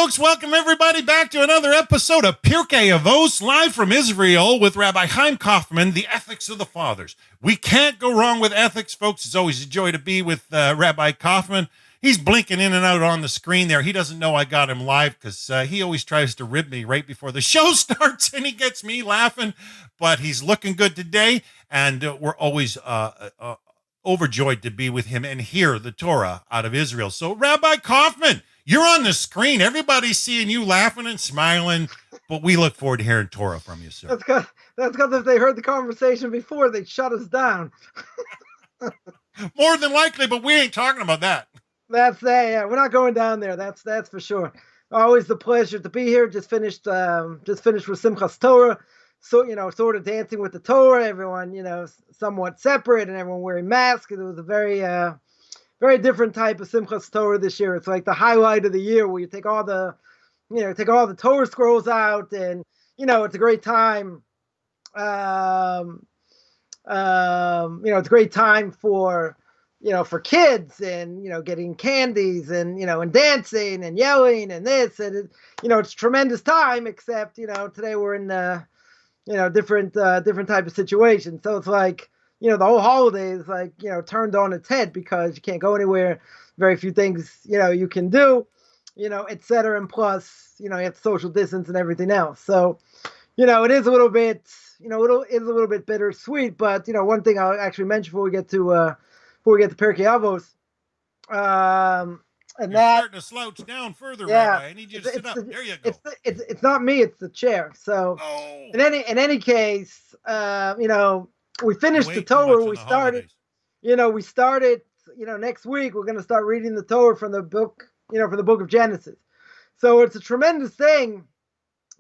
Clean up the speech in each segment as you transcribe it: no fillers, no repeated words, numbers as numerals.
folks, welcome everybody back to another episode of Pirkei Avos, live from Israel with Rabbi Chaim Coffman, the ethics of the fathers. We can't go wrong with ethics, folks. It's always a joy to be with Rabbi Coffman. He's blinking in and out on the screen there. He doesn't know I got him live because he always tries to rib me right before the show starts, and he gets me laughing. But he's looking good today, and we're always overjoyed to be with him and hear the Torah out of Israel. So, Rabbi Coffman, you're on the screen. Everybody's seeing you laughing and smiling, but we look forward to hearing Torah from you, sir. That's because if they heard the conversation before, they'd shut us down. More than likely, but we ain't talking about that. Yeah, we're not going down there. That's for sure. Always the pleasure to be here. Just finished with Simchat Torah. So, sort of dancing with the Torah. Everyone, somewhat separate, and everyone wearing masks. It was a very different type of Simchat Torah this year. It's like the highlight of the year where you take all the Torah scrolls out, and it's a great time. It's a great time for kids, and getting candies, and dancing and yelling and this, and it's a tremendous time. Except today we're in different type of situation. So it's like, the whole holiday is like, turned on its head because you can't go anywhere. Very few things, you can do, et cetera. And plus, you have social distance and everything else. So, it is a little bit, is a little bit bittersweet. But, one thing I'll actually mention before we get to Pirkei Avos, and you're starting to slouch down further, yeah, Rabbi. I need you to sit up. There you go. It's not me, it's the chair. So, in any case, we finished the Torah. We started, next week we're going to start reading the Torah from the book, from the book of Genesis. So it's a tremendous thing.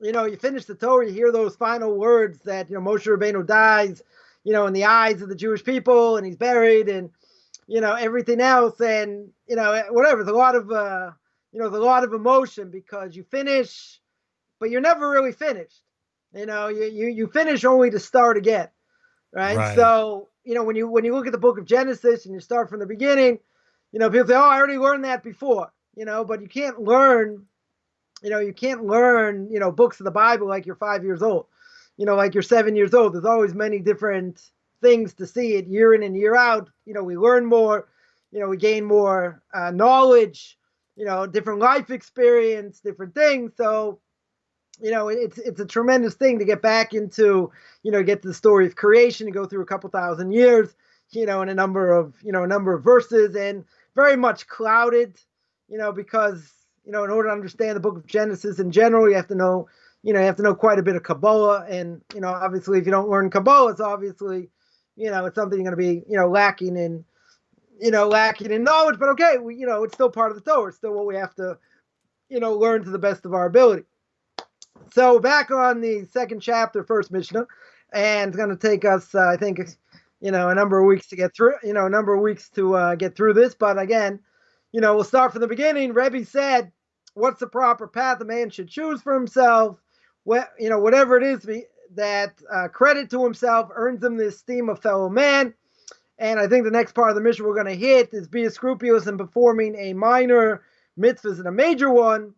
You finish the Torah, you hear those final words that, Moshe Rabbeinu dies, in the eyes of the Jewish people, and he's buried, and, everything else. And, whatever, there's a lot of, there's a lot of emotion because you finish, but you're never really finished. You finish only to start again. Right. So, when you look at the book of Genesis and you start from the beginning, people say, oh, I already learned that before, but you can't learn, books of the Bible like you're 5 years old, like you're 7 years old. There's always many different things to see it year in and year out. We learn more, we gain more knowledge, different life experience, different things. So, it's a tremendous thing to get back into, get to the story of creation and go through a couple thousand years, in a number of verses, and very much clouded, because, in order to understand the book of Genesis in general, you have to know quite a bit of Kabbalah. And, obviously if you don't learn Kabbalah, it's obviously, it's something you're going to be, lacking in knowledge, but okay, it's still part of the Torah. It's still what we have to, learn to the best of our ability. So back on the second chapter, first Mishnah, and it's going to take us, I think, a number of weeks to get through, get through this. But again, we'll start from the beginning. Rabbi said, what's the proper path a man should choose for himself? Whatever it is that credit to himself earns him the esteem of fellow man. And I think the next part of the Mishnah we're going to hit is be scrupulous in performing a minor mitzvahs and a major one,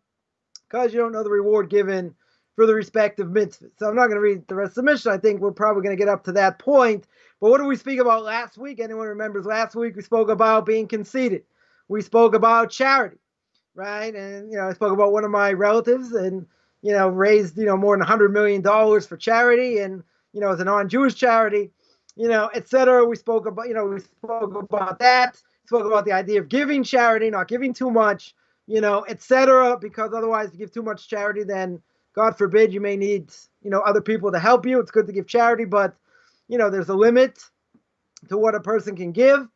because you don't know the reward given for the respective mitzvahs. So I'm not going to read the rest of the Mishnah. I think we're probably going to get up to that point. But what did we speak about last week? Anyone remembers last week? We spoke about being conceited. We spoke about charity, right? And, I spoke about one of my relatives and, raised, more than $100 million for charity and, as a non-Jewish charity, et cetera. We spoke about, that. Spoke about the idea of giving charity, not giving too much, et cetera, because otherwise if you give too much charity, then God forbid you may need, other people to help you. It's good to give charity, but, there's a limit to what a person can give.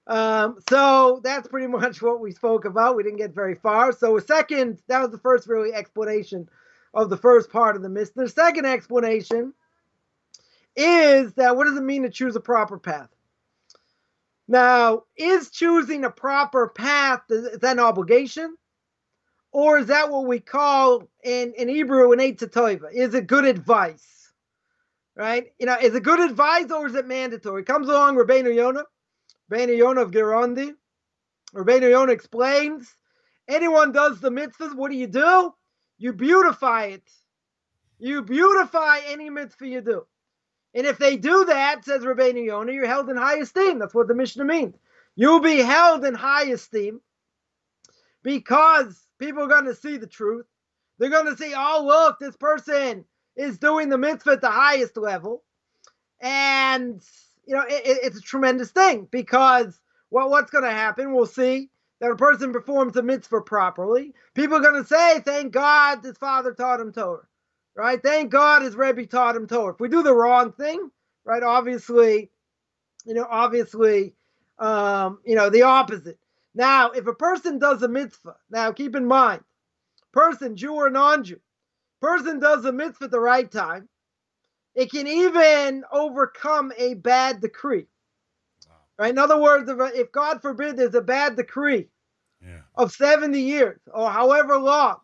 So that's pretty much what we spoke about. We didn't get very far. So that was the first really explanation of the first part of the Mishnah. The second explanation is that what does it mean to choose a proper path? Now, is choosing a proper path, is that an obligation? Or is that what we call in Hebrew an Eitzah Tova? Is it good advice? Right? Is it good advice or is it mandatory? Comes along Rabbeinu Yonah of Gerandi. Rabbeinu Yonah explains, Anyone does the mitzvahs, what do? You beautify it. You beautify any mitzvah you do. And if they do that, says Rabbeinu Yonah, you're held in high esteem. That's what the Mishnah means. You'll be held in high esteem because people are going to see the truth. They're going to see, oh, look, this person is doing the mitzvah at the highest level. And, it's a tremendous thing because what's going to happen, we'll see that a person performs the mitzvah properly. People are going to say, thank God his father taught him Torah. Right? Thank God his Rebbe taught him Torah. If we do the wrong thing, right, obviously, the opposite. Now, if a person does a mitzvah, now keep in mind, person, Jew or non-Jew, person does a mitzvah at the right time, it can even overcome a bad decree. Right? In other words, if God forbid there's a bad decree of 70 years or however long,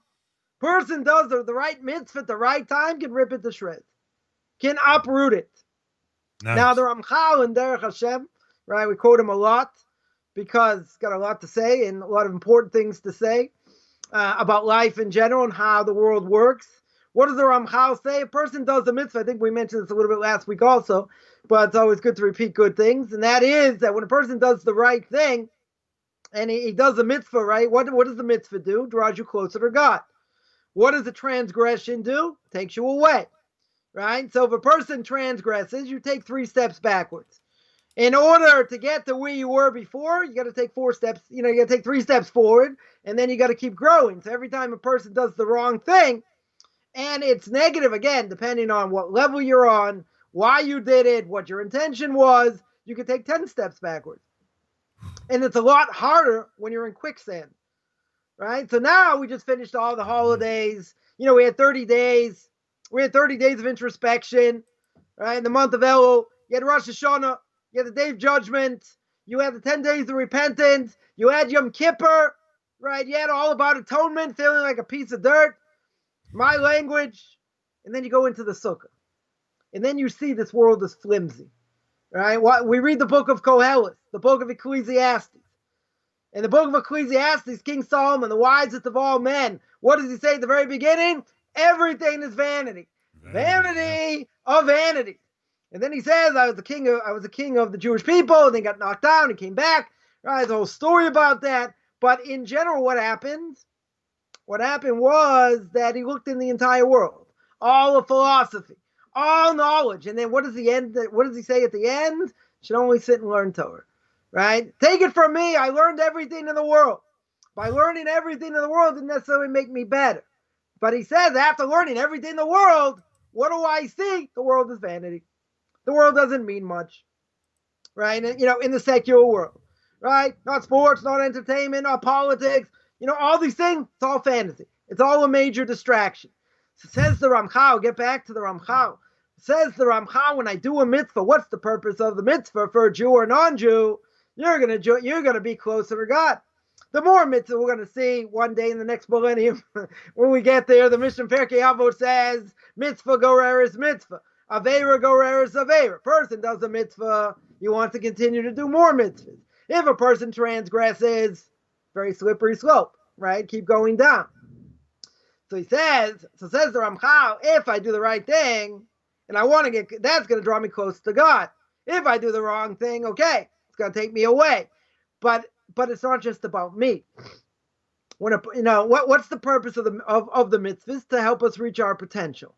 person does the right mitzvah at the right time, can rip it to shreds, can uproot it. Nice. Now the Ramchal in Derech Hashem, right? We quote him a lot because he's got a lot to say and a lot of important things to say about life in general and how the world works. What does the Ramchal say? A person does the mitzvah. I think we mentioned this a little bit last week also, but it's always good to repeat good things. And that is that when a person does the right thing and he does the mitzvah, right? What does the mitzvah do? Draws you closer to God. What does the transgression do? Takes you away, right? So if a person transgresses, you take 3 steps backwards. In order to get to where you were before, you got to take 4 steps, you got to take 3 steps forward, and then you got to keep growing. So every time a person does the wrong thing, and it's negative, again, depending on what level you're on, why you did it, what your intention was, you can take 10 steps backwards. And it's a lot harder when you're in quicksand. Right? So now we just finished all the holidays. We had 30 days. We had 30 days of introspection. Right? In the month of Elul, you had Rosh Hashanah. You had the Day of Judgment. You had the 10 days of repentance. You had Yom Kippur. Right? You had all about atonement, feeling like a piece of dirt. My language. And then you go into the Sukkah. And then you see this world is flimsy. Right? We read the book of Koheles, the book of Ecclesiastes. In the book of Ecclesiastes, King Solomon, the wisest of all men, what does he say at the very beginning? Everything is vanity. Vanity of vanity. And then he says, I was the king of the Jewish people, and then got knocked down, and came back. Right, there's a whole story about that. But in general, what happened? What happened was that he looked in the entire world, all of philosophy, all knowledge. And then what does he say at the end? You should only sit and learn Torah. Right? Take it from me. I learned everything in the world. By learning everything in the world didn't necessarily make me better. But he says, after learning everything in the world, what do I see? The world is vanity. The world doesn't mean much. Right? And, in the secular world. Right? Not sports, not entertainment, not politics. All these things, it's all fantasy. It's all a major distraction. So says the Ramchal, get back to the Ramchal. Says the Ramchal, when I do a mitzvah, what's the purpose of the mitzvah for a Jew or non-Jew? You're gonna be closer to God. The more mitzvah we're gonna see one day in the next millennium, when we get there, the Mishnah Pirkei Avos says, "Mitzvah gorer is mitzvah, aveira gorer is aveira." Person does a mitzvah, he wants to continue to do more mitzvahs. If a person transgresses, very slippery slope, right? Keep going down. So says the Ramchal, if I do the right thing, and I want to that's going to draw me close to God. If I do the wrong thing, okay, it's going to take me away. But it's not just about me. What's the purpose of the mitzvahs? To help us reach our potential.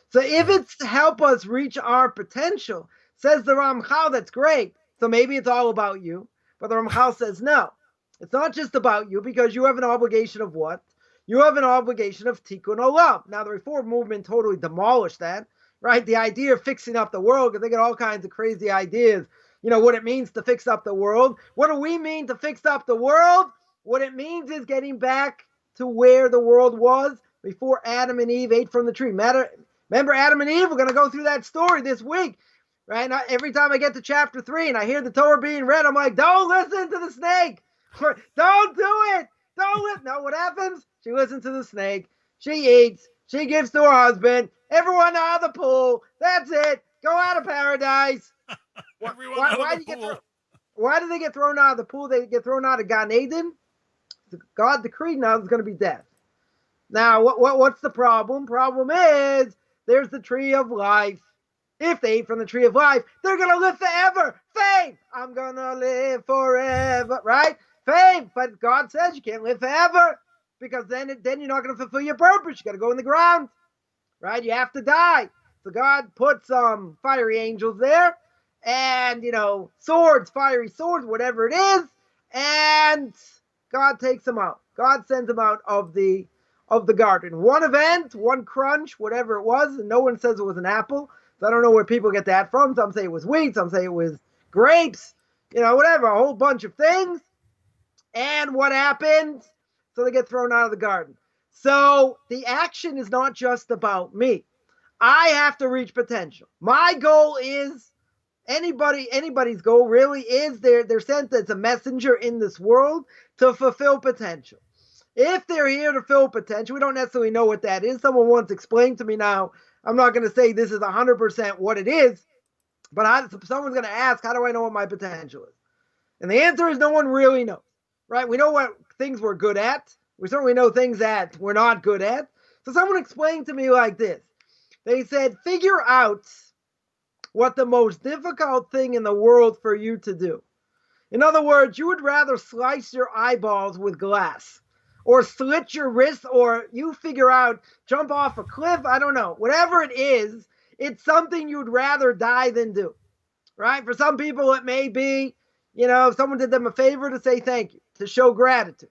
So if it's to help us reach our potential, says the Ramchal, that's great. So maybe it's all about you. But the Ramchal says no. It's not just about you, because you have an obligation of what? You have an obligation of tikkun olam. Now, the Reform movement totally demolished that, right? The idea of fixing up the world, because they get all kinds of crazy ideas, what it means to fix up the world. What do we mean to fix up the world? What it means is getting back to where the world was before Adam and Eve ate from the tree. Remember Adam and Eve? We're going to go through that story this week, right? Now, every time I get to chapter 3 and I hear the Torah being read, I'm like, don't listen to the snake. Don't do it. Don't listen. No, what happens? She listens to the snake. She eats. She gives to her husband. Everyone out of the pool. That's it. Go out of paradise. Why do they get thrown out of the pool? They get thrown out of Gan Eden God decreed now there's going to be death. Now, what's the problem? Problem is there's the tree of life. If they eat from the tree of life, they're going to live forever. Fame. I'm going to live forever, right? Fame. But God says you can't live forever because then you're not going to fulfill your purpose. You got to go in the ground, right? You have to die. So God put some fiery angels there and, swords, fiery swords, whatever it is. And God takes them out. God sends them out of the garden. One event, one crunch, whatever it was. And no one says it was an apple. So I don't know where people get that from. Some say it was wheat. Some say it was grapes. Whatever. A whole bunch of things. And what happened? So they get thrown out of the garden. So the action is not just about me. I have to reach potential. My goal is anybody's goal really is they're sent as a messenger in this world to fulfill potential. If they're here to fill potential, we don't necessarily know what that is. Someone once explained to me now, I'm not going to say this is 100% what it is, but someone's going to ask, how do I know what my potential is? And the answer is no one really knows, right? We know what things we're good at. We certainly know things that we're not good at. So someone explained to me like this. They said, figure out what the most difficult thing in the world for you to do. In other words, you would rather slice your eyeballs with glass or slit your wrist, or you figure out, jump off a cliff, I don't know. Whatever it is, it's something you'd rather die than do, right? For some people, it may be, if someone did them a favor, to say thank you, to show gratitude,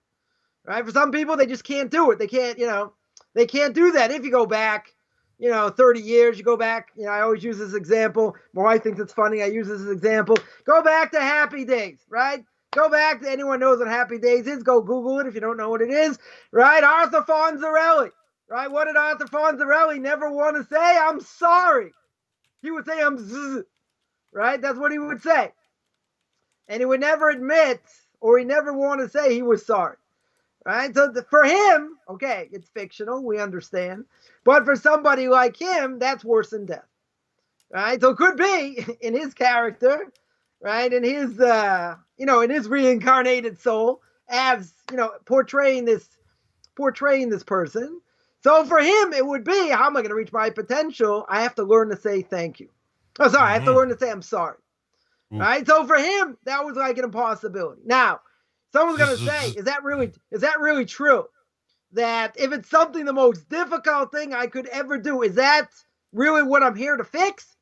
right? For some people, they just can't do it. They can't do that. If you go back, 30 years, you go back, I always use this example. My wife thinks it's funny. I use this as an example. Go back to Happy Days, right? Go back to anyone knows what Happy Days is. Go Google it if you don't know what it is, right? Arthur Fonzarelli, right? What did Arthur Fonzarelli never want to say? I'm sorry. He would say, I'm zzz, right? That's what he would say. And he would never admit, or he never want to say he was sorry, right? So for him, okay, it's fictional, we understand. But for somebody like him, that's worse than death, right? So it could be in his character, right? In his, in his reincarnated soul, as, portraying this person. So for him, it would be, how am I going to reach my potential? I have to learn to say thank you. Oh, sorry, I have to learn to say I'm sorry, right? So for him, that was like an impossibility. Now, someone's going to say, is that really true? That if it's something the most difficult thing I could ever do, is that really what I'm here to fix?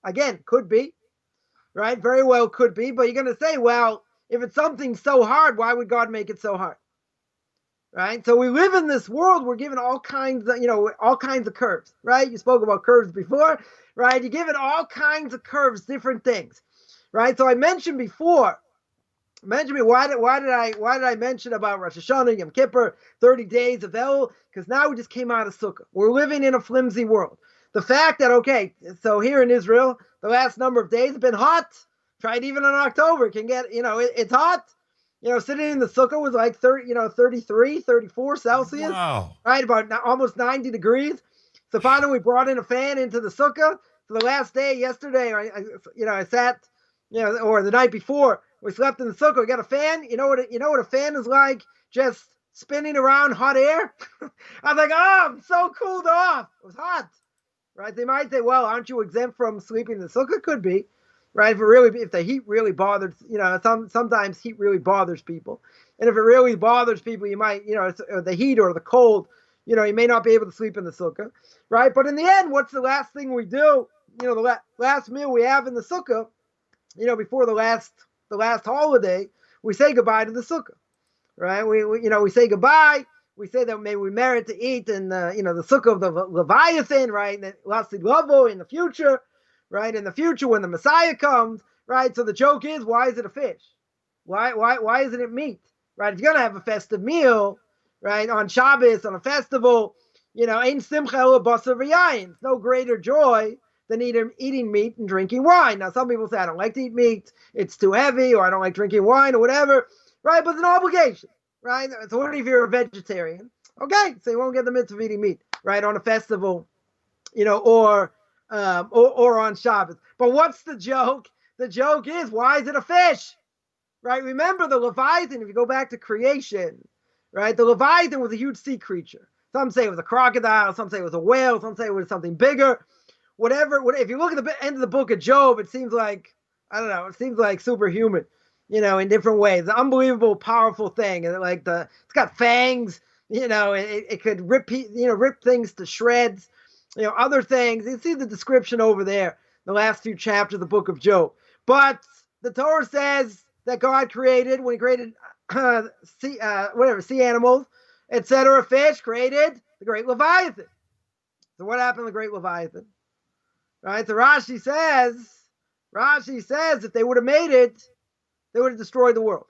Again, could be. Right? Very well could be. But you're going to say, well, if it's something so hard, why would God make it so hard? Right? So we live in this world. We're given all kinds of curves. Right? You spoke about curves before. Right? You're given all kinds of curves, different things. Right? So I mentioned before. Why did I mention about Rosh Hashanah, Yom Kippur, 30 days of El? Because now we just came out of Sukkah. We're living in a flimsy world. The fact that, okay, so here in Israel, the last number of days have been hot. Tried even in October. It can get, it's hot. Sitting in the sukkah was like 33, 34 Celsius. Wow. Right, about almost 90 degrees. So finally we brought in a fan into the sukkah. So the last day, yesterday, I sat, or the night before, we slept in the sukkah. We got a fan. You know what a fan is like? Just spinning around hot air. I was like, I'm so cooled off. It was hot. Right? They might say, well, aren't you exempt from sleeping in the sukkah? Could be, right? If the heat really bothers, sometimes heat really bothers people. And if it really bothers people, you might, the heat or the cold, you may not be able to sleep in the sukkah, right? But in the end, what's the last thing we do? The last meal we have in the sukkah, before the last holiday, we say goodbye to the sukkah, right? We say goodbye. We say that maybe we merit to eat in the sukkah of the Leviathan, right? And Lasid Lavo in the future, right? In the future when the Messiah comes, right? So the joke is, why is it a fish? Why isn't it meat? Right? If you're gonna have a festive meal, right, on Shabbos, on a festival, ain't simcha ela basar v'yayin. It's no greater joy than eating meat and drinking wine. Now some people say, I don't like to eat meat, it's too heavy, or I don't like drinking wine, or whatever, right? But it's an obligation. Right? So what if you're a vegetarian? Okay, so you won't get the mitzvah of eating meat, right, on a festival, or on Shabbos. But what's the joke? The joke is, why is it a fish? right? Remember the Leviathan, if you go back to creation, right? The Leviathan was a huge sea creature. Some say it was a crocodile, some say it was a whale, some say it was something bigger. Whatever, if you look at the end of the book of Job, it seems like, I don't know, it seems like superhuman, in different ways. An unbelievable, powerful thing. And it's got fangs, it could rip things to shreds, other things. You see the description over there, the last few chapters of the book of Job. But the Torah says that God created, when he created sea animals, etc., fish, created the great Leviathan. So what happened to the great Leviathan? Right? So Rashi says if they would have made it, they would have destroyed the world.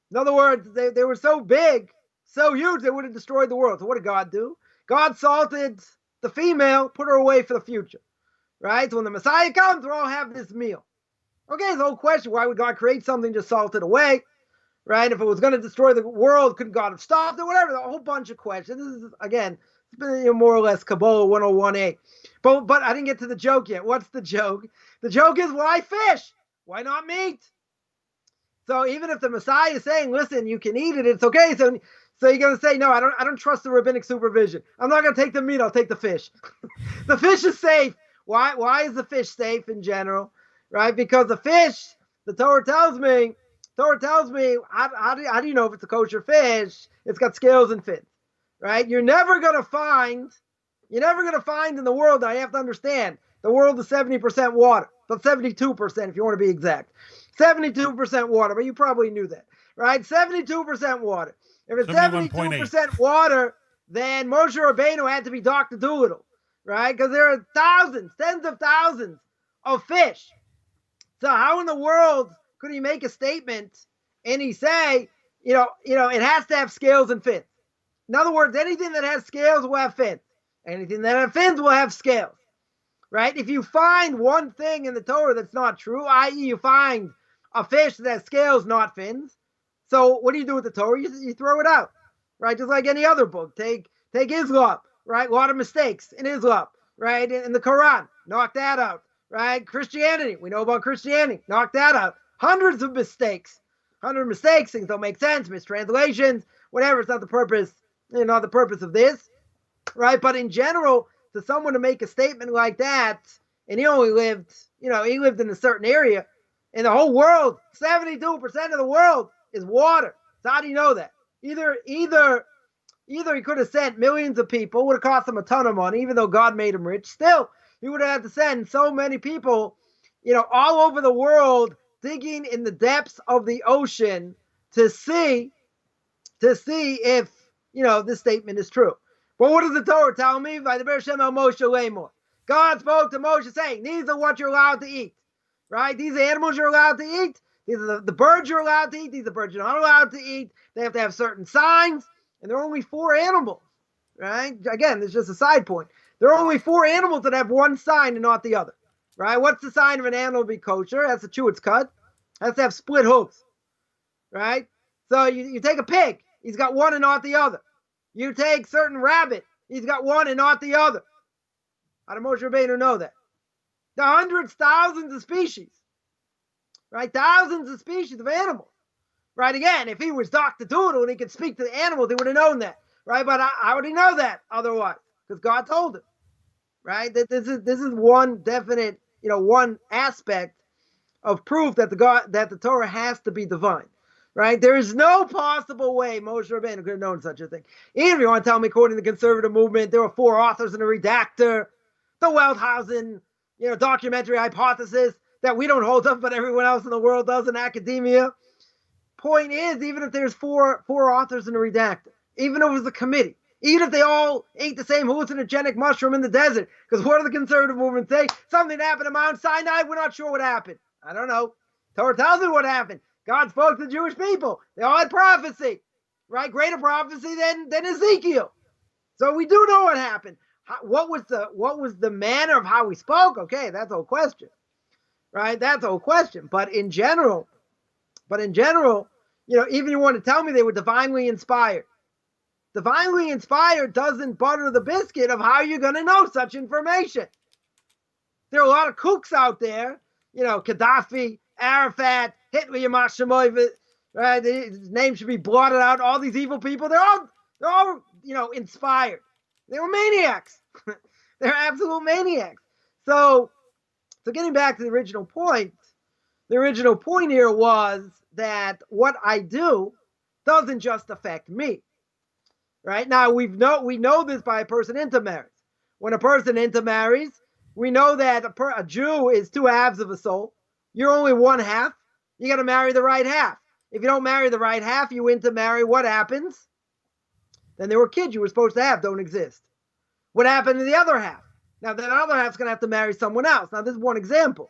In other words, they were so big, so huge, they would have destroyed the world. So what did God do? God salted the female, put her away for the future. Right? So when the Messiah comes, we'll all have this meal. Okay, the whole question, why would God create something just salted away? Right? If it was going to destroy the world, couldn't God have stopped it? Whatever, a whole bunch of questions. This is, again, it's been more or less Kabbalah 101A. But I didn't get to the joke yet. What's the joke? The joke is, why fish? Why not meat? So even if the Messiah is saying, listen, you can eat it, it's okay. So you're going to say, no, I don't trust the rabbinic supervision. I'm not going to take the meat, I'll take the fish. The fish is safe. Why is the fish safe in general? Right? Because the fish, the Torah tells me, how do you know if it's a kosher fish? It's got scales and fins. Right? You're never going to find in the world, I have to understand, the world is 70% water, but 72% if you want to be exact. 72% water, but you probably knew that, right? 72% water. If it's 72% water, then Moshe Rabbeinu had to be Dr. Doolittle, right? Because there are thousands, tens of thousands of fish. So how in the world could he make a statement and he say, it has to have scales and fins? In other words, anything that has scales will have fins. Anything that has fins will have scales, right? If you find one thing in the Torah that's not true, i.e. you find a fish that has scales, not fins, so what do you do with the Torah? You throw it out, right? Just like any other book. Take Islam, right? A lot of mistakes in Islam, right? In the Quran, knock that out, right? Christianity, we know about Christianity, knock that out. Hundreds of mistakes, things don't make sense, mistranslations, whatever. It's not the purpose, not the purpose of this, right? But in general, to someone to make a statement like that, and he only lived, he lived in a certain area, in the whole world, 72% of the world is water. So how do you know that? Either he could have sent millions of people, would have cost him a ton of money, even though God made him rich. Still, he would have had to send so many people, all over the world, digging in the depths of the ocean to see if, this statement is true. But what does the Torah tell me? By the Bereshim el Moshe Lemor. God spoke to Moshe saying, these are what you're allowed to eat. Right? These are animals you're allowed to eat. These are the birds you're allowed to eat. These are birds you're not allowed to eat. They have to have certain signs. And there are only 4 animals. Right? Again, it's just a side point. There are only 4 animals that have one sign and not the other. Right? What's the sign of an animal to be kosher? It has to chew its cud. It has to have split hooves. Right? So you take a pig. He's got one and not the other. You take certain rabbit. He's got one and not the other. How did Moshe Rabbeinu know that? There are hundreds, thousands of species, right? Thousands of species of animals, right? Again, if he was Dr. Doodle and he could speak to the animals, he would have known that, right? But how would he know that otherwise? Because God told him, right? That this is one definite, one aspect of proof that the Torah has to be divine, right? There is no possible way Moshe Rabbeinu could have known such a thing. Even if you want to tell me, according to the conservative movement, there were 4 authors and a redactor, the Wellhausen documentary hypothesis that we don't hold up, but everyone else in the world does in academia. Point is, even if there's four authors in a redactor, even if it was a committee, even if they all ate the same hallucinogenic mushroom in the desert, because what do the conservative movement say? Something happened at Mount Sinai, we're not sure what happened. I don't know. Torah tells me what happened. God spoke to the Jewish people. They all had prophecy, right? Greater prophecy than Ezekiel. So we do know what happened. What was the manner of how he spoke? Okay, that's a whole question, right? That's a whole question. But in general, even you want to tell me they were divinely inspired. Divinely inspired doesn't butter the biscuit of how you're going to know such information. There are a lot of kooks out there, Gaddafi, Arafat, Hitler, Yamashimoyevich, right? His name should be blotted out. All these evil people, they're all inspired. They were maniacs. They're absolute maniacs. So getting back to the original point here was that what I do doesn't just affect me. Right? Now we know this by a person intermarries. When a person intermarries, we know that a Jew is two halves of a soul. You're only one half. You got to marry the right half. If you don't marry the right half, you intermarry. What happens? Then there were kids you were supposed to have don't exist. What happened to the other half? Now that other half's going to have to marry someone else. Now this is one example.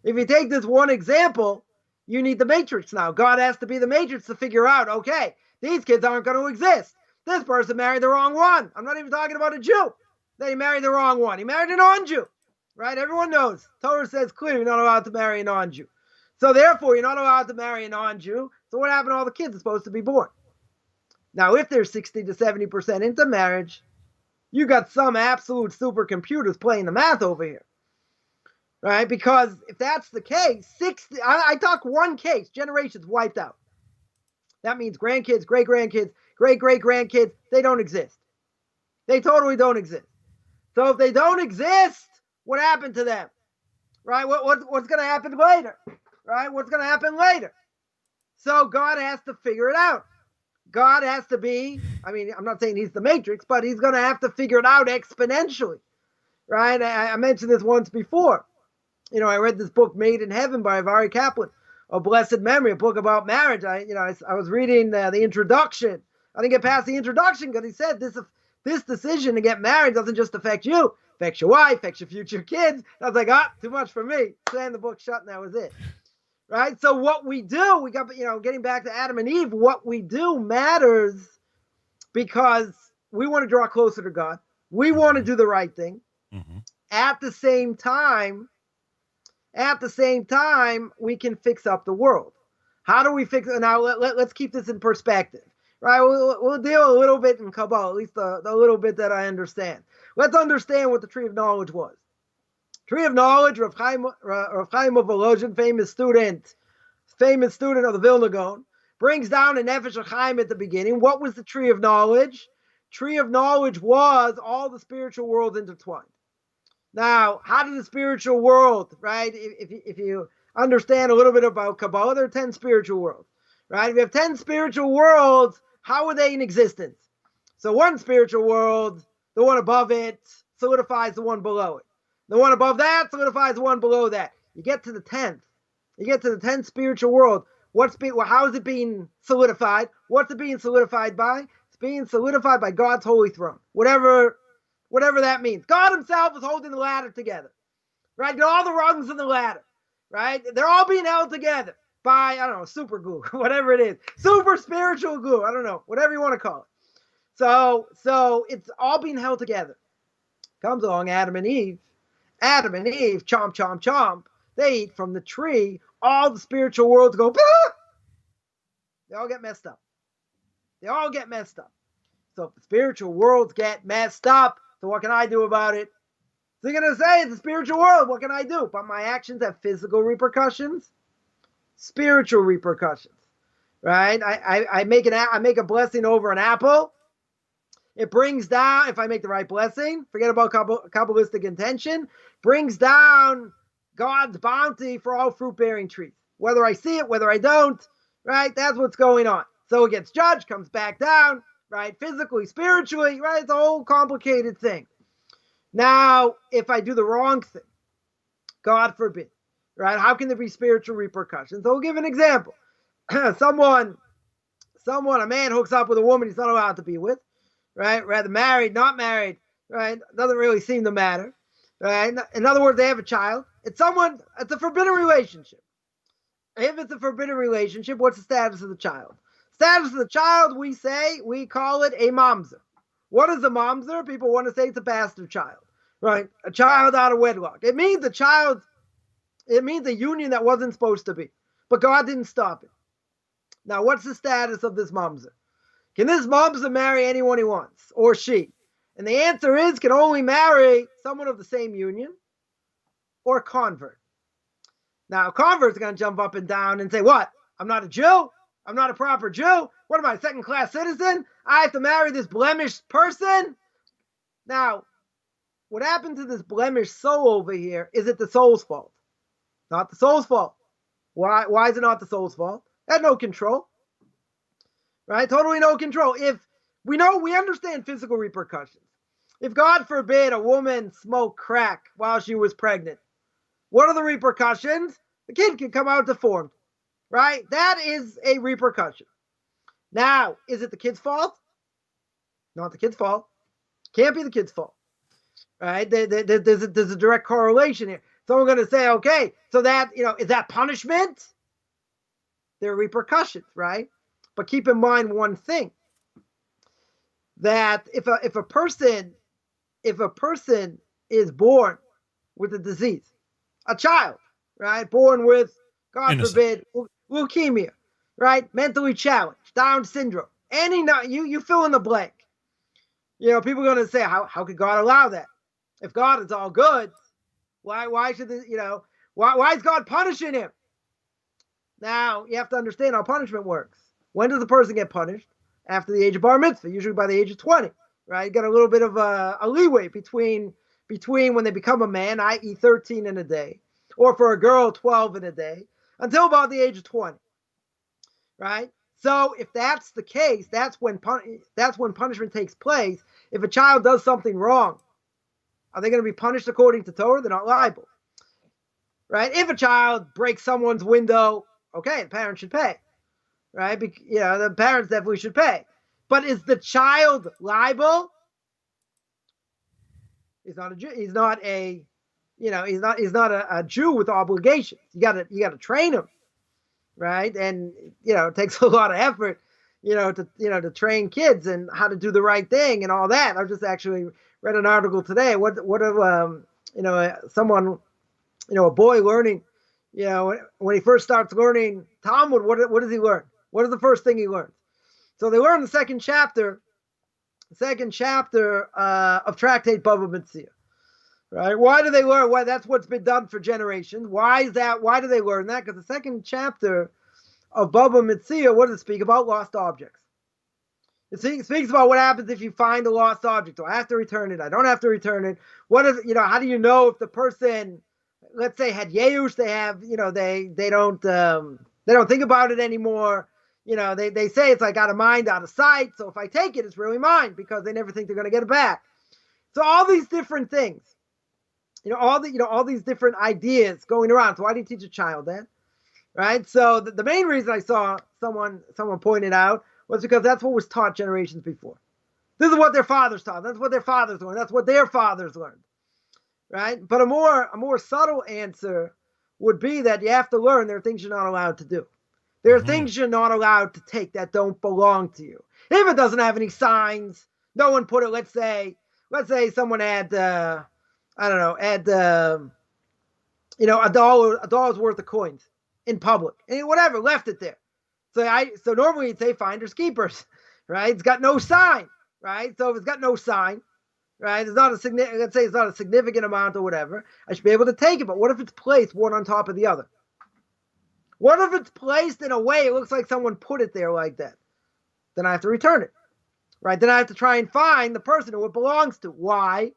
If you take this one example, you need the matrix now. God has to be the matrix to figure out, okay, these kids aren't going to exist. This person married the wrong one. I'm not even talking about a Jew. That he married the wrong one. He married a non-Jew. Right? Everyone knows. Torah says clearly you're not allowed to marry a non-Jew. So therefore, you're not allowed to marry a non-Jew. So what happened to all the kids are supposed to be born? Now, if there's 60 to 70% intermarriage, you got some absolute supercomputers playing the math over here. Right? Because if that's the case, I talk one case, generations wiped out. That means grandkids, great-grandkids, great-great-grandkids, they don't exist. They totally don't exist. So if they don't exist, what happened to them? Right? What's going to happen later? Right? What's going to happen later? So God has to figure it out. God has to be, I'm not saying he's the matrix, but he's going to have to figure it out exponentially. Right? I mentioned this once before. I read this book, Made in Heaven by Avari Kaplan, a blessed memory, a book about marriage. I was reading the introduction. I didn't get past the introduction because he said this decision to get married doesn't just affect you, affects your wife, affects your future kids. I was like, too much for me. Slammed the book shut and that was it. Right? So what we do, we got, getting back to Adam and Eve, what we do matters because we want to draw closer to God. We want to do the right thing. Mm-hmm. At the same time, we can fix up the world. How do we fix it? Now, let's keep this in perspective. Right? We'll deal a little bit in Kabbalah, at least the little bit that I understand. Let's understand what the tree of knowledge was. Tree of knowledge, Rav Chaim of Volozhin, famous student of the Vilna Gaon, brings down a Nefesh of Chaim at the beginning. What was the tree of knowledge? Tree of knowledge was all the spiritual worlds intertwined. Now, how did the spiritual world, right? If you understand a little bit about Kabbalah, there are 10 spiritual worlds, right? If you have 10 spiritual worlds, how are they in existence? So one spiritual world, the one above it, solidifies the one below it. The one above that solidifies the one below that. You get to the 10th. You get to the 10th spiritual world. How is it being solidified? What's it being solidified by? It's being solidified by God's holy throne. Whatever that means. God himself is holding the ladder together. Right? All the rungs of the ladder. Right? They're all being held together by, super glue, whatever it is. Super spiritual glue. I don't know. Whatever you want to call it. So it's all being held together. Comes along Adam and Eve. Adam and Eve, chomp, chomp, chomp. They eat from the tree. All the spiritual worlds go, bah! They all get messed up. So if the spiritual worlds get messed up, so what can I do about it? So you're going to say, it's the spiritual world. What can I do? But my actions have physical repercussions, spiritual repercussions, right? I make a blessing over an apple. It brings down, if I make the right blessing, forget about Kabbalistic intention, brings down God's bounty for all fruit-bearing trees. Whether I see it, whether I don't, right? That's what's going on. So it gets judged, comes back down, right? Physically, spiritually, right? It's a whole complicated thing. Now, if I do the wrong thing, God forbid, right? How can there be spiritual repercussions? So we'll give an example. A man hooks up with a woman he's not allowed to be with, right? Rather married, not married, right? Doesn't really seem to matter, right? In other words, they have a child. It's a forbidden relationship. If it's a forbidden relationship, what's the status of the child? Status of the child, we call it a mamzer. What is a mamzer? People want to say it's a bastard child, right? A child out of wedlock. It means a union that wasn't supposed to be, but God didn't stop it. Now, what's the status of this mamzer? Can this mamzer marry anyone he wants, or she? And the answer is, can only marry someone of the same union or convert. Now, converts are going to jump up and down and say, what? I'm not a Jew? I'm not a proper Jew? What am I, a second-class citizen? I have to marry this blemished person? Now, what happened to this blemished soul over here? Is it the soul's fault? Not the soul's fault. Why is it not the soul's fault? It had no control. Right? Totally no control. If we understand physical repercussions. If God forbid a woman smoked crack while she was pregnant, what are the repercussions? The kid can come out deformed. Right? That is a repercussion. Now, is it the kid's fault? Not the kid's fault. Can't be the kid's fault. Right? There's a direct correlation here. So we're going to say, okay, so that, is that punishment? There are repercussions, right? But keep in mind one thing, that if a person is born with a disease, a child, right, born with, God forbid, leukemia, right, mentally challenged, Down syndrome, you fill in the blank. People are going to say, how could God allow that? If God is all good, why should why is God punishing him? Now you have to understand how punishment works. When does the person get punished? After the age of bar mitzvah, usually by the age of 20, right? You got a little bit of a leeway between when they become a man, i.e. 13 in a day, or for a girl, 12 in a day, until about the age of 20, right? So if that's the case, that's when punishment takes place. If a child does something wrong, are they going to be punished according to Torah? They're not liable, right? If a child breaks someone's window, okay, the parents should pay, right? The parents definitely should pay. But is the child liable? He's not a Jew. He's not a Jew with obligations. You got to train him, right? And it takes a lot of effort, to train kids and how to do the right thing and all that. I've just actually read an article today. What someone, a boy learning, when he first starts learning Talmud, what does he learn? What is the first thing he learns? So they learn the second chapter of Tractate Bava Metzia, right? Why do they learn? Why? That's what's been done for generations. Why is that? Why do they learn that? Because the second chapter of Bava Metzia, what does it speak about? Lost objects. It speaks about what happens if you find a lost object. Do I have to return it? I don't have to return it. What is, how do you know if the person, let's say, had Yeush, they have, they don't think about it anymore. They say it's like out of mind, out of sight. So if I take it, it's really mine because they never think they're going to get it back. So all these different things, all these different ideas going around. So why do you teach a child that? Right. So the main reason I saw someone pointed out was because that's what was taught generations before. This is what their fathers taught. That's what their fathers learned. That's what their fathers learned. Right. But a more subtle answer would be that you have to learn there are things you're not allowed to do. There are things you're not allowed to take that don't belong to you. If it doesn't have any signs, no one put it. Let's say someone had, a $1's worth of coins in public, and whatever, left it there. So normally you'd say finders keepers, right? It's got no sign, right? So if it's got no sign, right, let's say it's not a significant amount or whatever, I should be able to take it. But what if it's placed one on top of the other? What if it's placed in a way it looks like someone put it there like that? Then I have to return it, right? Then I have to try and find the person who it belongs to. Why?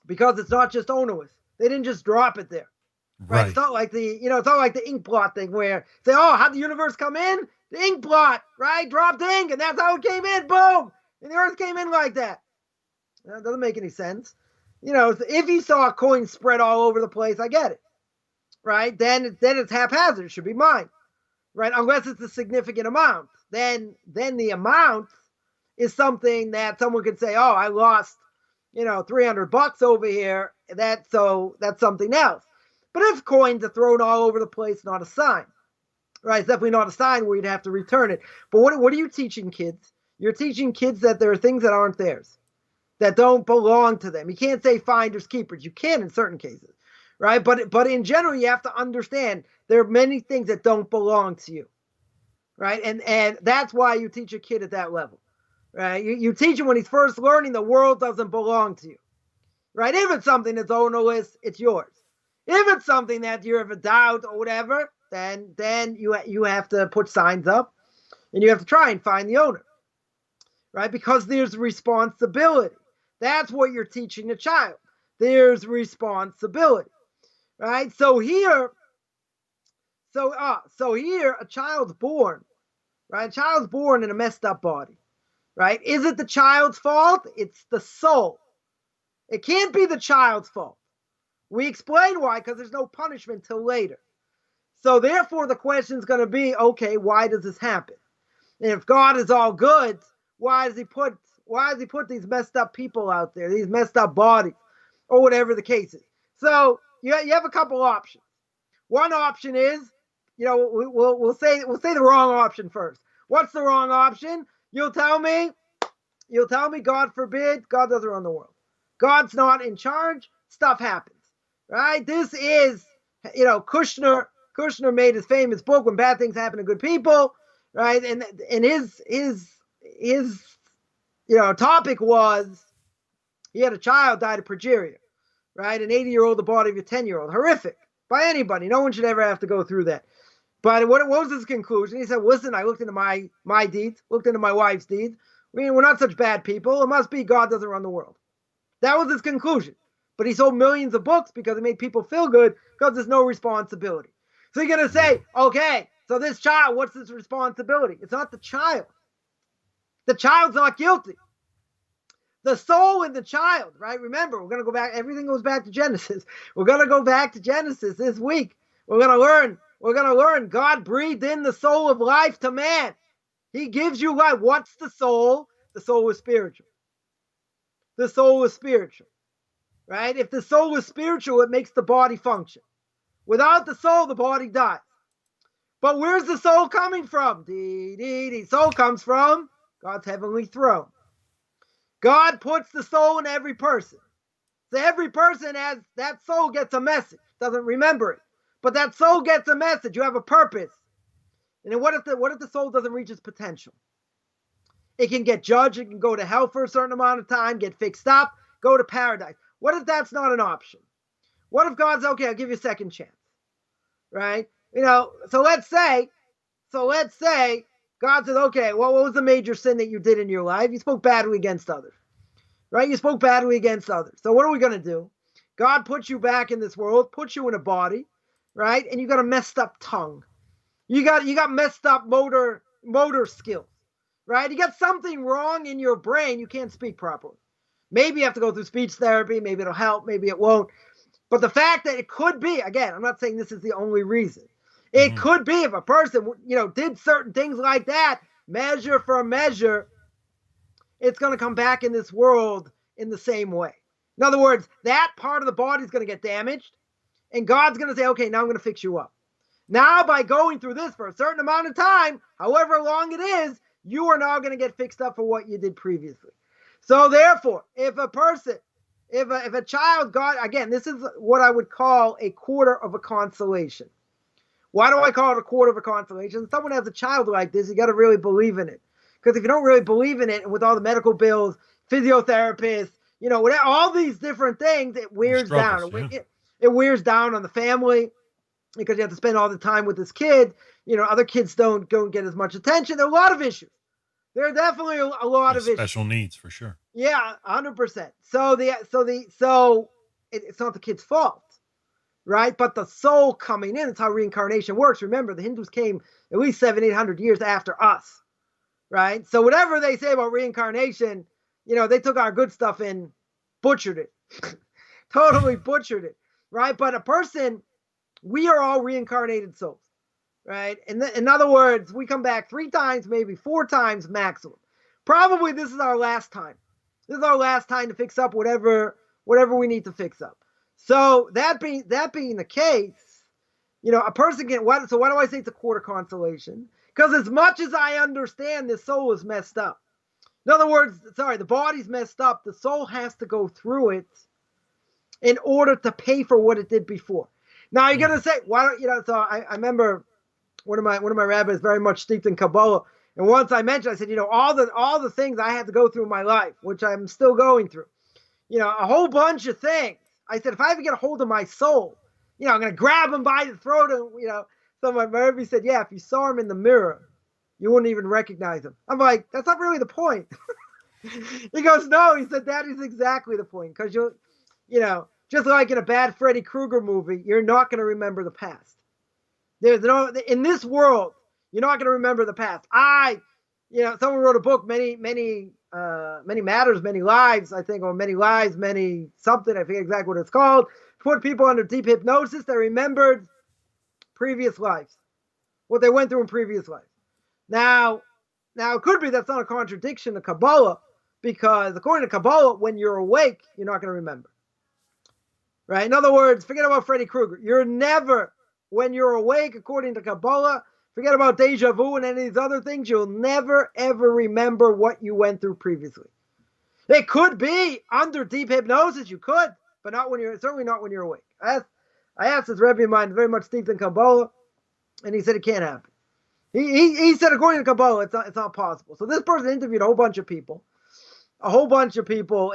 Because it's not just onerous. They didn't just drop it there. Right. It's not like it's not like the ink blot thing where say, oh, how'd the universe come in? The ink blot, right? Dropped ink, and that's how it came in. Boom. And the earth came in like that. That doesn't make any sense. If you saw a coin spread all over the place, I get it. Right? Then it's haphazard. It should be mine. Right? Unless it's a significant amount. Then the amount is something that someone could say, oh, I lost, $300 over here. That's something else. But if coins are thrown all over the place, not a sign. Right? It's definitely not a sign where you'd have to return it. But what are you teaching kids? You're teaching kids that there are things that aren't theirs, that don't belong to them. You can't say finders keepers. You can in certain cases. Right? But in general, you have to understand there are many things that don't belong to you. Right? And that's why you teach a kid at that level. Right? You teach him when he's first learning the world doesn't belong to you. Right? If it's something that's ownerless, it's yours. If it's something that you have a doubt or whatever, then you have to put signs up and you have to try and find the owner, right? Because there's responsibility. That's what you're teaching the child. There's responsibility, right? So here a child's born, right? A child's born in a messed up body, right? Is it the child's fault? It's the soul. It can't be the child's fault. We explain why, because there's no punishment till later. So therefore, the question is going to be, okay, why does this happen? And if God is all good, why does he put these messed up people out there, these messed up bodies, or whatever the case is? So you have a couple options. One option is, we'll say the wrong option first. What's the wrong option? You'll tell me, God forbid, God doesn't run the world. God's not in charge. Stuff happens, right? This is, Kushner made his famous book, When Bad Things Happen to Good People, right? And his topic was, he had a child died of progeria, right? An 80-year-old, the body of a 10-year-old. Horrific by anybody. No one should ever have to go through that. But what was his conclusion? He said, listen, I looked into my deeds, looked into my wife's deeds. We're not such bad people. It must be God doesn't run the world. That was his conclusion. But he sold millions of books because it made people feel good because there's no responsibility. So you're going to say, okay, so this child, what's his responsibility? It's not the child. The child's not guilty. The soul in the child, right? Remember, we're going to go back. Everything goes back to Genesis. We're going to go back to Genesis this week. We're going to learn God breathed in the soul of life to man. He gives you life. What's the soul? The soul is spiritual. The soul is spiritual, right? If the soul is spiritual, it makes the body function. Without the soul, the body dies. But where's the soul coming from? Soul comes from God's heavenly throne. God puts the soul in every person. So every person has, that soul gets a message. Doesn't remember it. But that soul gets a message. You have a purpose. And then what if the soul doesn't reach its potential? It can get judged. It can go to hell for a certain amount of time, get fixed up, go to paradise. What if that's not an option? What if God's, okay, I'll give you a second chance, right? So let's say God says, okay, well, what was the major sin that you did in your life? You spoke badly against others, right? You spoke badly against others. So what are we going to do? God puts you back in this world, puts you in a body, right? And you got a messed up tongue. You got messed up motor skills, right? You got something wrong in your brain. You can't speak properly. Maybe you have to go through speech therapy. Maybe it'll help. Maybe it won't. But the fact that it could be, again, I'm not saying this is the only reason. It could be if a person, did certain things like that, measure for measure, it's going to come back in this world in the same way. In other words, that part of the body is going to get damaged, and God's going to say, okay, now I'm going to fix you up. Now, by going through this for a certain amount of time, however long it is, you are now going to get fixed up for what you did previously. So therefore, if a child, God, again, this is what I would call a quarter of a consolation. Why do I call it a quarter of a consolation? If someone has a child like this, you got to really believe in it. Because if you don't really believe in it, and with all the medical bills, physiotherapists, all these different things, it wears down. Yeah. It wears down on the family because you have to spend all the time with this kid. Other kids don't get as much attention. There are a lot of issues. There are definitely a lot of issues. Special needs for sure. Yeah, 100%. So it's not the kid's fault. Right? But the soul coming in, it's how reincarnation works. Remember, the Hindus came at least 700-800 years after us. Right? So whatever they say about reincarnation, they took our good stuff and butchered it. Totally butchered it. Right? But a person, we are all reincarnated souls. Right? In other words, we come back 3 times, maybe 4 times maximum. Probably this is our last time. This is our last time to fix up whatever we need to fix up. So that being the case, a person can, so why do I say it's a quarter consolation? Because as much as I understand this soul is messed up. In other words, the body's messed up. The soul has to go through it in order to pay for what it did before. Now you're going to say, why don't, so I remember one of my rabbis very much steeped in Kabbalah. And once I mentioned, I said, all the things I had to go through in my life, which I'm still going through, a whole bunch of things. I said, if I ever get a hold of my soul, I'm going to grab him by the throat. And, so my Rabbi said, yeah, if you saw him in the mirror, you wouldn't even recognize him. I'm like, that's not really the point. He goes, no. He said, that is exactly the point. Because just like in a bad Freddy Krueger movie, you're not going to remember the past. In this world, you're not going to remember the past. Someone wrote a book, many matters, many lives, I think, or many lives, many something. I forget exactly what it's called. Put people under deep hypnosis. They remembered previous lives, what they went through in previous lives. Now it could be that's not a contradiction to Kabbalah, because according to Kabbalah, when you're awake, you're not going to remember. Right? In other words, forget about Freddy Krueger. You're never, when you're awake, according to Kabbalah, forget about deja vu and any of these other things. You'll never, ever remember what you went through previously. It could be under deep hypnosis. You could, but certainly not when you're awake. I asked this Rebbe of mine, very much steeped in Kabbalah, and he said it can't happen. He said, according to Kabbalah, it's not possible. So this person interviewed a whole bunch of people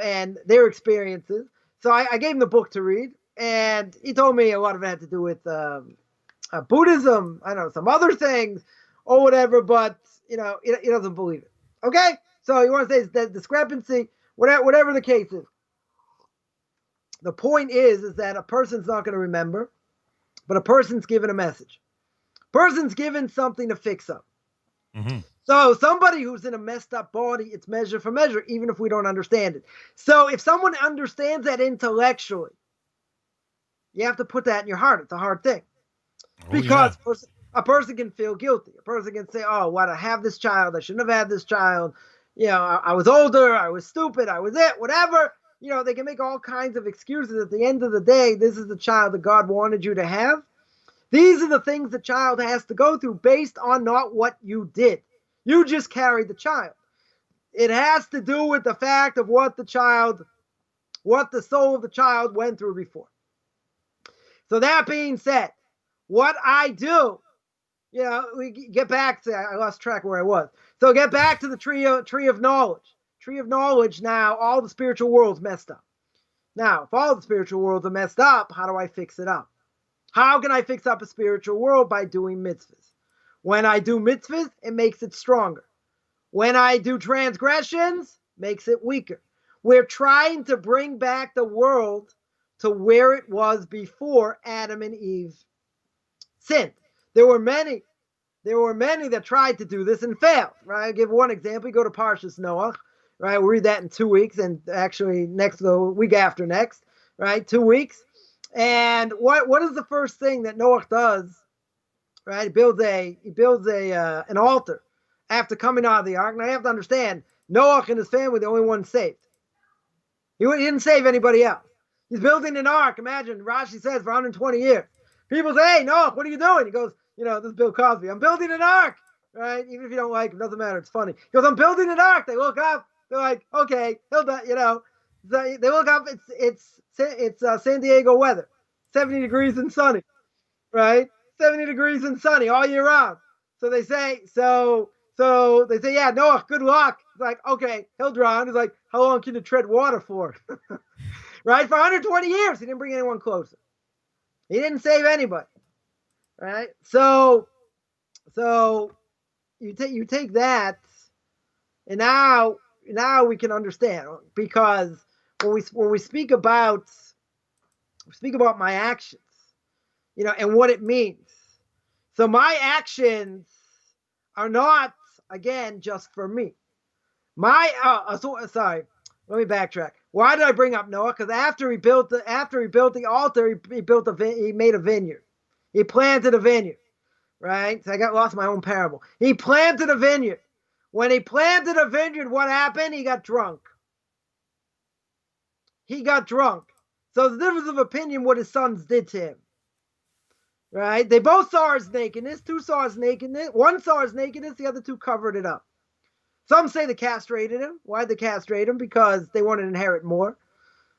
and their experiences. So I gave him the book to read, and he told me a lot of it had to do with Buddhism, I don't know, some other things or whatever, but he doesn't believe it. Okay? So you want to say it's that discrepancy, whatever the case is. The point is that a person's not going to remember, but a person's given a message. Person's given something to fix up. Mm-hmm. So somebody who's in a messed up body, it's measure for measure, even if we don't understand it. So if someone understands that intellectually, you have to put that in your heart. It's a hard thing. Because a person can feel guilty. A person can say, oh, why did I have this child? I shouldn't have had this child. I was older. I was stupid. I was whatever. They can make all kinds of excuses. At the end of the day, this is the child that God wanted you to have. These are the things the child has to go through based on not what you did. You just carried the child. It has to do with the fact of what the soul of the child went through before. So that being said, what I do, we get back to, I lost track where I was. So get back to the tree of knowledge. Tree of knowledge, now all the spiritual world's messed up. Now, if all the spiritual worlds are messed up, how do I fix it up? How can I fix up a spiritual world? By doing mitzvahs. When I do mitzvahs, it makes it stronger. When I do transgressions, makes it weaker. We're trying to bring back the world to where it was before Adam and Eve sinned. There were many that tried to do this and failed. Right? I'll give one example. You go to Parshas Noah. Right? We'll read that in 2 weeks, and actually the week after next. Right? 2 weeks. And what is the first thing that Noah does? Right? He builds an altar after coming out of the ark. Now you have to understand, Noah and his family, the only ones saved. He didn't save anybody else. He's building an ark. Imagine, Rashi says, for 120 years. People say, hey, Noah, what are you doing? He goes, this is Bill Cosby. I'm building an ark. Right? Even if you don't like him, doesn't matter. It's funny. He goes, I'm building an ark. They look up. They're like, okay, he'll die, They look up. It's San Diego weather, 70 degrees and sunny, right? 70 degrees and sunny all year round. So they say, yeah, Noah, good luck. He's like, okay, he'll drown. He's like, how long can you tread water for? Right? For 120 years, he didn't bring anyone closer. He didn't save anybody. Right? So you take that, and now we can understand, because when we speak about my actions, and what it means. So my actions are not, again, just for me. Sorry, let me backtrack. Why did I bring up Noah? Because after he built the altar, he made a vineyard. He planted a vineyard, right? So I got lost in my own parable. He planted a vineyard. When he planted a vineyard, what happened? He got drunk. So the difference of opinion what his sons did to him. Right? They both saw his nakedness. Two saw his nakedness. One saw his nakedness. The other two covered it up. Some say they castrated him. Why'd they castrate him? Because they wanted to inherit more.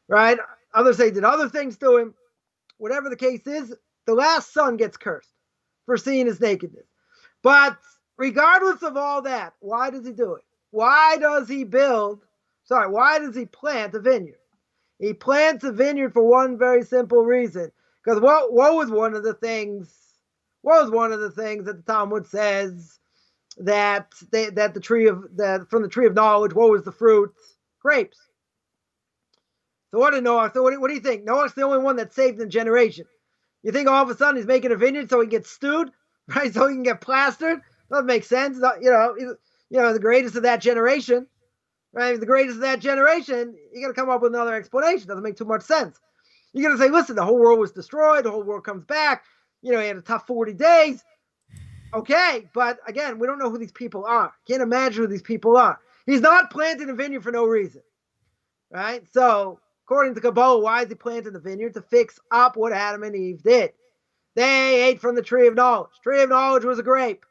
Right? Others say did other things to him. Whatever the case is, the last son gets cursed for seeing his nakedness. But regardless of all that, why does he do it? Why does he plant a vineyard? He plants a vineyard for one very simple reason. Because what was one of the things? What was one of the things that the Talmud says that from the tree of knowledge? What was the fruit? Grapes. So what did Noah? So what do you think? Noah's the only one that saved the generation. You think all of a sudden he's making a vineyard so he gets stewed, right? So he can get plastered? Doesn't make sense. The greatest of that generation, right? The greatest of that generation. You got to come up with another explanation. Doesn't make too much sense. You're going to say, listen, the whole world was destroyed. The whole world comes back. He had a tough 40 days. Okay, but again, we don't know who these people are. Can't imagine who these people are. He's not planting a vineyard for no reason, right? So according to Kabbalah, why is he planting the vineyard? To fix up what Adam and Eve did. They ate from the tree of knowledge. Tree of knowledge was a grape,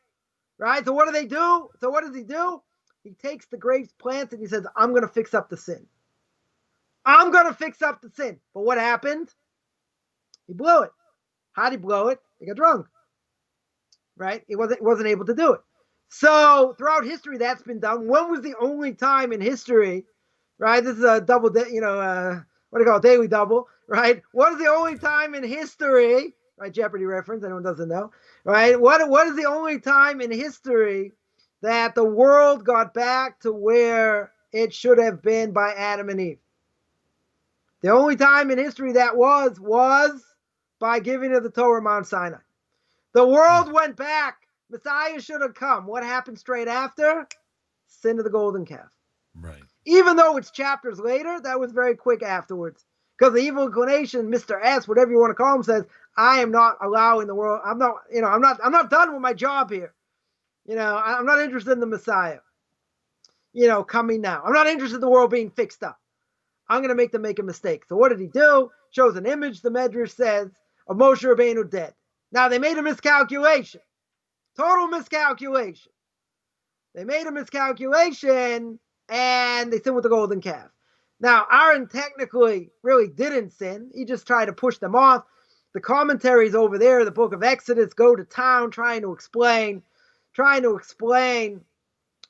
right? So what do they do? So what does he do? He takes the grapes, plants, and he says, I'm going to fix up the sin. I'm going to fix up the sin. But what happened? He blew it. How did he blow it? He got drunk, right? He wasn't able to do it. So throughout history, that's been done. When was the only time in history, right? This is a double, what do you call it? Daily double, right? What is the only time in history, right? Jeopardy reference, anyone doesn't know, right? What is the only time in history that the world got back to where it should have been by Adam and Eve? The only time in history that was by giving of the Torah Mount Sinai. The world went back. Messiah should have come. What happened straight after? Sin of the golden calf. Right. Even though it's chapters later, that was very quick afterwards. Because the evil inclination, Mr. S, whatever you want to call him, says, I am not allowing the world. I'm not done with my job here. I'm not interested in the Messiah, coming now. I'm not interested in the world being fixed up. I'm going to make them make a mistake. So what did he do? Shows an image, the Medrash says, of Moshe Rabbeinu dead. Now, they made a miscalculation. Total miscalculation. They made a miscalculation, and they sinned with the golden calf. Now, Aaron technically really didn't sin. He just tried to push them off. The commentaries over there, the book of Exodus, go to town trying to explain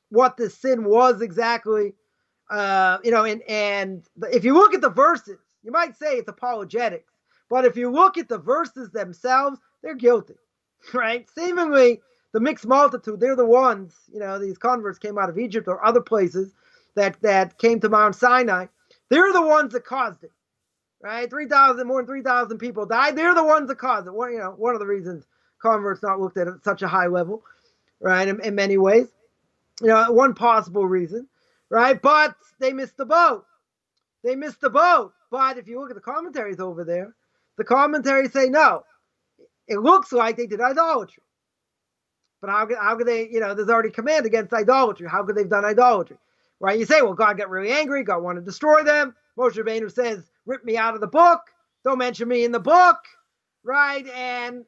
what this sin was exactly. And if you look at the verses, you might say it's apologetics. But if you look at the verses themselves, they're guilty, right? Seemingly, the mixed multitude, they're the ones, these converts came out of Egypt or other places that came to Mount Sinai. They're the ones that caused it, right? More than 3,000 people died. They're the ones that caused it. One of the reasons converts not looked at such a high level, right? In many ways, one possible reason, right? But they missed the boat. But if you look at the commentaries over there, the commentaries say no. It looks like they did idolatry. But how could they, there's already command against idolatry. How could they have done idolatry? Right? You say, well, God got really angry. God wanted to destroy them. Moshe Rabbeinu says, rip me out of the book. Don't mention me in the book. Right? And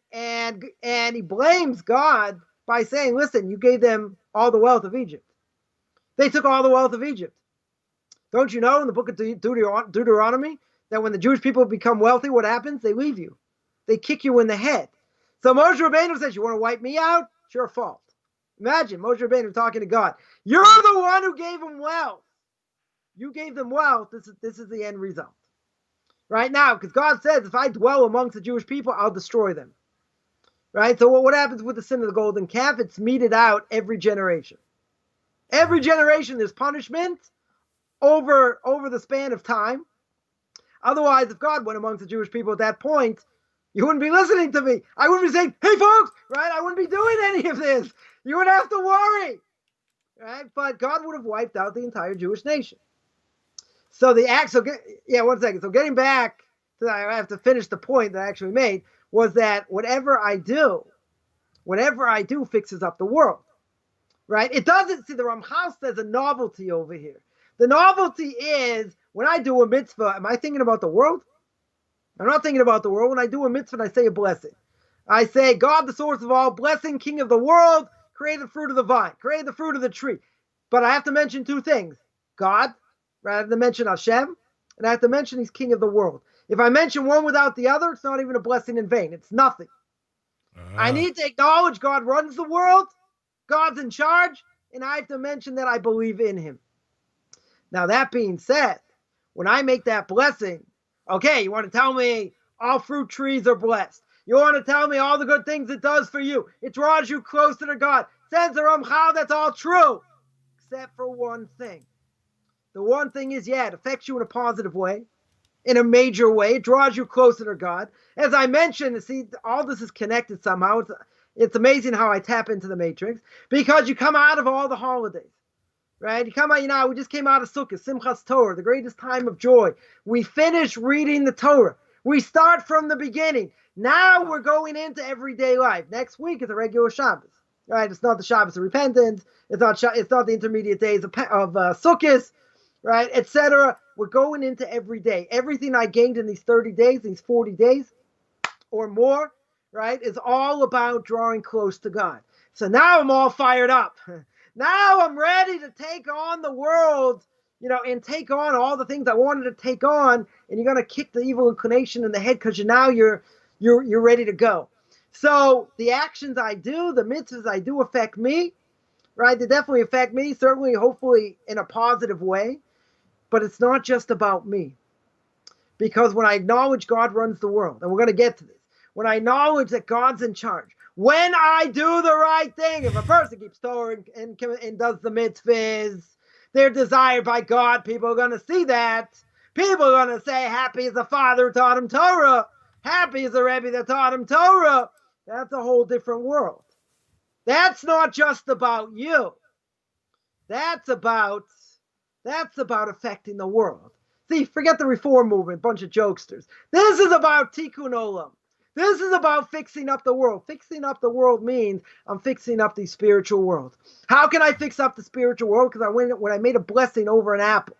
he blames God by saying, listen, you gave them all the wealth of Egypt. They took all the wealth of Egypt. Don't you know in the book of Deuteronomy that when the Jewish people become wealthy, what happens? They leave you. They kick you in the head. So Moshe Rabbeinu says, you want to wipe me out? It's your fault. Imagine Moshe Rabbeinu talking to God. You're the one who gave them wealth. You gave them wealth. This is the end result. Right now, because God says, if I dwell amongst the Jewish people, I'll destroy them. Right? So what happens with the sin of the golden calf? It's meted out every generation. Every generation there's punishment over the span of time. Otherwise, if God went amongst the Jewish people at that point, you wouldn't be listening to me. I wouldn't be saying, hey, folks, right? I wouldn't be doing any of this. You wouldn't have to worry, right? But God would have wiped out the entire Jewish nation. So one second. So getting back to I have to finish the point that I actually made was that whatever I do fixes up the world, right? It doesn't, see, the Ramchal says a novelty over here. The novelty is when I do a mitzvah, am I thinking about the world? I'm not thinking about the world. When I do a mitzvah, I say a blessing. I say, God, the source of all blessing, King of the world, create the fruit of the vine, create the fruit of the tree. But I have to mention two things. God, right? I have to mention Hashem, and I have to mention He's King of the world. If I mention one without the other, it's not even a blessing in vain. It's nothing. I need to acknowledge God runs the world, God's in charge, and I have to mention that I believe in Him. Now, that being said, when I make that blessing, okay, you want to tell me, all fruit trees are blessed. You want to tell me all the good things it does for you. It draws you closer to God. Says the Ramchal, that's all true, except for one thing. The one thing is, yeah, it affects you in a positive way, in a major way. It draws you closer to God. As I mentioned, see, all this is connected somehow. It's amazing how I tap into the matrix, because you come out of all the holidays, right? You come out, we just came out of Sukkot, Simchat Torah, the greatest time of joy. We finish reading the Torah. We start from the beginning. Now we're going into everyday life. Next week is a regular Shabbos, right? It's not the Shabbos of repentance. It's not the intermediate days of Sukkot, right, etc. We're going into every day. Everything I gained in these 30 days, these 40 days or more, right, is all about drawing close to God. So now I'm all fired up. Now I'm ready to take on the world, and take on all the things I wanted to take on. And you're going to kick the evil inclination in the head, because you're ready to go. So the actions I do, the mitzvahs I do affect me, right? They definitely affect me, certainly, hopefully in a positive way. But it's not just about me. Because when I acknowledge God runs the world, and we're going to get to this, when I acknowledge that God's in charge, when I do the right thing, if a person keeps Torah and does the mitzvahs, they're desired by God, people are going to see that. People are going to say, happy is the father who taught him Torah. Happy is the Rabbi that taught him Torah. That's a whole different world. That's not just about you. That's about affecting the world. See, forget the reform movement, bunch of jokesters. This is about tikkun olam. This is about fixing up the world. Fixing up the world means I'm fixing up the spiritual world. How can I fix up the spiritual world? Because when I made a blessing over an apple,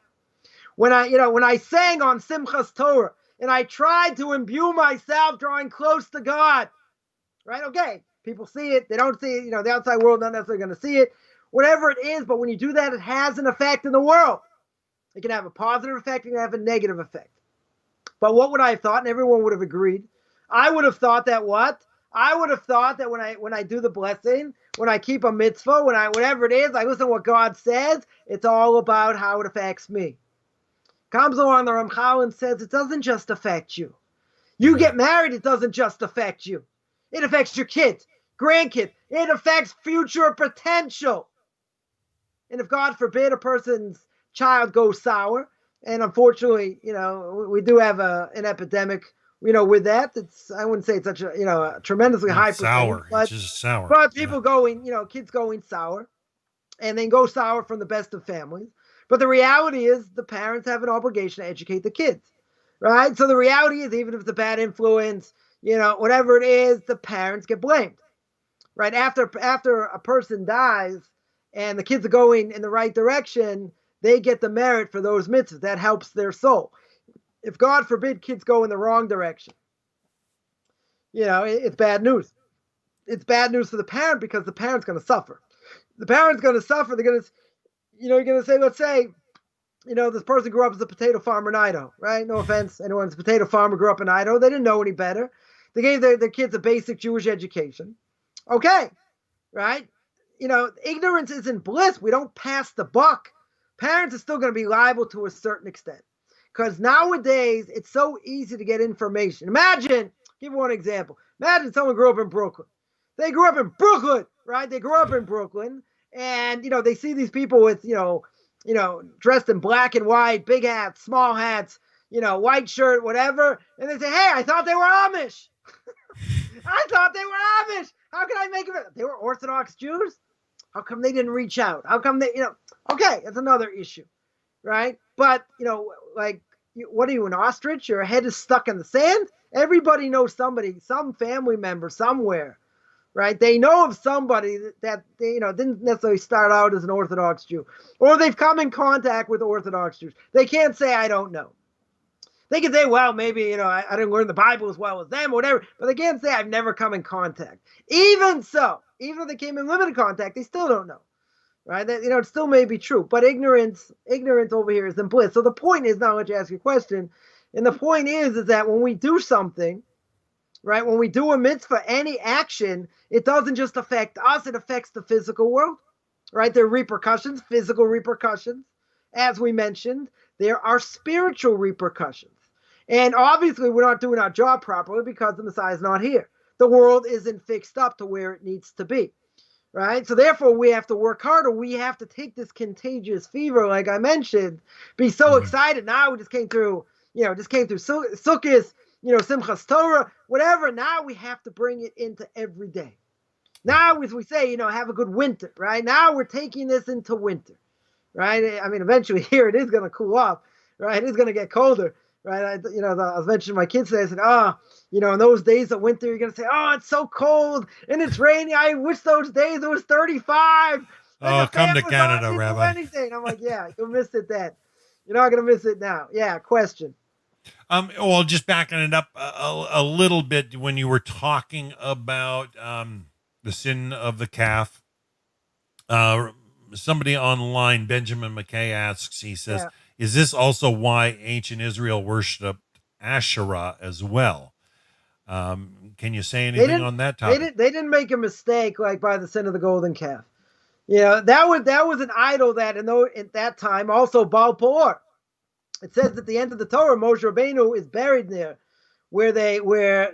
when I sang on Simchat Torah, and I tried to imbue myself drawing close to God, right? Okay, people see it. They don't see it. The outside world not necessarily going to see it. Whatever it is, but when you do that, it has an effect in the world. It can have a positive effect, it can have a negative effect. But what would I have thought? And everyone would have agreed. I would have thought that what? I would have thought that when I do the blessing, when I keep a mitzvah, whatever it is, I listen to what God says, it's all about how it affects me. Comes along the Ramchal and says, it doesn't just affect you. You get married, it doesn't just affect you. It affects your kids, grandkids. It affects future potential. And if, God forbid, a person's child goes sour, and unfortunately, we do have an epidemic, with that. I wouldn't say it's such a tremendously high sour, percentage, but it's just sour. But people going, kids going sour, and then go sour from the best of families. But the reality is the parents have an obligation to educate the kids, right? So the reality is, even if it's a bad influence, whatever it is, the parents get blamed, right? After a person dies and the kids are going in the right direction, they get the merit for those mitzvahs. That helps their soul. If, God forbid, kids go in the wrong direction, it's bad news. It's bad news for the parent, because the parent's going to suffer. The parent's going to suffer. They're going to, you're going to say, let's say, this person grew up as a potato farmer in Idaho, right? No offense, anyone's a potato farmer grew up in Idaho. They didn't know any better. They gave their kids a basic Jewish education. Okay, right? Ignorance isn't bliss. We don't pass the buck. Parents are still going to be liable to a certain extent. Because nowadays, it's so easy to get information. Imagine, give one example. Imagine someone grew up in Brooklyn. They grew up in Brooklyn, right? They grew up in Brooklyn, and, they see these people with, dressed in black and white, big hats, small hats, white shirt, whatever. And they say, hey, I thought they were Amish. I thought they were Amish. How can I make it? They were Orthodox Jews? How come they didn't reach out? How come they, okay, that's another issue, right? But, what are you, an ostrich? Your head is stuck in the sand? Everybody knows somebody, some family member somewhere, right? They know of somebody that didn't necessarily start out as an Orthodox Jew, or they've come in contact with Orthodox Jews. They can't say, I don't know. They can say, well, maybe, I didn't learn the Bible as well as them, or whatever, but they can't say I've never come in contact. Even so, even if they came in limited contact, they still don't know, right? That, it still may be true, but ignorance over here isn't bliss. So the point is, now I'll let you ask your question, and the point is that when we do something, right, when we do a mitzvah, any action, it doesn't just affect us, it affects the physical world, right? There are repercussions, physical repercussions. As we mentioned, there are spiritual repercussions. And obviously, we're not doing our job properly because the Messiah is not here. The world isn't fixed up to where it needs to be, right? So therefore, we have to work harder. We have to take this contagious fever, like I mentioned, be so excited. Now we just came through, Sukkot, Simchat Torah, whatever. Now we have to bring it into every day. Now, as we say, have a good winter, right? Now we're taking this into winter, right? I mean, eventually here it is going to cool off, right? It's going to get colder, right? I was mentioning my kids today. I said, in those days of winter, you're going to say, oh, it's so cold and it's rainy. I wish those days it was 35. Come to Canada, Rabbi. Anything. I'm like, yeah, you'll miss it then. You're not going to miss it now. Yeah, question. Well, just backing it up a little bit when you were talking about the sin of the calf. Somebody online, Benjamin McKay asks, he says, is this also why ancient Israel worshipped Asherah as well? Can you say anything on that topic? They didn't make a mistake like by the sin of the golden calf. That was an idol that at that time also Baal Peor. It says at the end of the Torah, Moshe Rabbeinu is buried near where where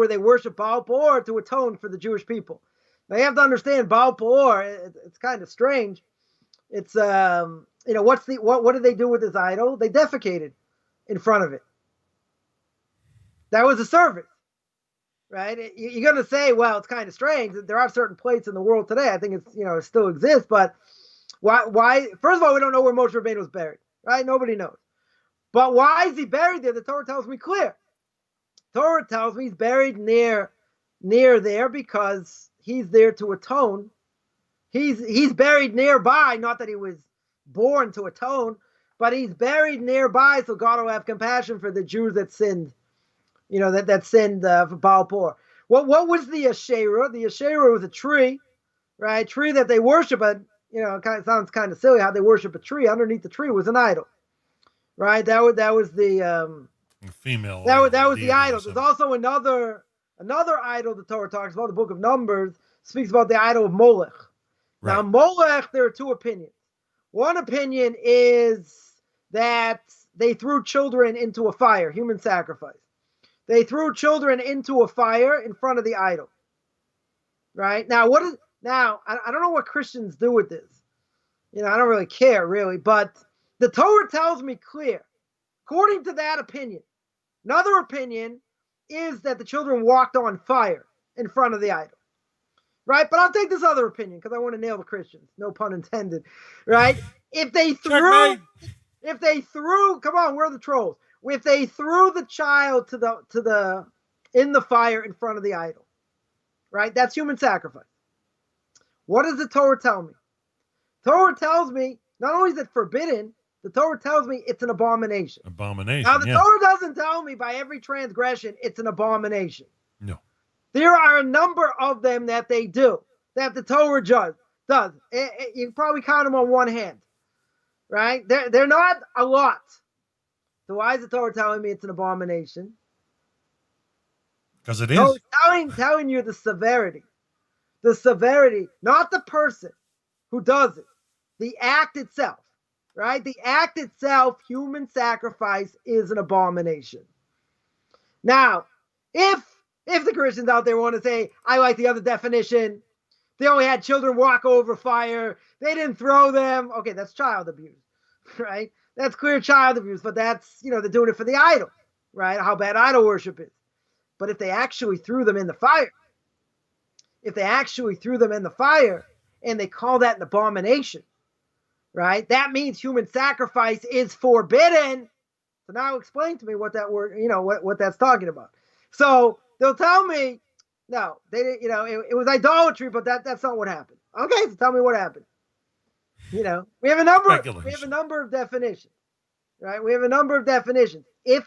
they worship Baal Peor to atone for the Jewish people. Now you have to understand Baal Peor. It's kind of strange. It's what did they do with this idol? They defecated in front of it. That was a service, right? You're going to say, well, it's kind of strange. There are certain places in the world today. I think it still exists, but why? First of all, we don't know where Moshe Rabbeinu was buried, right? Nobody knows. But why is he buried there? The Torah tells me clear. Torah tells me he's buried near there because he's there to atone. He's buried nearby, not that he was born to atone, but he's buried nearby so God will have compassion for the Jews that sinned, that sinned for Baal Peor. What was the Asherah? The Asherah was a tree, right? Tree that they worship, but it sounds kind of silly how they worship a tree. Underneath the tree was an idol, right? That was the female. That was the idol. There's also another idol the Torah talks about. The Book of Numbers speaks about the idol of Molech. Right. Now, Molech, there are two opinions. One opinion is that they threw children into a fire, human sacrifice. They threw children into a fire in front of the idol. Right? Now, I don't know what Christians do with this. I don't really care, really. But the Torah tells me clear, according to that opinion. Another opinion is that the children walked on fire in front of the idol. Right? But I'll take this other opinion because I want to nail the Christians. No pun intended. Right? If they threw, come on, where are the trolls? If they threw the child in the fire in front of the idol, right? That's human sacrifice. What does the Torah tell me? Torah tells me not only is it forbidden, the Torah tells me it's an abomination. Now the Torah doesn't tell me by every transgression it's an abomination. No. There are a number of them that they do, that the Torah does. You can probably count them on one hand, right? They're not a lot. So why is the Torah telling me it's an abomination? Because it is. No, it's telling you the severity. The severity, not the person who does it. The act itself, right? The act itself, human sacrifice, is an abomination. Now, if the Christians out there want to say, I like the other definition, they only had children walk over fire, they didn't throw them. Okay, that's child abuse, right? That's clear child abuse, but that's, they're doing it for the idol, right? How bad idol worship is. But if they actually threw them in the fire, and they call that an abomination, right? That means human sacrifice is forbidden. So now explain to me what that word, what that's talking about. So they'll tell me, no, they didn't, it was idolatry, but that's not what happened. Okay, so tell me what happened. We have a number of definitions, right? We have a number of definitions. If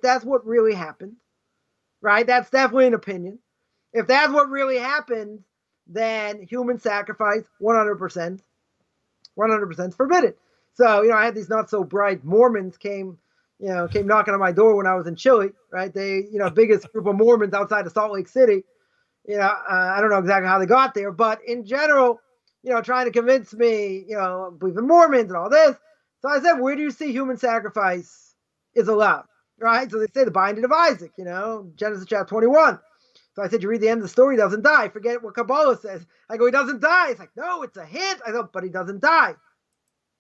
that's what really happened, right? That's definitely an opinion. If that's what really happened, then human sacrifice, 100% forbidden. So, I had these not so bright Mormons came knocking on my door when I was in Chile, right? They, biggest group of Mormons outside of Salt Lake City. I don't know exactly how they got there, but in general, trying to convince me, believe in Mormons and all this. So I said, where do you see human sacrifice is allowed? right? So they say the binding of Isaac, Genesis chapter 21. So I said, you read the end of the story, he doesn't die. Forget what Kabbalah says. I go, he doesn't die. It's like, no, it's a hint. I go, but he doesn't die.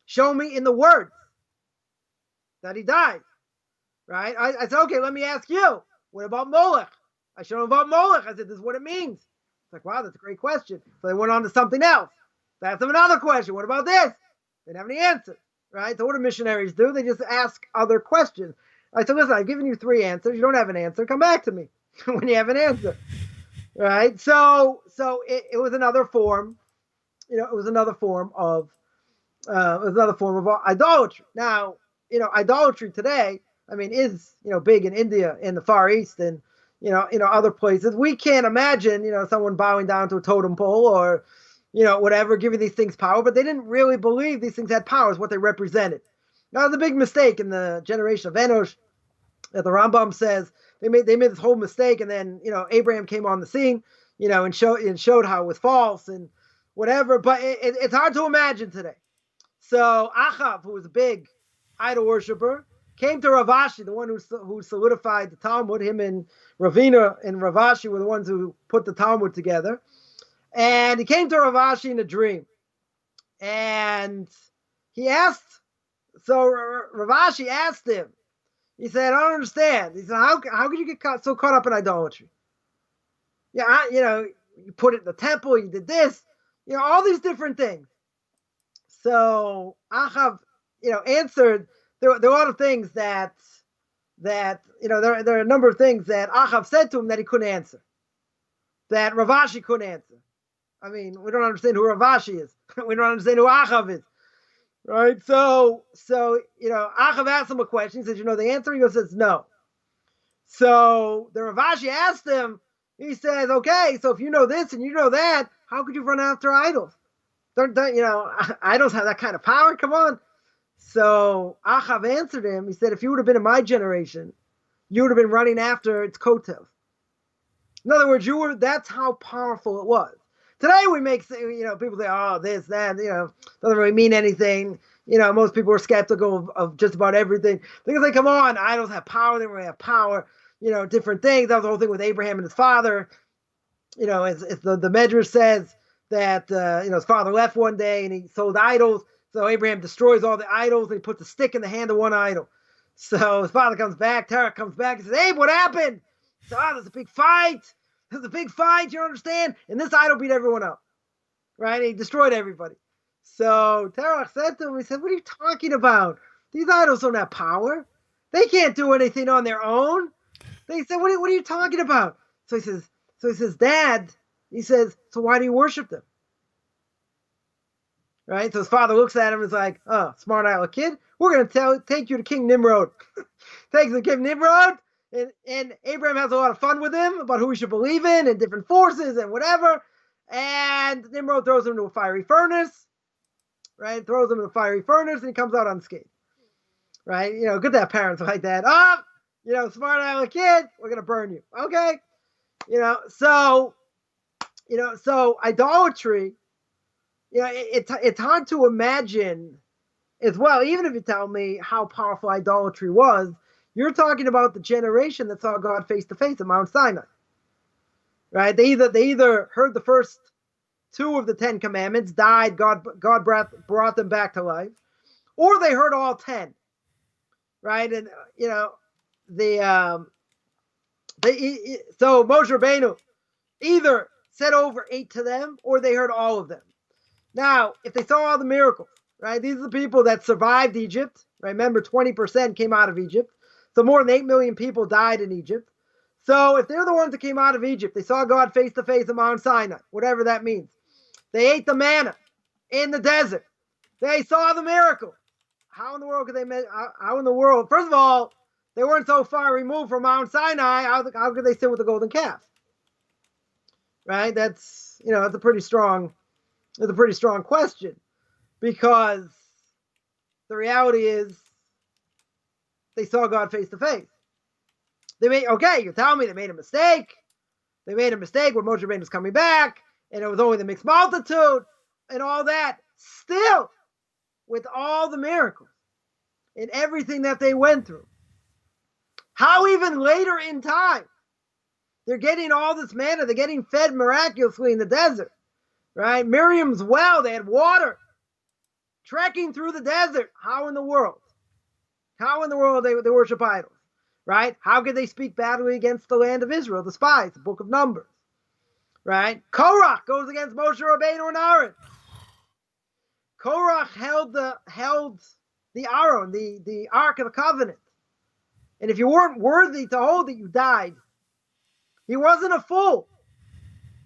Show me in the words that he died, right? I said, okay, let me ask you. What about Molech? I showed him about Molech. I said, this is what it means. It's like, wow, that's a great question. So they went on to something else. So I asked them another question. What about this? They didn't have any answer, right? So what do missionaries do? They just ask other questions. I said, listen, I've given you 3 answers. You don't have an answer. Come back to me when you have an answer, right? So it was another form, it was another form of idolatry. Now, idolatry today, is big in India, in the Far East, and other places. We can't imagine someone bowing down to a totem pole or whatever, giving these things power, but they didn't really believe these things had power, is what they represented. Now, the big mistake in the generation of Enosh that the Rambam says they made this whole mistake, and then Abraham came on the scene, and showed how it was false and whatever. But it's hard to imagine today. So Achav, who was a big idol worshiper, came to Rav Ashi, the one who solidified the Talmud. Him and Ravina and Rav Ashi were the ones who put the Talmud together. And he came to Rav Ashi in a dream, and he asked. So Rav Ashi asked him. He said, "I don't understand." He said, "How could you get so caught up in idolatry? Yeah, you put it in the temple, you did this, all these different things." So Achav, answered. There are a lot of things that there are a number of things that Achav said to him that he couldn't answer, that Rav Ashi couldn't answer. We don't understand who Rav Ashi is. We don't understand who Achav is. Right, so Achav asked him a question. He says, "You know the answer?" He says, "No." So the Rav Ashi asked him. He says, "Okay, so if you know this and you know that, how could you run after idols? Don't idols have that kind of power? Come on." So Achav answered him. He said, "If you would have been in my generation, you would have been running after its coattails. In other words, that's how powerful it was. Today we make, people say, oh, this, that, doesn't really mean anything. Most people are skeptical of just about everything. They're going to say, come on, idols have power. They don't really have power, different things. That was the whole thing with Abraham and his father. As the Medrash says that, his father left one day and he sold idols. So Abraham destroys all the idols and he puts a stick in the hand of one idol. So his father comes back, Terah comes back and says, "Hey, what happened?" So, there's a big fight. There's a big fight, you understand? And this idol beat everyone up, right? He destroyed everybody. So Terah said to him, he said, "What are you talking about? These idols don't have power. They can't do anything on their own." They said, what are you talking about? So he says, "Dad," he says, "so why do you worship them?" Right? So his father looks at him and is like, "Oh, smart aleck kid, we're going to take you to King Nimrod." Takes him to King Nimrod. And Abraham has a lot of fun with him about who he should believe in and different forces and whatever. And Nimrod throws him into a fiery furnace, right? Throws him in a fiery furnace and he comes out unscathed, right? Good to have parents like that. Smart aleck kid, we're going to burn you. Okay. So idolatry, it's hard to imagine as well, even if you tell me how powerful idolatry was. You're talking about the generation that saw God face to face at Mount Sinai, right? They either heard the first 2 of the 10 commandments, died, God brought them back to life, or they heard all 10, right? And so Moshe Rabbeinu either said over 8 to them, or they heard all of them. Now, if they saw all the miracles, right? These are the people that survived Egypt. Right? Remember, 20% came out of Egypt. So more than 8 million people died in Egypt. So if they're the ones that came out of Egypt, they saw God face to face at Mount Sinai, whatever that means. They ate the manna in the desert. They saw the miracle. How in the world could they? How in the world? First of all, they weren't so far removed from Mount Sinai. How could they sin with the golden calf? Right? That's a pretty strong question, because the reality is, they saw God face to face. You're telling me they made a mistake. They made a mistake when Moshe Rabbeinu was coming back, and it was only the mixed multitude and all that. Still, with all the miracles and everything that they went through, How even later in time, they're getting all this manna, they're getting fed miraculously in the desert, right? Miriam's well, they had water, trekking through the desert. How in the world? How in the world they worship idols, right? How could they speak badly against the land of Israel, the spies, the book of Numbers, right? Korach goes against Moshe Rabbeinu and Aaron. Korach held the Aaron, the Ark of the Covenant. And if you weren't worthy to hold it, you died. He wasn't a fool.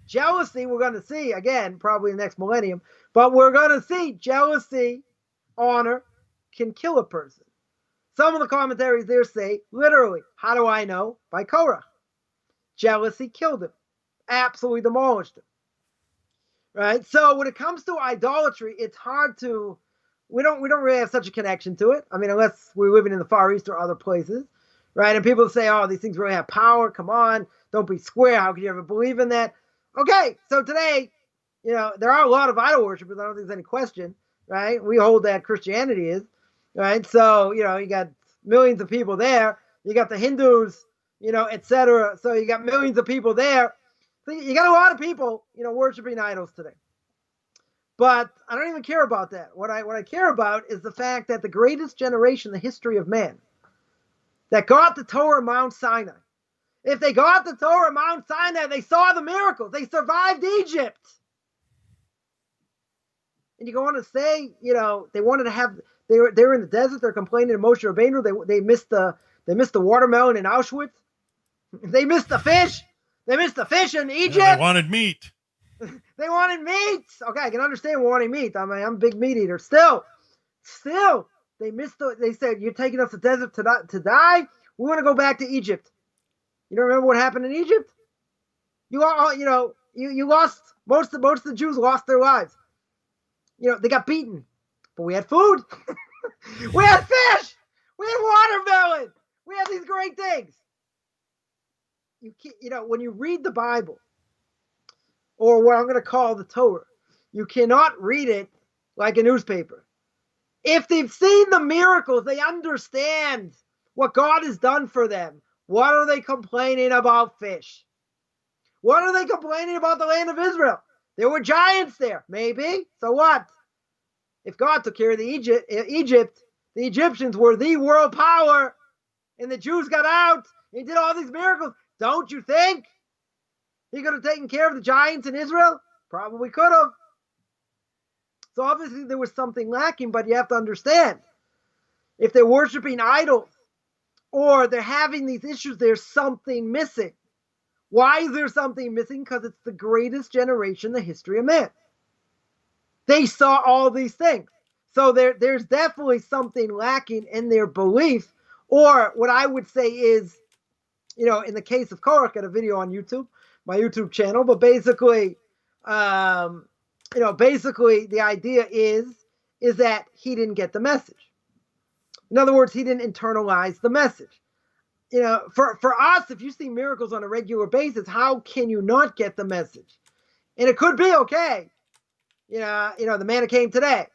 Jealousy, we're going to see, again, probably in the next millennium, but we're going to see jealousy, honor, can kill a person. Some of the commentaries there say, literally, how do I know? By Korach. Jealousy killed him. Absolutely demolished him. Right? So when it comes to idolatry, it's hard to, we don't really have such a connection to it. I mean, unless we're living in the Far East or other places. Right? And people say, oh, these things really have power. Come on. Don't be square. How could you ever believe in that? Okay. So today, there are a lot of idol worshipers. I don't think there's any question. Right? We hold that Christianity is. Right? So, you got millions of people there. You got the Hindus, etc. So you got millions of people there. So you got a lot of people, worshiping idols today. But I don't even care about that. What I care about is the fact that the greatest generation in the history of man that got the Torah Mount Sinai, if they got the Torah Mount Sinai, they saw the miracles. They survived Egypt. And you go on to say, they wanted to have, they were in the desert. They're complaining to Moshe Rabbeinu. They missed the watermelon in Auschwitz. They missed the fish. They missed the fish in Egypt. Yeah, they wanted meat. They wanted meat. Okay, I can understand wanting meat. I'm a big meat eater. Still, they said, you're taking us to the desert to die? We want to go back to Egypt. You don't remember what happened in Egypt? You lost, most of the Jews lost their lives. They got beaten. But we had food. We had fish. We had watermelon. We had these great things. When you read the Bible, or what I'm going to call the Torah, you cannot read it like a newspaper. If they've seen the miracles, they understand what God has done for them. What are they complaining about fish? What are they complaining about the land of Israel? There were giants there. Maybe. So what? If God took care of Egypt, the Egyptians were the world power, and the Jews got out. He did all these miracles. Don't you think he could have taken care of the giants in Israel? Probably could have. So obviously there was something lacking, but you have to understand, if they're worshiping idols or they're having these issues, there's something missing. Why is there something missing? Because it's the greatest generation in the history of man. They saw all these things. So there's definitely something lacking in their belief, or what I would say is, in the case of Korach, I got a video on YouTube, my YouTube channel, but basically, the idea is that he didn't get the message. In other words, he didn't internalize the message. For us, if you see miracles on a regular basis, how can you not get the message? And it could be okay. The manna came today,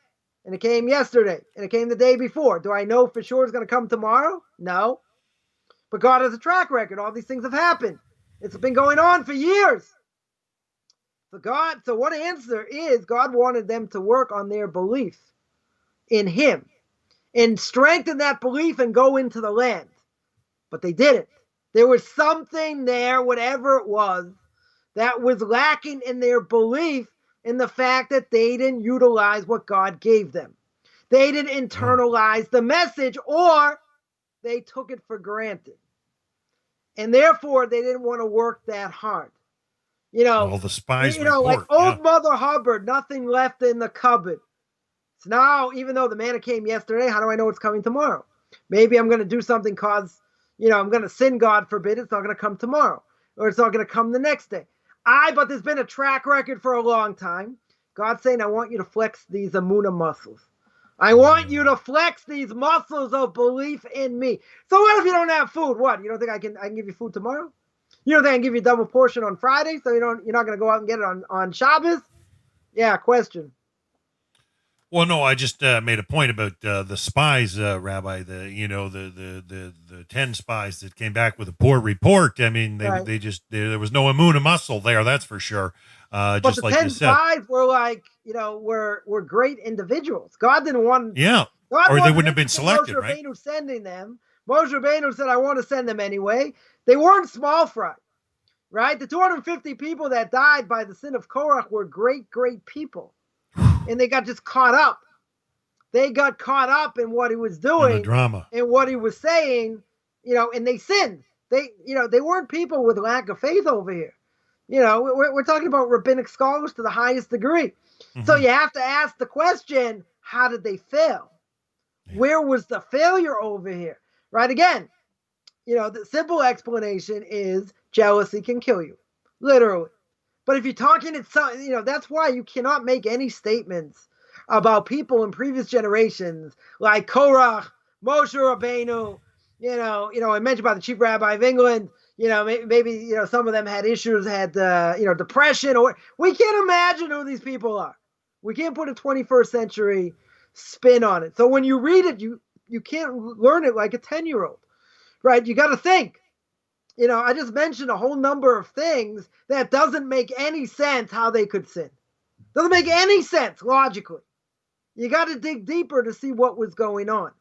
and it came yesterday, and it came the day before. Do I know for sure it's going to come tomorrow? No. But God has a track record. All these things have happened. It's been going on for years. So one answer is God wanted them to work on their belief in him and strengthen that belief and go into the land. But they didn't. There was something there, whatever it was, that was lacking in their belief, in the fact that they didn't utilize what God gave them. They didn't internalize the message, or they took it for granted. And therefore, they didn't want to work that hard. All the spies report, like old Mother Hubbard, nothing left in the cupboard. So now, even though the manna came yesterday, how do I know it's coming tomorrow? Maybe I'm going to do something cause, I'm going to sin, God forbid, it's not going to come tomorrow. Or it's not going to come the next day. But there's been a track record for a long time. God's saying, I want you to flex these Amunah muscles. I want you to flex these muscles of belief in me. So what if you don't have food? What? You don't think I can give you food tomorrow? You don't think I can give you a double portion on Friday, so you're not going to go out and get it on Shabbos? Yeah, question. Well, no, I just made a point about the spies, Rabbi. The 10 spies that came back with a poor report. I mean, Right. there was no amuna muscle there. That's for sure. But Just the like you 10 said. spies were like, were great individuals. God didn't want, Yeah. God Or they wasn't wouldn't have been interested in Moshe selected, right? Rabbeinu sending them. Moshe Rabbeinu said, I want to send them anyway. They weren't small fry, right? The 250 people that died by the sin of Korach were great, great people. And they got just caught up. They got caught up in what he was In the doing drama. and what he was saying, and they sinned. They weren't people with lack of faith over here. We're talking about rabbinic scholars to the highest degree. Mm-hmm. So you have to ask the question, how did they fail? Yeah. Where was the failure over here? Right? Again, the simple explanation is jealousy can kill you, literally. But if you're talking, that's why you cannot make any statements about people in previous generations like Korach, Moshe Rabbeinu. I mentioned about the chief rabbi of England. Maybe some of them had issues, had depression, or we can't imagine who these people are. We can't put a 21st century spin on it. So when you read it, you can't learn it like a 10-year-old, right? You got to think. I just mentioned a whole number of things that doesn't make any sense how they could sin. Doesn't make any sense logically. You got to dig deeper to see what was going on.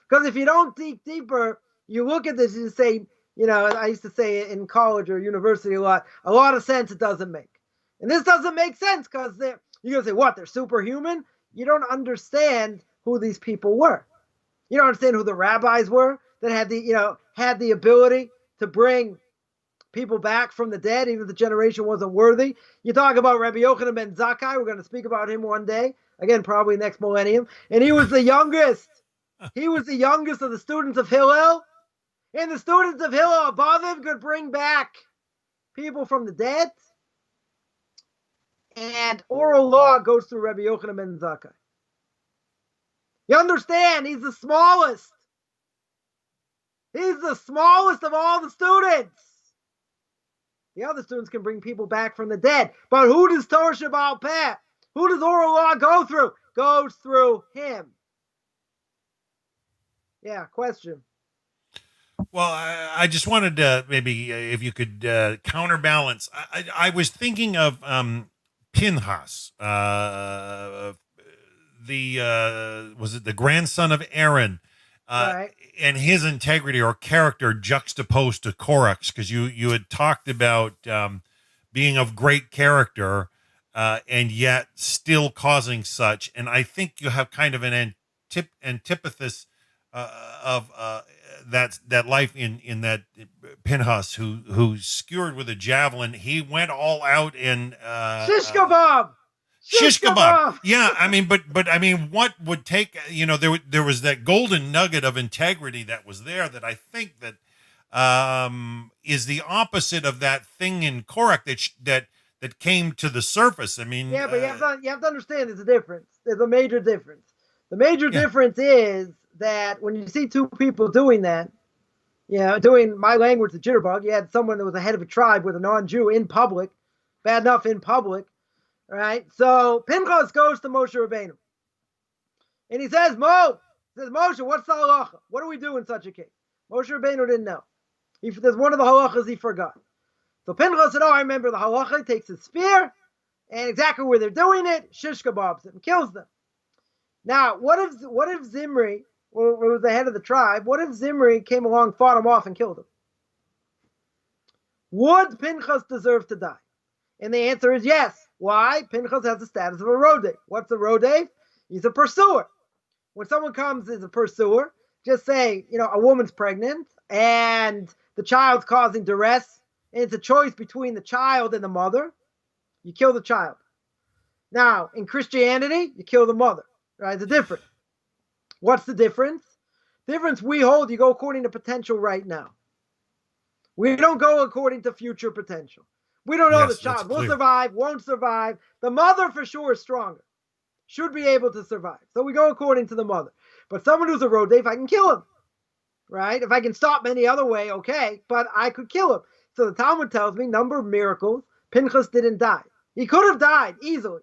Because if you don't dig deeper, you look at this and you say, I used to say it in college or university a lot of sense it doesn't make. And this doesn't make sense because you're going to say, what, they're superhuman? You don't understand who these people were. You don't understand who the rabbis were that had the ability to bring people back from the dead, even if the generation wasn't worthy. You talk about Rabbi Yochanan ben Zakkai. We're going to speak about him one day. Again, probably next millennium. And he was the youngest. He was the youngest of the students of Hillel. And the students of Hillel above him could bring back people from the dead. And oral law goes through Rabbi Yochanan ben Zakkai. You understand? He's the smallest. He's the smallest of all the students. The other students can bring people back from the dead. But who does Torah Sheba'al Peh? Who does oral law go through? Goes through him. Yeah, question. Well, I just wanted to maybe if you could counterbalance. I was thinking of Pinchas, was it the grandson of Aaron? Right. And his integrity or character juxtaposed to Korach's, because you had talked about being of great character and yet still causing such. And I think you have kind of an antithesis of that life in that Pinchas who skewered with a javelin. He went all out and shish kebab. Shish kebab. Yeah, I mean, but I mean, what would take? There was that golden nugget of integrity that was there that I think that is the opposite of that thing in Korach that came to the surface. I mean, yeah, but you have to understand there's a difference. There's a major difference. The major difference is that when you see two people doing that, doing my language, the jitterbug, you had someone that was the head of a tribe with a non-Jew in public, bad enough in public. Right, so Pinchas goes to Moshe Rabbeinu, and he says, Moshe, what's the halacha? What do we do in such a case? Moshe Rabbeinu didn't know. There's one of the halachas he forgot. So Pinchas said, I remember the halacha. He takes his spear, and exactly where they're doing it, shish kebabs them, kills them. Now, what if Zimri, who was the head of the tribe, what if Zimri came along, fought him off, and killed him? Would Pinchas deserve to die? And the answer is yes. Why? Pinchas has the status of a rodef. What's a rodef? He's a pursuer. When someone comes as a pursuer, just say, a woman's pregnant and the child's causing duress, and it's a choice between the child and the mother, you kill the child. Now, in Christianity, you kill the mother. Right? It's different. What's the difference? Difference we hold, you go according to potential right now. We don't go according to future potential. We don't know the child will survive, won't survive. The mother for sure is stronger. Should be able to survive. So we go according to the mother. But someone who's a rodef, I can kill him. Right? If I can stop him any other way, okay. But I could kill him. So the Talmud tells me, number of miracles, Pinchas didn't die. He could have died easily.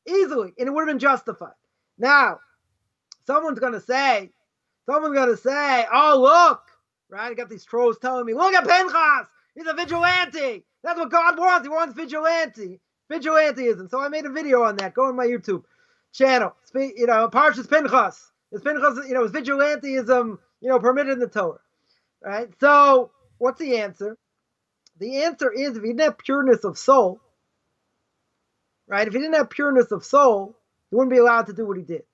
Easily. And it would have been justified. Now, someone's going to say, oh, look, right? I got these trolls telling me, look at Pinchas. He's a vigilante. That's what God wants. He wants vigilanteism. So I made a video on that. Go on my YouTube channel. Parshas Pinchas. Is Pinchas, is vigilanteism, permitted in the Torah, right? So what's the answer? The answer is if he didn't have pureness of soul, right? If he didn't have pureness of soul, he wouldn't be allowed to do what he did.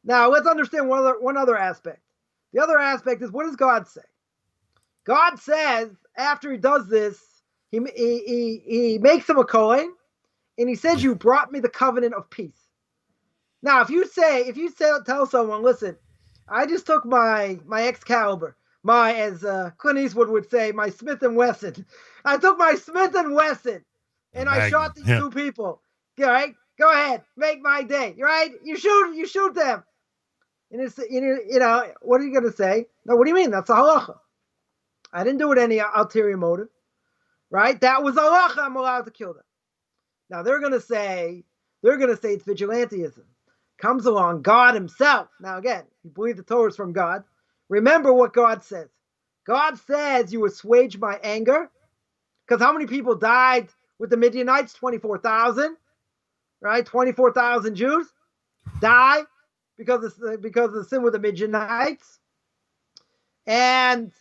Now, let's understand one other aspect. The other aspect is, what does God say? God says, after he does this, he makes him a Kohen, and he says, you brought me the covenant of peace. Now, if you tell someone, listen, I just took my Excalibur, as Clint Eastwood would say, my Smith & Wesson. I took my Smith & Wesson, and I shot these two people. All right? Go ahead, make my day. Right? You shoot them. And it's, what are you going to say? No, what do you mean? That's a halacha. I didn't do it any ulterior motive. Right? That was halacha. I'm allowed to kill them. Now they're going to say it's vigilanteism. Comes along God himself. Now again, you believe the Torah is from God. Remember what God says. God says you assuage my anger. Because how many people died with the Midianites? 24,000. Right? 24,000 Jews die because of the sin with the Midianites. And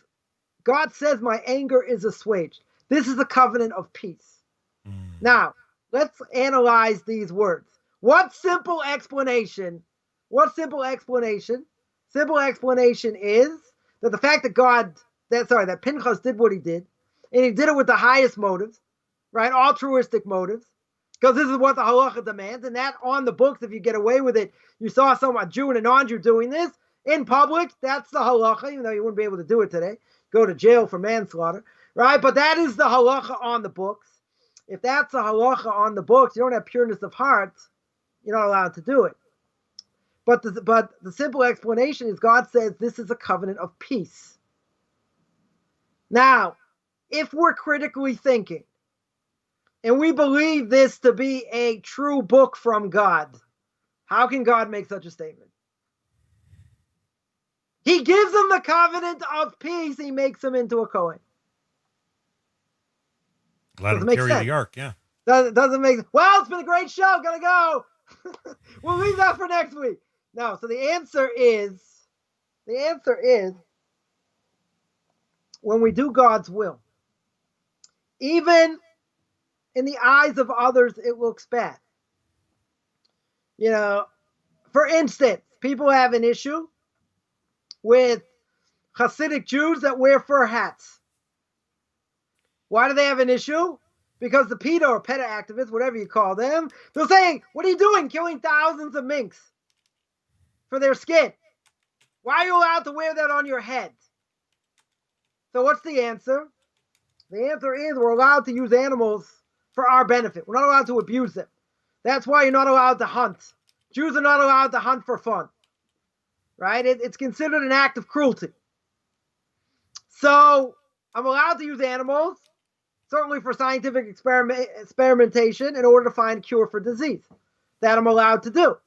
God says my anger is assuaged. This is a covenant of peace. Now, let's analyze these words. Simple explanation is that the fact that Pinchas did what he did, and he did it with the highest motives, right? Altruistic motives, because this is what the halacha demands, and that on the books, if you get away with it, you saw a Jew and a non-Jew doing this in public, that's the halacha, even though you wouldn't be able to do it today, go to jail for manslaughter, right? But that is the halacha on the books. If that's a halacha on the books, you don't have pureness of heart, you're not allowed to do it. But the simple explanation is God says this is a covenant of peace. Now, if we're critically thinking, and we believe this to be a true book from God, how can God make such a statement? He gives them the covenant of peace. He makes them into a Kohen. Let him carry the ark, yeah. Doesn't make sense. Well, it's been a great show. Gotta go. We'll leave that for next week. No, so the answer is, when we do God's will, even in the eyes of others, it looks bad. For instance, people have an issue with Hasidic Jews that wear fur hats. Why do they have an issue? Because the PETA or PETA activists, whatever you call them, they're saying, what are you doing killing thousands of minks for their skin? Why are you allowed to wear that on your head? So what's the answer? The answer is we're allowed to use animals for our benefit. We're not allowed to abuse them. That's why you're not allowed to hunt. Jews are not allowed to hunt for fun. Right? It's considered an act of cruelty. So I'm allowed to use animals, certainly for scientific experimentation, in order to find a cure for disease. That I'm allowed to do.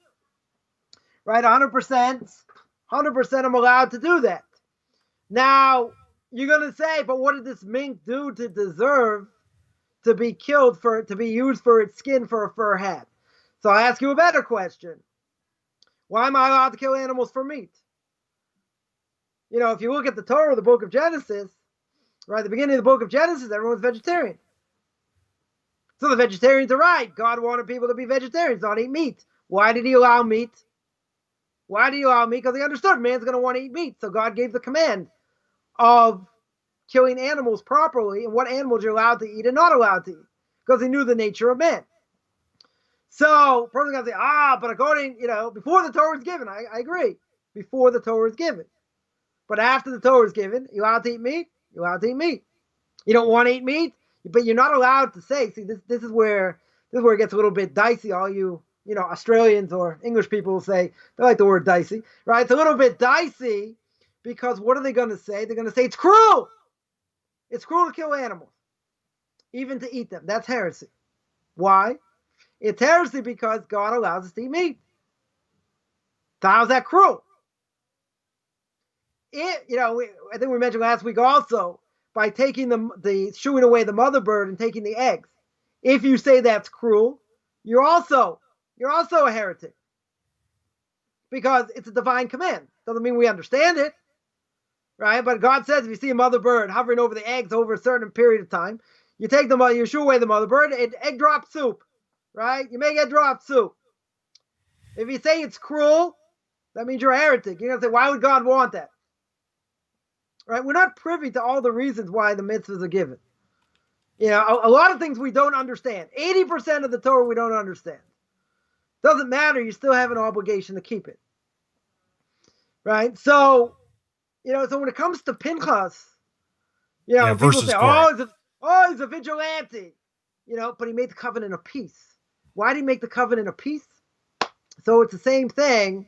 Right? 100% I'm allowed to do that. Now, you're going to say, but what did this mink do to deserve to be killed, to be used for its skin for a fur hat? So I ask you a better question. Why am I allowed to kill animals for meat? If you look at the Torah, the book of Genesis, right, the beginning of the book of Genesis, everyone's vegetarian. So the vegetarians are right. God wanted people to be vegetarians, not eat meat. Why did he allow meat? Because he understood man's going to want to eat meat. So God gave the command of killing animals properly and what animals you're allowed to eat and not allowed to eat, because he knew the nature of man. So, person's going to say, but according, before the Torah was given, I agree. Before the Torah was given. But after the Torah was given, you're allowed to eat meat? You're allowed to eat meat. You don't want to eat meat, but you're not allowed to say, see, this is where it gets a little bit dicey. All you, Australians or English people will say, they like the word dicey, right? It's a little bit dicey because what are they going to say? They're going to say it's cruel. It's cruel to kill animals, even to eat them. That's heresy. Why? It's heresy because God allows us to eat meat. So how's that cruel? I think we mentioned last week also, by taking the shooing away the mother bird and taking the eggs. If you say that's cruel, you're also a heretic, because it's a divine command. Doesn't mean we understand it, right? But God says if you see a mother bird hovering over the eggs over a certain period of time, you shoot away the mother bird, egg drop soup, right? You make egg drop soup. If you say it's cruel, that means you're a heretic. You're going to say, why would God want that? Right? We're not privy to all the reasons why the mitzvahs are given. A lot of things we don't understand. 80% of the Torah we don't understand. Doesn't matter. You still have an obligation to keep it. Right? So, so when it comes to Pinchas, people say, he's a vigilante. But he made the covenant of peace. Why did he make the covenant of peace? So it's the same thing.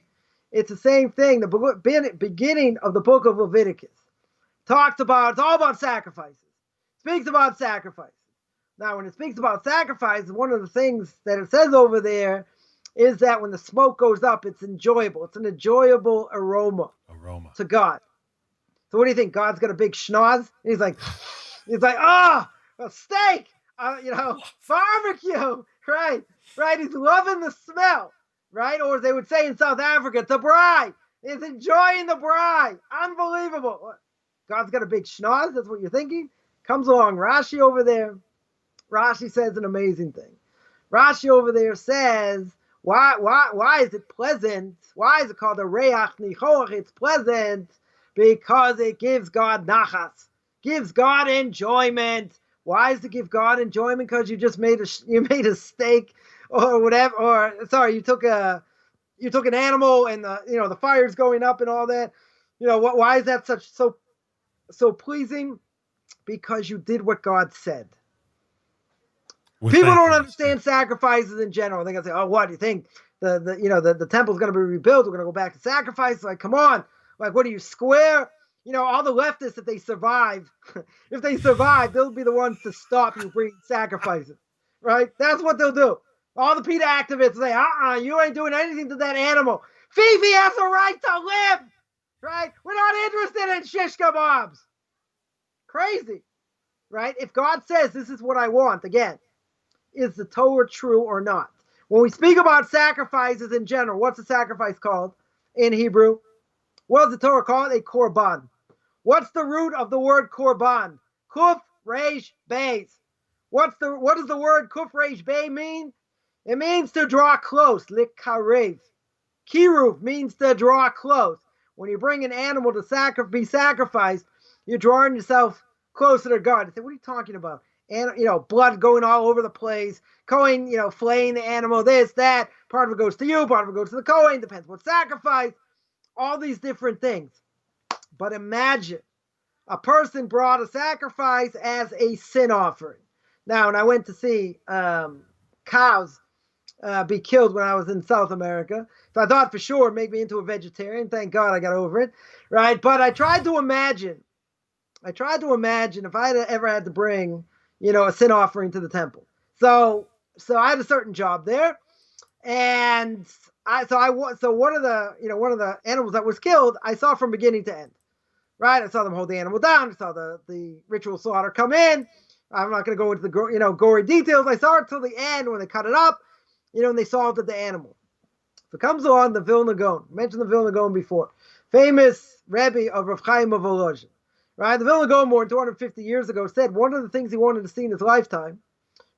The beginning of the book of Leviticus it's all about sacrifices. Speaks about sacrifices. Now, when it speaks about sacrifices, one of the things that it says over there is that when the smoke goes up, it's enjoyable. It's an enjoyable aroma to God. So what do you think? God's got a big schnoz? And he's like, a steak, barbecue, right? He's loving the smell, right? Or as they would say in South Africa, the bride. He's enjoying the bride. Unbelievable. God's got a big schnoz? That's what you're thinking? Comes along Rashi over there. Rashi says an amazing thing. Rashi over there says, why is it pleasant? Why is it called a reach nichoach? It's pleasant because it gives God nachas, gives God enjoyment. Why does it give God enjoyment? Because you just made a steak or whatever, or sorry, you took an animal and the fire's going up and all that. Why is that so pleasing? Because you did what God said. People don't understand sacrifices in general. They're gonna say, "Oh, what do you think? The temple's gonna be rebuilt? We're gonna go back to sacrifice? Like, come on! Like, what are you, square?" All the leftists, if they survive, they'll be the ones to stop you bringing sacrifices, right? That's what they'll do. All the PETA activists say, you ain't doing anything to that animal. Fifi has a right to live, right? We're not interested in shish kebabs. Crazy, right? If God says this is what I want, again, is the Torah true or not? When we speak about sacrifices in general, what's a sacrifice called in Hebrew? What does the Torah call it? A korban. What's the root of the word korban? Kuf reish beis. What does the word kuf reish bei mean? It means to draw close. Likarev. Kiruv means to draw close. When you bring an animal to be sacrificed, you're drawing yourself closer to God. You say, what are you talking about? And blood going all over the place, Kohen, flaying the animal, this, that. Part of it goes to you, part of it goes to the Kohen, depends what sacrifice, all these different things. But imagine a person brought a sacrifice as a sin offering. Now, when I went to see cows be killed when I was in South America, so I thought for sure it'd make me into a vegetarian. Thank God I got over it, right? But I tried to imagine if I ever had to bring, a sin offering to the temple. So I had a certain job there, and one of the animals that was killed, I saw from beginning to end, right? I saw them hold the animal down. I saw the ritual slaughter come in. I'm not going to go into the gory details. I saw it till the end when they cut it up, and they salted the animal. So comes on the Vilna Gaon. I mentioned the Vilna Gaon before, famous Rabbi of Rav Chaim of Volozhin. Right, the Vilna Gaon more than 250 years ago said one of the things he wanted to see in his lifetime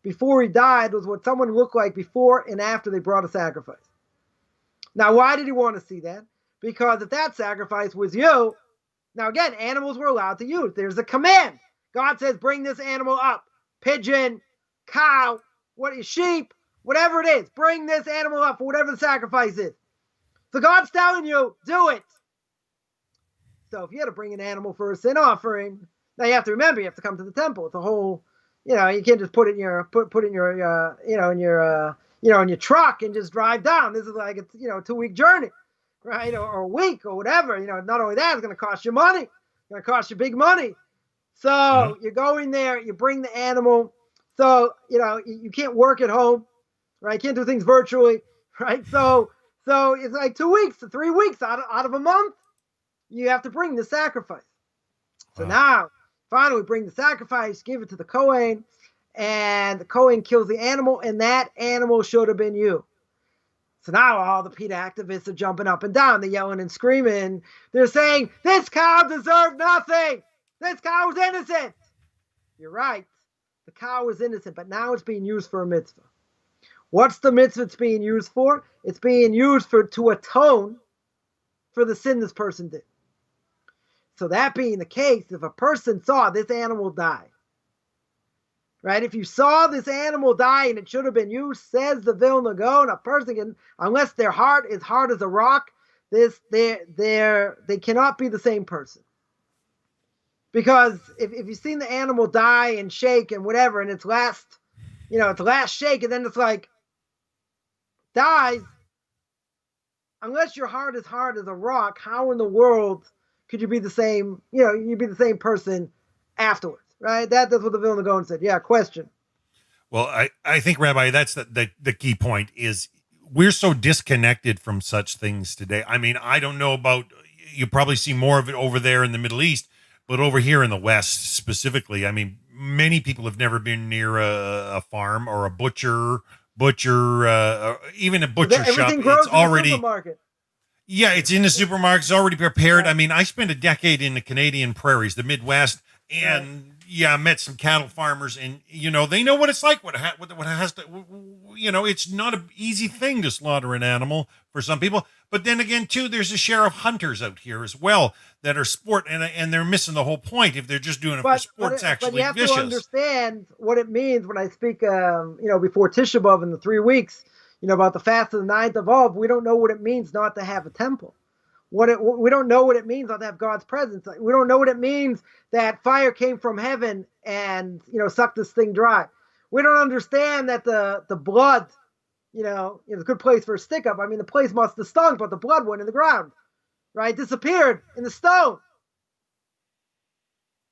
before he died was what someone looked like before and after they brought a sacrifice. Now, why did he want to see that? Because if that sacrifice was you, now again, animals were allowed to use. There's a command. God says, bring this animal up. Pigeon, cow, sheep, whatever it is. Bring this animal up for whatever the sacrifice is. So God's telling you, do it. So if you had to bring an animal for a sin offering, now you have to remember you have to come to the temple. It's a whole, you can't just put it in your in your truck and just drive down. This is like a 2-week journey, right? Or a week or whatever. Not only that, it's going to cost you money. It's going to cost you big money. So you go in there, you bring the animal. So you can't work at home, right? You can't do things virtually, right? So So it's like 2 weeks to 3 weeks out of a month, you have to bring the sacrifice. So now, finally, bring the sacrifice, give it to the Kohen, and the Kohen kills the animal, and that animal should have been you. So now all the PETA activists are jumping up and down. They're yelling and screaming. They're saying, this cow deserved nothing. This cow was innocent. You're right. The cow was innocent, but now it's being used for a mitzvah. What's the mitzvah it's being used for? It's being used to atone for the sin this person did. So that being the case, if a person saw this animal die, right? If you saw this animal die and it should have been you, says the Vilna Gaon, a person can, unless their heart is hard as a rock, they cannot be the same person. Because if you've seen the animal die and shake and whatever, and its last shake, and then it's like dies, unless your heart is hard as a rock, how in the world could you be the same? You'd be the same person afterwards. Right? That's what the Vilna Gaon said. Yeah, question. Well, I think, Rabbi, that's the key point is we're so disconnected from such things today. I mean, I don't know about, you probably see more of it over there in the Middle East, but over here in the West specifically, I mean, many people have never been near a farm or a butcher, even a butcher shop. It's already in the supermarket. Yeah, it's in the supermarket. It's already prepared. I mean, I spent a decade in the Canadian prairies, the Midwest, and I met some cattle farmers, and they know what it's like. What has to, it's not an easy thing to slaughter an animal for some people. But then again, too, there's a share of hunters out here as well that are sport, and they're missing the whole point if they're just doing it for sport. It's actually vicious. But you have to understand what it means when I speak, before Tisha B'Av in the 3 weeks, about the fast of the 9th of Av. We don't know what it means not to have a temple. We don't know what it means not to have God's presence. We don't know what it means that fire came from heaven and sucked this thing dry. We don't understand that the blood, is a good place for a stick up. I mean, the place must have stunk, but the blood went in the ground, right? Disappeared in the stone.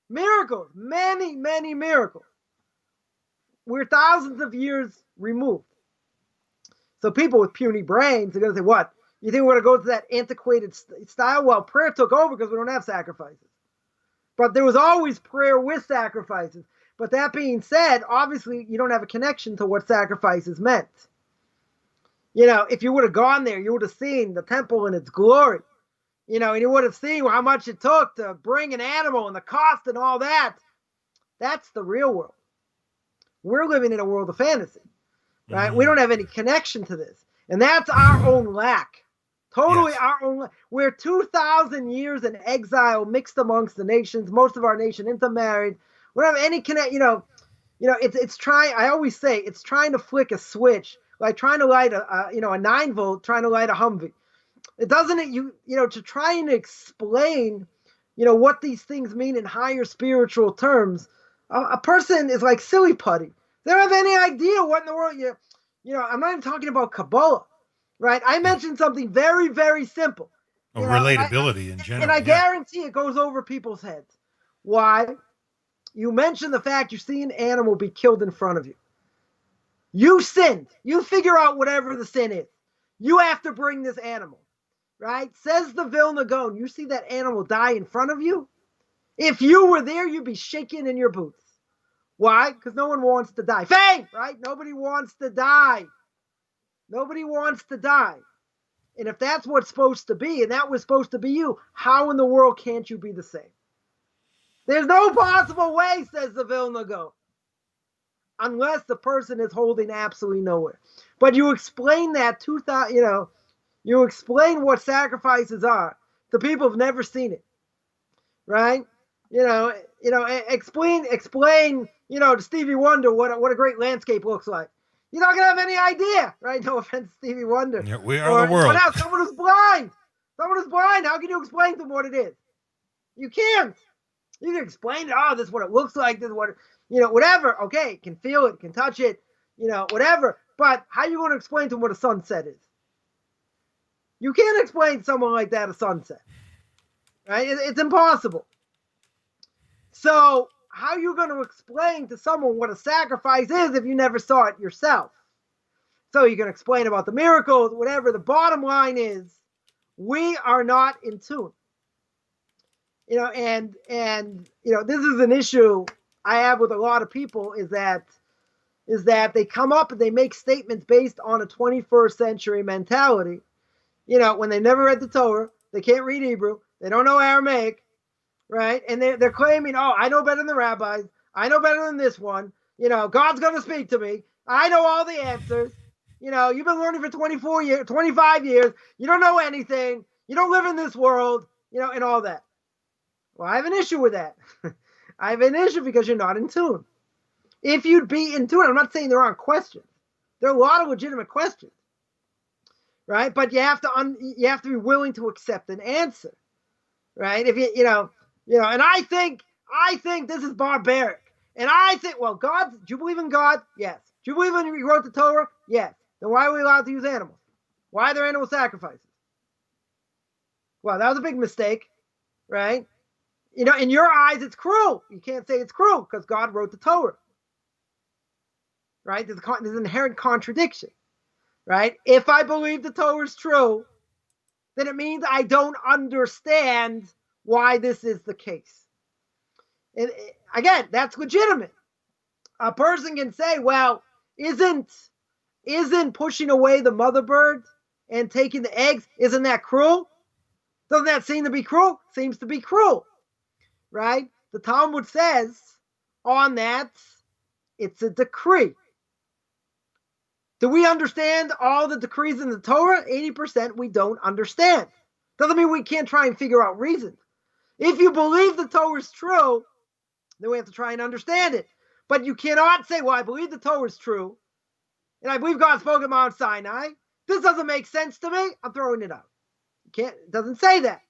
Miracles, many, many miracles. We're thousands of years removed. So people with puny brains are going to say, what? You think we're going to go to that antiquated style? Well, prayer took over because we don't have sacrifices. But there was always prayer with sacrifices. But that being said, obviously, you don't have a connection to what sacrifices meant. If you would have gone there, you would have seen the temple in its glory. And you would have seen how much it took to bring an animal and the cost and all that. That's the real world. We're living in a world of fantasy, right? We don't have any connection to this. And that's our own lack. Totally our own. We're 2,000 years in exile, mixed amongst the nations. Most of our nation intermarried. We don't have any connect. It's trying. I always say it's trying to flick a switch, like trying to light a 9-volt, trying to light a Humvee. It doesn't. To try and explain, what these things mean in higher spiritual terms. A person is like silly putty. They don't have any idea what in the world. I'm not even talking about Kabbalah. Right, I mentioned something very, very simple. Relatability in general. And I guarantee it goes over people's heads. Why? You mentioned the fact you see an animal be killed in front of you. You sinned. You figure out whatever the sin is. You have to bring this animal. Right? Says the Vilna Gaon, you see that animal die in front of you? If you were there, you'd be shaking in your boots. Why? Because no one wants to die. Fame! Right? Nobody wants to die. Nobody wants to die. And if that's what's supposed to be, and that was supposed to be you, how in the world can't you be the same? There's no possible way, says the Vilna Gaon, unless the person is holding absolutely nowhere. But you explain that you explain what sacrifices are to people who've never seen it, right? Explain, to Stevie Wonder what a great landscape looks like. You're not going to have any idea, right? No offense, Stevie Wonder. Yeah, we are the world. Now, someone who's blind. How can you explain to them what it is? You can't. You can explain it. Oh, this is what it looks like. This is what, whatever. Okay, can feel it, can touch it, whatever. But how are you going to explain to them what a sunset is? You can't explain to someone like that a sunset, right? It's impossible. So how are you going to explain to someone what a sacrifice is if you never saw it yourself? So you can explain about the miracles, whatever. The bottom line is, we are not in tune. And this is an issue I have with a lot of people is that they come up and they make statements based on a 21st century mentality. When they never read the Torah, they can't read Hebrew, they don't know Aramaic, right? And they're claiming, oh, I know better than the rabbis, I know better than this one. God's going to speak to me. I know all the answers. You've been learning for 24 years, 25 years. You don't know anything. You don't live in this world, and all that. Well, I have an issue with that. I have an issue because you're not in tune. If you'd be in tune, I'm not saying there aren't questions. There are a lot of legitimate questions, right? But you have to be willing to accept an answer, right? If and I think this is barbaric. And I think, well, God, do you believe in God? Yes. Do you believe in He wrote the Torah? Yes. Then why are we allowed to use animals? Why are there animal sacrifices? Well, that was a big mistake, right? In your eyes, it's cruel. You can't say it's cruel because God wrote the Torah, right? There's an inherent contradiction, right? If I believe the Torah is true, then it means I don't understand why this is the case. And again, that's legitimate. A person can say, well, isn't pushing away the mother bird and taking the eggs, isn't that cruel? Doesn't that seem to be cruel? Seems to be cruel, right? The Talmud says on that, it's a decree. Do we understand all the decrees in the Torah? 80% we don't understand. Doesn't mean we can't try and figure out reasons. If you believe the Torah is true, then we have to try and understand it. But you cannot say, well, I believe the Torah is true, and I believe God spoke at Mount Sinai. This doesn't make sense to me. I'm throwing it out. It doesn't say that.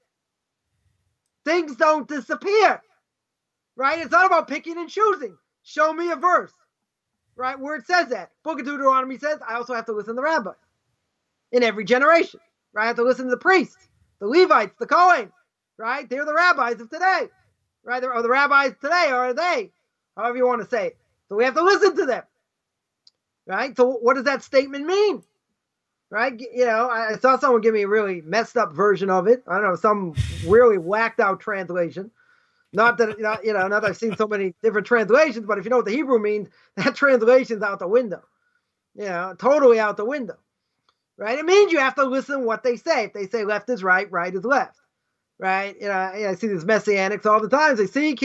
Things don't disappear, right? It's not about picking and choosing. Show me a verse, right, where it says that. Book of Deuteronomy says, I also have to listen to the rabbis in every generation, right? I have to listen to the priests, the Levites, the Cohen, right? They're the rabbis of today, right? Or the rabbis today, or are they? However you want to say it. So we have to listen to them, right? So what does that statement mean? Right? I saw someone give me a really messed up version of it. I don't know, some really whacked out translation. Not that, not that I've seen so many different translations, but if you know what the Hebrew means, that translation's out the window. Totally out the window. Right? It means you have to listen to what they say. If they say left is right, right is left. Right? I see these messianics all the time. They say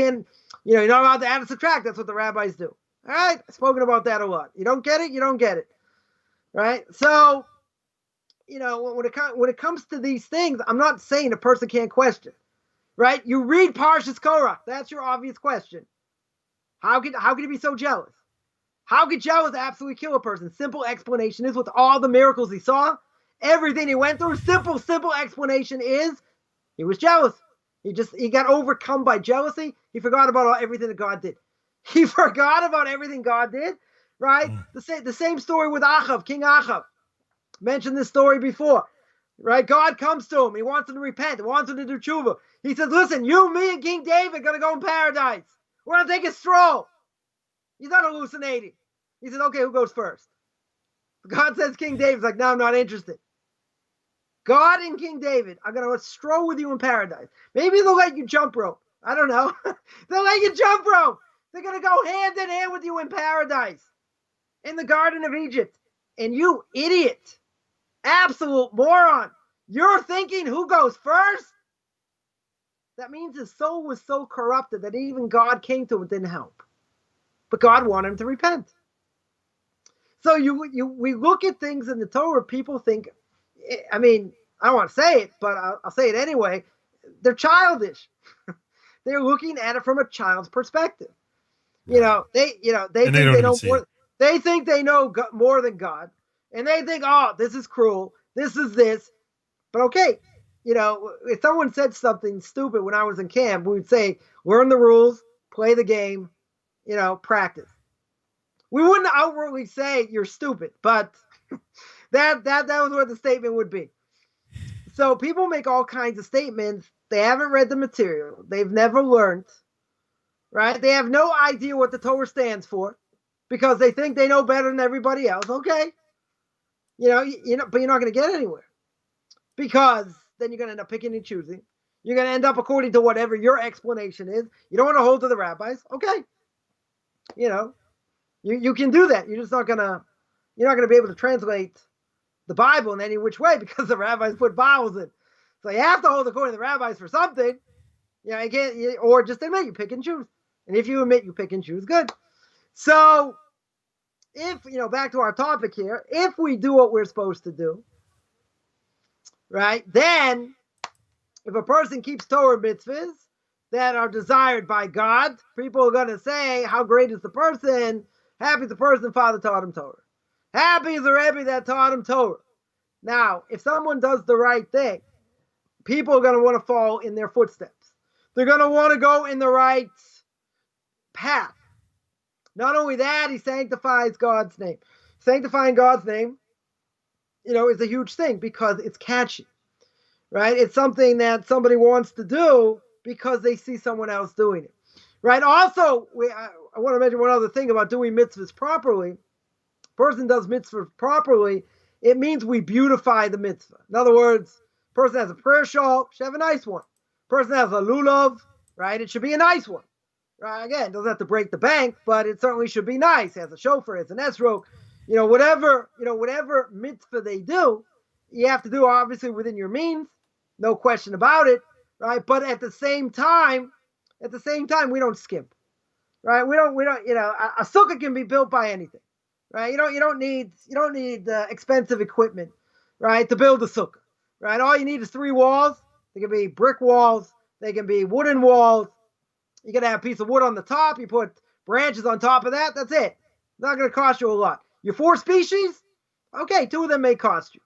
you're not allowed to add and subtract. That's what the rabbis do. All right? I've spoken about that a lot. You don't get it, you don't get it. Right? So, when it comes to these things, I'm not saying a person can't question, right? You read Parshas Korach, that's your obvious question. How could he be so jealous? How could jealous absolutely kill a person? Simple explanation is with all the miracles he saw, everything he went through, simple explanation is he was jealous. He got overcome by jealousy. He forgot about everything that God did. He forgot about everything God did, right? The same story with Achav, King Achav. Mentioned this story before, right? God comes to him. He wants him to repent. He wants him to do tshuva. He says, listen, you, me, and King David are going to go in paradise. We're going to take a stroll. He's not hallucinating. He said, okay, who goes first? God says King David's like, no, I'm not interested. God and King David are going to stroll with you in paradise. Maybe they'll let you jump rope. I don't know. They'll let you jump rope. They're going to go hand in hand with you in paradise in the Garden of Egypt. And you idiot, absolute moron, you're thinking who goes first? That means his soul was so corrupted that even God came to him and didn't help. But God wanted him to repent. So we look at things in the Torah, people think, I don't want to say it, but I'll say it anyway. They're childish. They're looking at it from a child's perspective. They think they know more. They think they know more than God, and they think, oh, this is cruel. This is this. But okay, if someone said something stupid when I was in camp, we would say, learn the rules, play the game, practice. We wouldn't outwardly say you're stupid, but that was what the statement would be. So people make all kinds of statements. They haven't read the material. They've never learned, right? They have no idea what the Torah stands for because they think they know better than everybody else. Okay. But you're not going to get anywhere, because then you're going to end up picking and choosing. You're going to end up according to whatever your explanation is. You don't want to hold to the rabbis. Okay. You can do that. You're not going to be able to translate the Bible in any which way, because the rabbis put vowels in. So you have to hold according to the rabbis for something. Or just admit you pick and choose. And if you admit you pick and choose, good. So if, back to our topic here, if we do what we're supposed to do, right, then if a person keeps Torah mitzvahs that are desired by God, people are going to say, how great is the person? Happy is the person Father taught him Torah. Happy is the Rebbe that taught him Torah. Now, if someone does the right thing, people are going to want to follow in their footsteps. They're going to want to go in the right path. Not only that, he sanctifies God's name. Sanctifying God's name, is a huge thing, because it's catchy, right? It's something that somebody wants to do because they see someone else doing it, right? Also, I want to mention one other thing about doing mitzvahs properly. Person does mitzvah properly, it means we beautify the mitzvah. In other words, person has a prayer shawl, should have a nice one. Person has a lulav, right? It should be a nice one. Right? Again, doesn't have to break the bank, but it certainly should be nice. It has a shofar, it's an esrog, whatever mitzvah they do, you have to do obviously within your means, no question about it, right? But at the same time, we don't skimp, right? We don't, a sukkah can be built by anything, right? You don't need expensive equipment, right, to build a sukkah, right? All you need is 3 walls. They can be brick walls, they can be wooden walls. You got to have a piece of wood on the top. You put branches on top of that. That's it. It's not going to cost you a lot. Your 4 species, okay, 2 of them may cost you,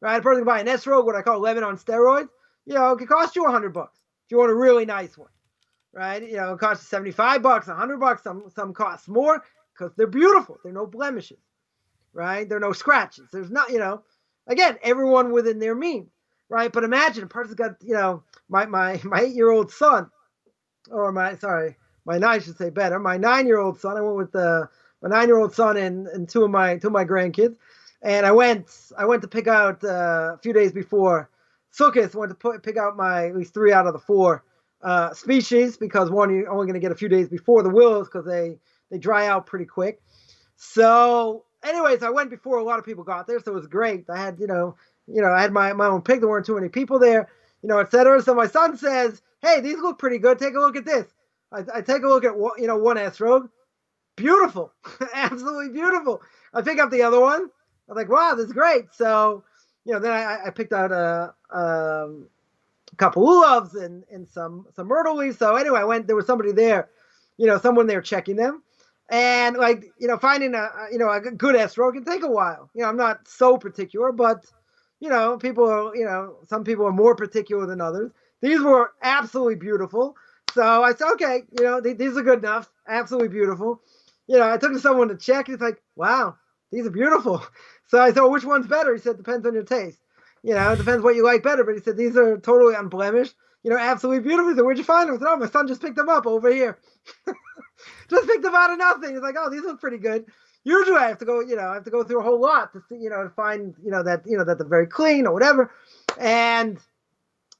right? A person can buy an esrog, what I call lemon on steroids. It could cost you $100 if you want a really nice one, right? It costs you $75, $100. Some cost more because they're beautiful. There are no blemishes, right? There are no scratches. There's not, again, everyone within their means, right? But imagine a person's got, my 8-year-old son. Or my 9 should say better. My 9-year-old son. I went with my 9-year-old son and two of my grandkids, and I went to pick out a few days before Sukkot. Went to pick out at least 3 out of the 4 species, because one you're only going to get a few days before the willows, because they dry out pretty quick. So, anyways, I went before a lot of people got there, so it was great. I had I had my own pick. There weren't too many people there, etc. So my son says, hey, these look pretty good. Take a look at this. I take a look at one esrog. Beautiful. Absolutely beautiful. I pick up the other one. I'm like, wow, this is great. So, then I picked out a couple lulavs and some myrtle leaves. So anyway, there was somebody there, someone there checking them. And finding a good esrog can take a while. I'm not so particular, but, people are, some people are more particular than others. These were absolutely beautiful. So I said, okay, these are good enough. Absolutely beautiful. I took to someone to check. He's like, wow, these are beautiful. So I said, well, which one's better? He said, depends on your taste. It depends what you like better. But he said, these are totally unblemished. Absolutely beautiful. He said, where'd you find them? I said, oh, my son just picked them up over here. Just picked them out of nothing. He's like, oh, these look pretty good. Usually I have to go through a whole lot to see, to find, that they're very clean or whatever. And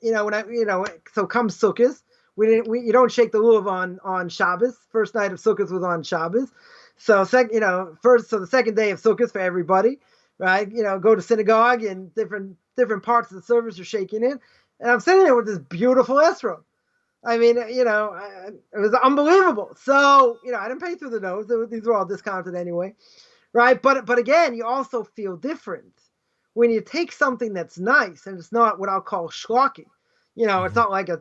so comes Sukkot. You don't shake the lulav on Shabbos. First night of Sukkot was on Shabbos. So the second day of Sukkot for everybody, right? Go to synagogue, and different parts of the service are shaking it. And I'm sitting there with this beautiful esrog. I mean, it was unbelievable. So, I didn't pay through the nose. These were all discounted anyway, right? But again, you also feel different when you take something that's nice and it's not what I'll call schlocky. It's not like a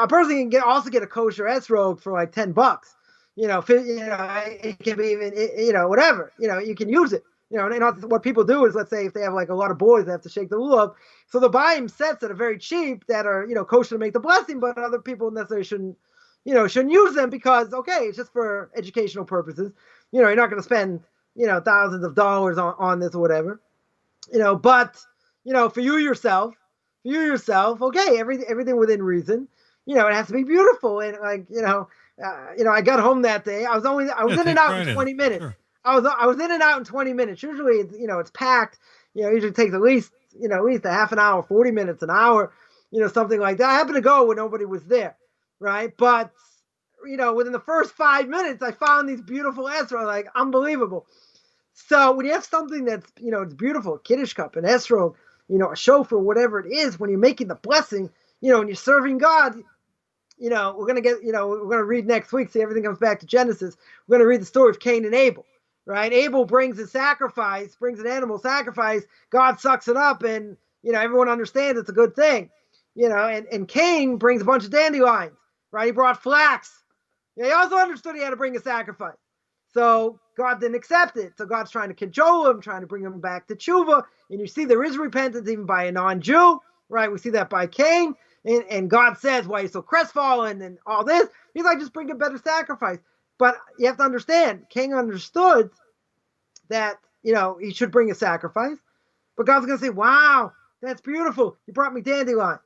person can also get a kosher esrog for like $10. It can be even, whatever, you can use it. What people do is, let's say if they have like a lot of boys, they have to shake the lulav. So they'll buy them sets that are very cheap that are, kosher to make the blessing, but other people necessarily shouldn't use them because, okay, it's just for educational purposes. You're not going to spend, thousands of dollars on this or whatever, but, for you yourself, okay, everything within reason, it has to be beautiful. And I got home that day. I was in and out in 20 minutes. Sure. I was in and out in 20 minutes. Usually, it's packed. Usually takes at least a half an hour, 40 minutes, an hour, something like that. I happened to go when nobody was there, right? But within the first 5 minutes, I found these beautiful esrog, like unbelievable. So when you have something that's it's beautiful, a kiddush cup, an esrog, a shofar, whatever it is, when you're making the blessing, and you're serving God. We're gonna read next week. See, everything comes back to Genesis. We're gonna read the story of Cain and Abel. Right? Abel brings an animal sacrifice. God sucks it up, and everyone understands it's a good thing. And Cain brings a bunch of dandelions. Right? He brought flax. He also understood he had to bring a sacrifice. So God didn't accept it. So God's trying to cajole him, trying to bring him back to tshuva. And you see there is repentance even by a non-Jew. Right? We see that by Cain. And God says, why are you so crestfallen and all this? He's like, just bring a better sacrifice. But you have to understand, Cain understood that, he should bring a sacrifice. But God's going to say, wow, that's beautiful. You brought me dandelion,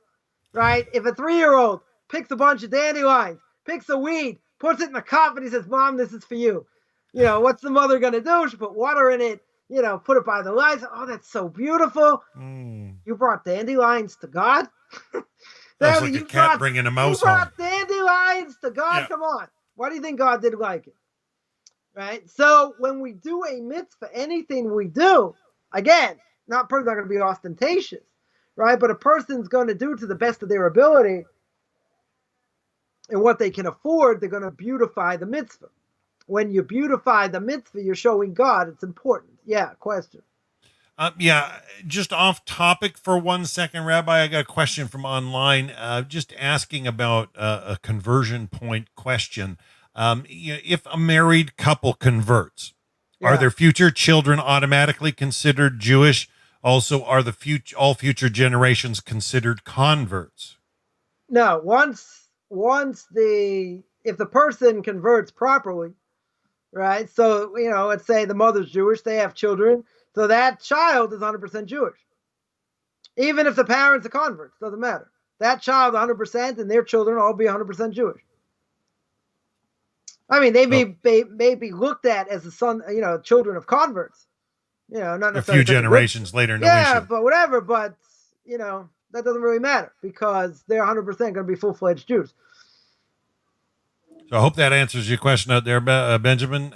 right? If a 3-year-old picks a bunch of dandelions, picks a weed, puts it in a cup, and he says, Mom, this is for you. What's the mother going to do? She put water in it, put it by the lights. Oh, that's so beautiful. You brought dandelions to God? That's like a cat bringing a mouse home. You brought dandelions to God? Yeah. Come on. Why do you think God did like it? Right? So when we do a mitzvah, anything we do, again, not person's not going to be ostentatious, right? But a person's going to do to the best of their ability and what they can afford, they're going to beautify the mitzvah. When you beautify the mitzvah, you're showing God it's important. Yeah, question. Just off topic for 1 second, Rabbi. I got a question from online, just asking about a conversion point question. If a married couple converts, are their future children automatically considered Jewish? Also, are all future generations considered converts? No. If the person converts properly, right? So let's say the mother's Jewish, they have children. So that child is 100% Jewish. Even if the parents are converts, doesn't matter. That child 100% and their children all be 100% Jewish. I mean, they may be looked at as the son, children of converts. Not necessarily a few generations later, no issue. But whatever. But that doesn't really matter because they're 100% going to be full-fledged Jews. So I hope that answers your question out there, Benjamin.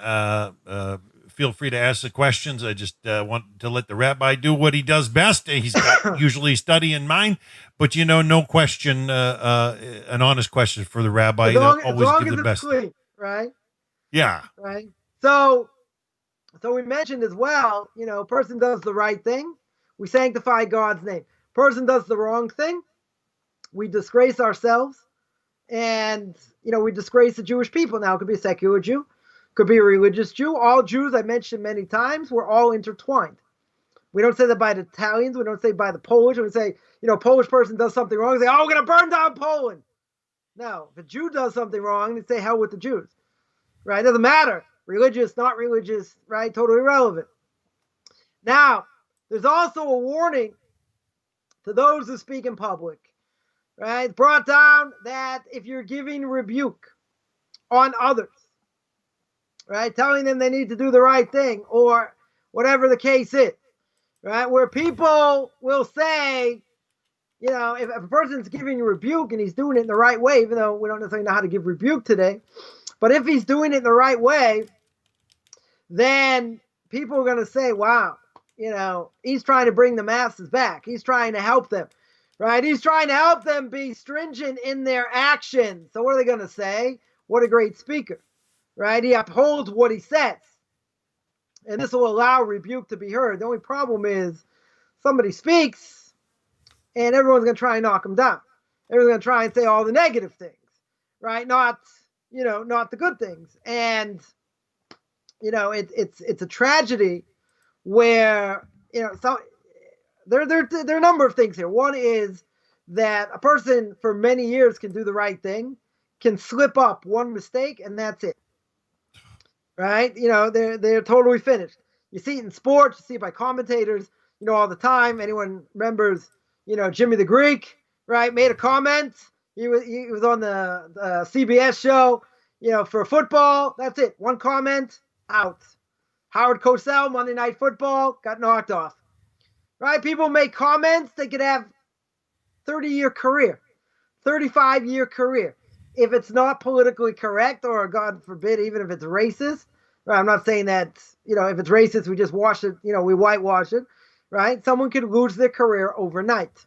Feel free to ask the questions. I just want to let the rabbi do what he does best. He's got usually study in mind, but no question, an honest question for the rabbi. Always give the best. Clean, right? Yeah. Right. So we mentioned as well, person does the right thing, we sanctify God's name. Person does the wrong thing, we disgrace ourselves, and we disgrace the Jewish people. Now it could be a secular Jew. Could be a religious Jew. All Jews, I mentioned many times, we're all intertwined. We don't say that by the Italians. We don't say by the Polish. We say, Polish person does something wrong. We say, we're going to burn down Poland. No, if a Jew does something wrong, they say, hell with the Jews. Right? It doesn't matter. Religious, not religious, right? Totally irrelevant. Now, there's also a warning to those who speak in public. Right? It's brought down that if you're giving rebuke on others, right, telling them they need to do the right thing or whatever the case is, right, where people will say, if a person's giving a rebuke and he's doing it in the right way, even though we don't necessarily know how to give rebuke today, but if he's doing it in the right way, then people are going to say, wow, he's trying to bring the masses back. He's trying to help them, right? He's trying to help them be stringent in their actions. So what are they going to say? What a great speaker. Right? He upholds what he says. And this will allow rebuke to be heard. The only problem is somebody speaks and everyone's going to try and knock him down. Everyone's going to try and say all the negative things, right? Not the good things. And, it's a tragedy where, so there are a number of things here. One is that a person for many years can do the right thing, can slip up one mistake, and that's it. Right? They're totally finished. You see it in sports, you see it by commentators, all the time. Anyone remembers, Jimmy the Greek, right? Made a comment. He was on the CBS show, for football. That's it. One comment, out. Howard Cosell, Monday Night Football, got knocked off. Right? People make comments. They could have 30-year career, 35-year career. If it's not politically correct, or God forbid, even if it's racist, right? I'm not saying that, if it's racist, we just wash it, we whitewash it, right? Someone could lose their career overnight.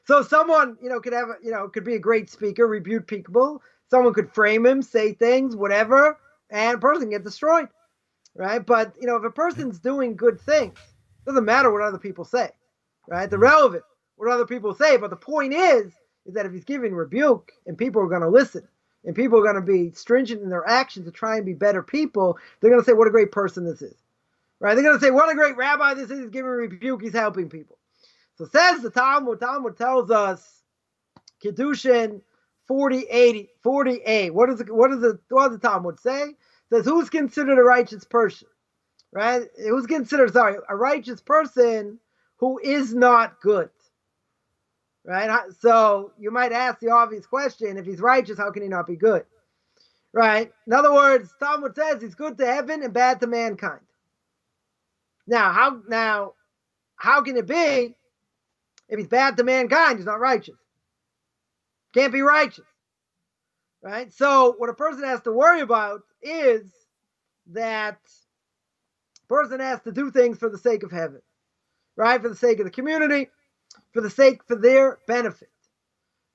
So someone, could have, could be a great speaker, rebuke people. Someone could frame him, say things, whatever, and a person get destroyed, right? But, if a person's doing good things, it doesn't matter what other people say, right? They're relevant, what other people say. But the point is that if he's giving rebuke and people are going to listen and people are going to be stringent in their actions to try and be better people, they're going to say, what a great person this is, right? They're going to say, what a great rabbi this is. He's giving rebuke. He's helping people. So says the Talmud. Talmud tells us, Kiddushin 40a. What does the Talmud say? It says, who's considered a righteous person, right? Who's considered, a righteous person who is not good. Right? So you might ask the obvious question, if he's righteous, how can he not be good? Right? In other words, Talmud says he's good to heaven and bad to mankind. Now, how can it be if he's bad to mankind, he's not righteous? Can't be righteous. Right? So what a person has to worry about is that a person has to do things for the sake of heaven. Right? For the sake of the community, for their benefit,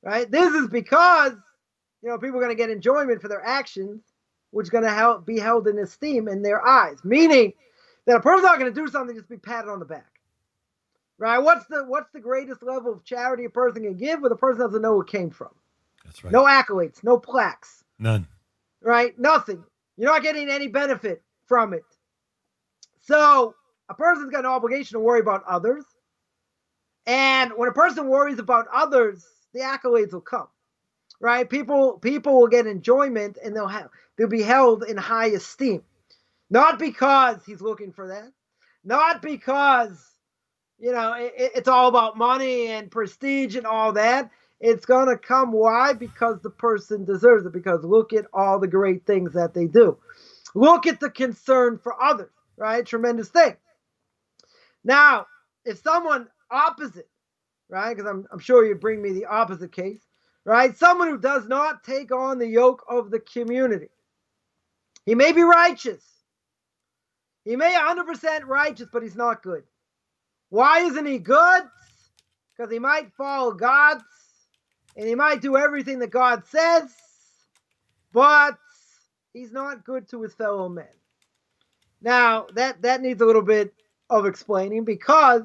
right? This is because, people are going to get enjoyment for their actions, which is going to be held in esteem in their eyes. Meaning that a person's not going to do something just to be patted on the back, right? What's the greatest level of charity a person can give? Where the person doesn't know where it came from. That's right. No accolades, no plaques, none. Right? Nothing. You're not getting any benefit from it. So a person's got an obligation to worry about others. And when a person worries about others, the accolades will come, right? People will get enjoyment and they'll be held in high esteem. Not because he's looking for that. Not because, it's all about money and prestige and all that. It's going to come. Why? Because the person deserves it. Because look at all the great things that they do. Look at the concern for others, right? Tremendous thing. Now, if someone opposite, right? Because I'm sure you bring me the opposite case, right? Someone who does not take on the yoke of the community. He may be righteous. He may 100% righteous, but he's not good. Why isn't he good? Because he might follow God, and he might do everything that God says, but he's not good to his fellow men. Now, that needs a little bit of explaining, because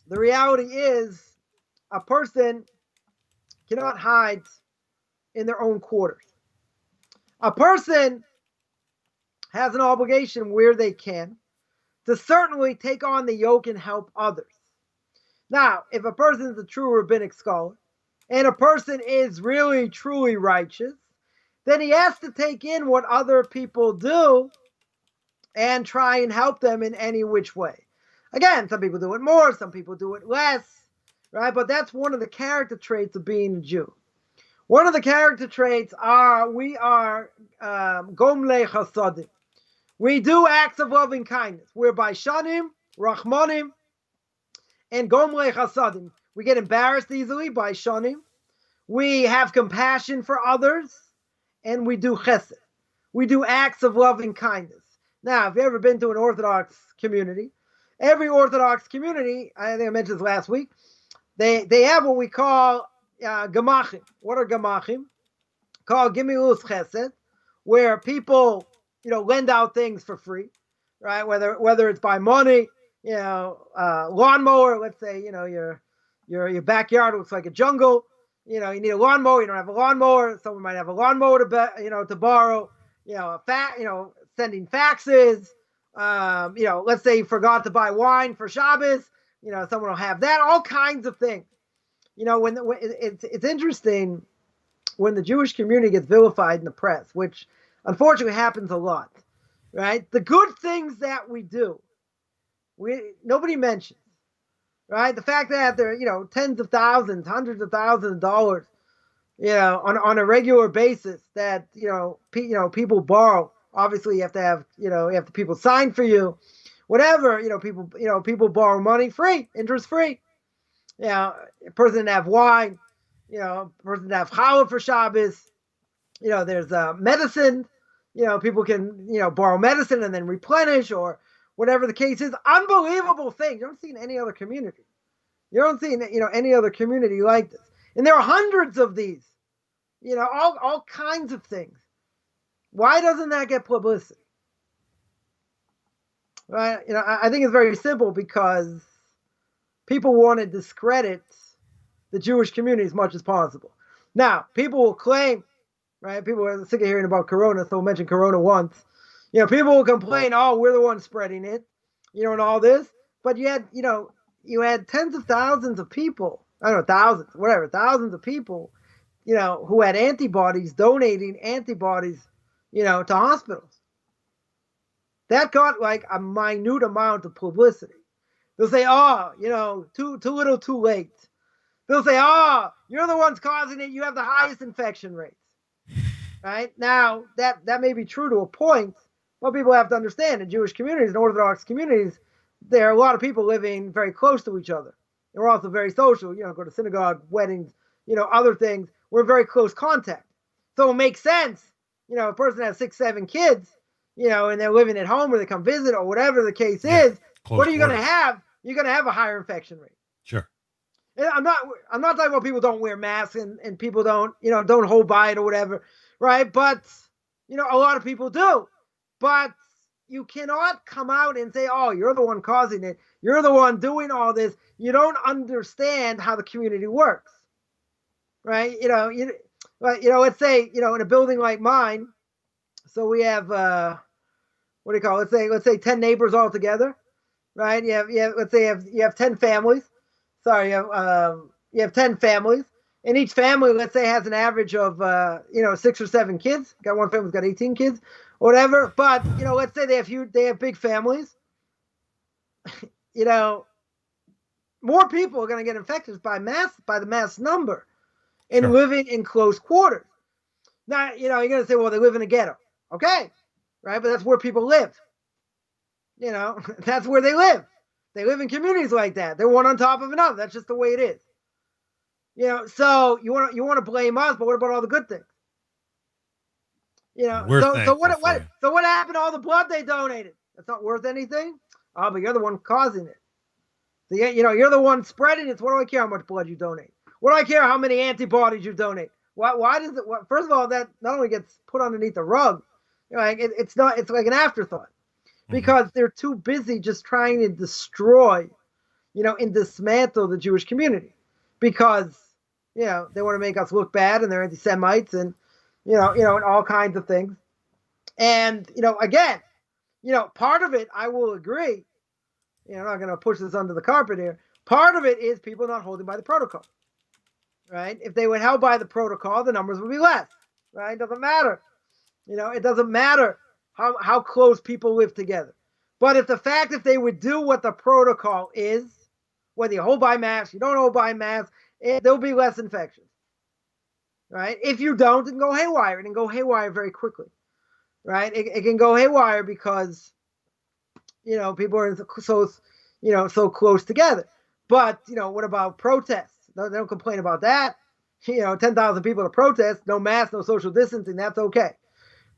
the reality is a person cannot hide in their own quarters. A person has an obligation where they can to certainly take on the yoke and help others. Now, if a person is a true rabbinic scholar and a person is really, truly righteous, then he has to take in what other people do and try and help them in any which way. Again, some people do it more, some people do it less, right? But that's one of the character traits of being a Jew. One of the character traits we are gomlei chasadim. We do acts of loving kindness. We're baishanim, rachmanim, and gomlei chasadim. We get embarrassed easily, baishanim. We have compassion for others, and we do chesed. We do acts of loving kindness. Now, if you've ever been to an Orthodox community, every Orthodox community, I think I mentioned this last week, they have what we call gamachim. What are gamachim? Called gimilus chesed, where people, lend out things for free, right? Whether it's by money, lawnmower. Let's say, your backyard looks like a jungle. You need a lawnmower. You don't have a lawnmower. Someone might have a lawnmower to borrow. Sending faxes. Let's say you forgot to buy wine for Shabbos. Someone will have that. All kinds of things. It's interesting when the Jewish community gets vilified in the press, which unfortunately happens a lot, right? The good things that we do, nobody mentions, right? The fact that there are, tens of thousands, hundreds of thousands of dollars, on a regular basis that, people borrow Obviously, you have to have, you have the people sign for you, whatever. People borrow money free, interest free. A person didn't have wine. A person didn't have challah for Shabbos. There's medicine. People can, borrow medicine and then replenish or whatever the case is. Unbelievable thing. You don't see in any other community. You don't see in, any other community like this. And there are hundreds of these, all kinds of things. Why doesn't that get publicity? Right? I think it's very simple because people want to discredit the Jewish community as much as possible. Now, people will claim, right? People are sick of hearing about Corona, so we'll mention Corona once. People will complain, oh, we're the ones spreading it, and all this. But you had tens of thousands of people, I don't know, thousands of people, who had antibodies, donating antibodies, to hospitals. That got like a minute amount of publicity. They'll say, oh, too little, too late. They'll say, oh, you're the ones causing it. You have the highest infection rates. Right? Now, that may be true to a point. What people have to understand in Jewish communities, in Orthodox communities, there are a lot of people living very close to each other. And we're also very social, go to synagogue, weddings, other things. We're in very close contact. So it makes sense, a person has 6, 7 kids, and they're living at home or they come visit or whatever the case is, what are you going to have? You're going to have a higher infection rate. Sure. And I'm not talking about people don't wear masks and people don't hold by it or whatever, right? But, a lot of people do. But you cannot come out and say, oh, you're the one causing it. You're the one doing all this. You don't understand how the community works, right? Let's say, in a building like mine, so we have, let's say 10 neighbors all together, right? Let's say you have 10 families. Sorry, you have 10 families. And each family, let's say, has an average of, 6 or 7 kids. Got one family's got 18 kids, whatever. But, let's say they have big families. More people are going to get infected by the mass number and living in close quarters. Now, you're going to say, well, they live in a ghetto. Okay, right? But that's where people live. That's where they live. They live in communities like that. They're one on top of another. That's just the way it is. So you want to blame us, but what about all the good things? So what happened to all the blood they donated? That's not worth anything. Oh, but you're the one causing it. So you're the one spreading it. So what do I care how much blood you donate? What do I care how many antibodies you donate? Why does it? First of all, that not only gets put underneath the rug, it's like an afterthought. Because they're too busy just trying to destroy, and dismantle the Jewish community. Because, they want to make us look bad and they're anti-Semites and, and all kinds of things. And, again, part of it, I will agree, I'm not going to push this under the carpet here. Part of it is people not holding by the protocol, right? If they were held by the protocol, the numbers would be less, right? It doesn't matter. It doesn't matter how close people live together. But if they would do what the protocol is, whether you hold by masks, you don't hold by masks, there'll be less infections, right? If you don't, it can go haywire. It can go haywire very quickly, right? It can go haywire because, people are so close together. But, what about protests? They don't complain about that. 10,000 people to protest, no mask, no social distancing, that's okay.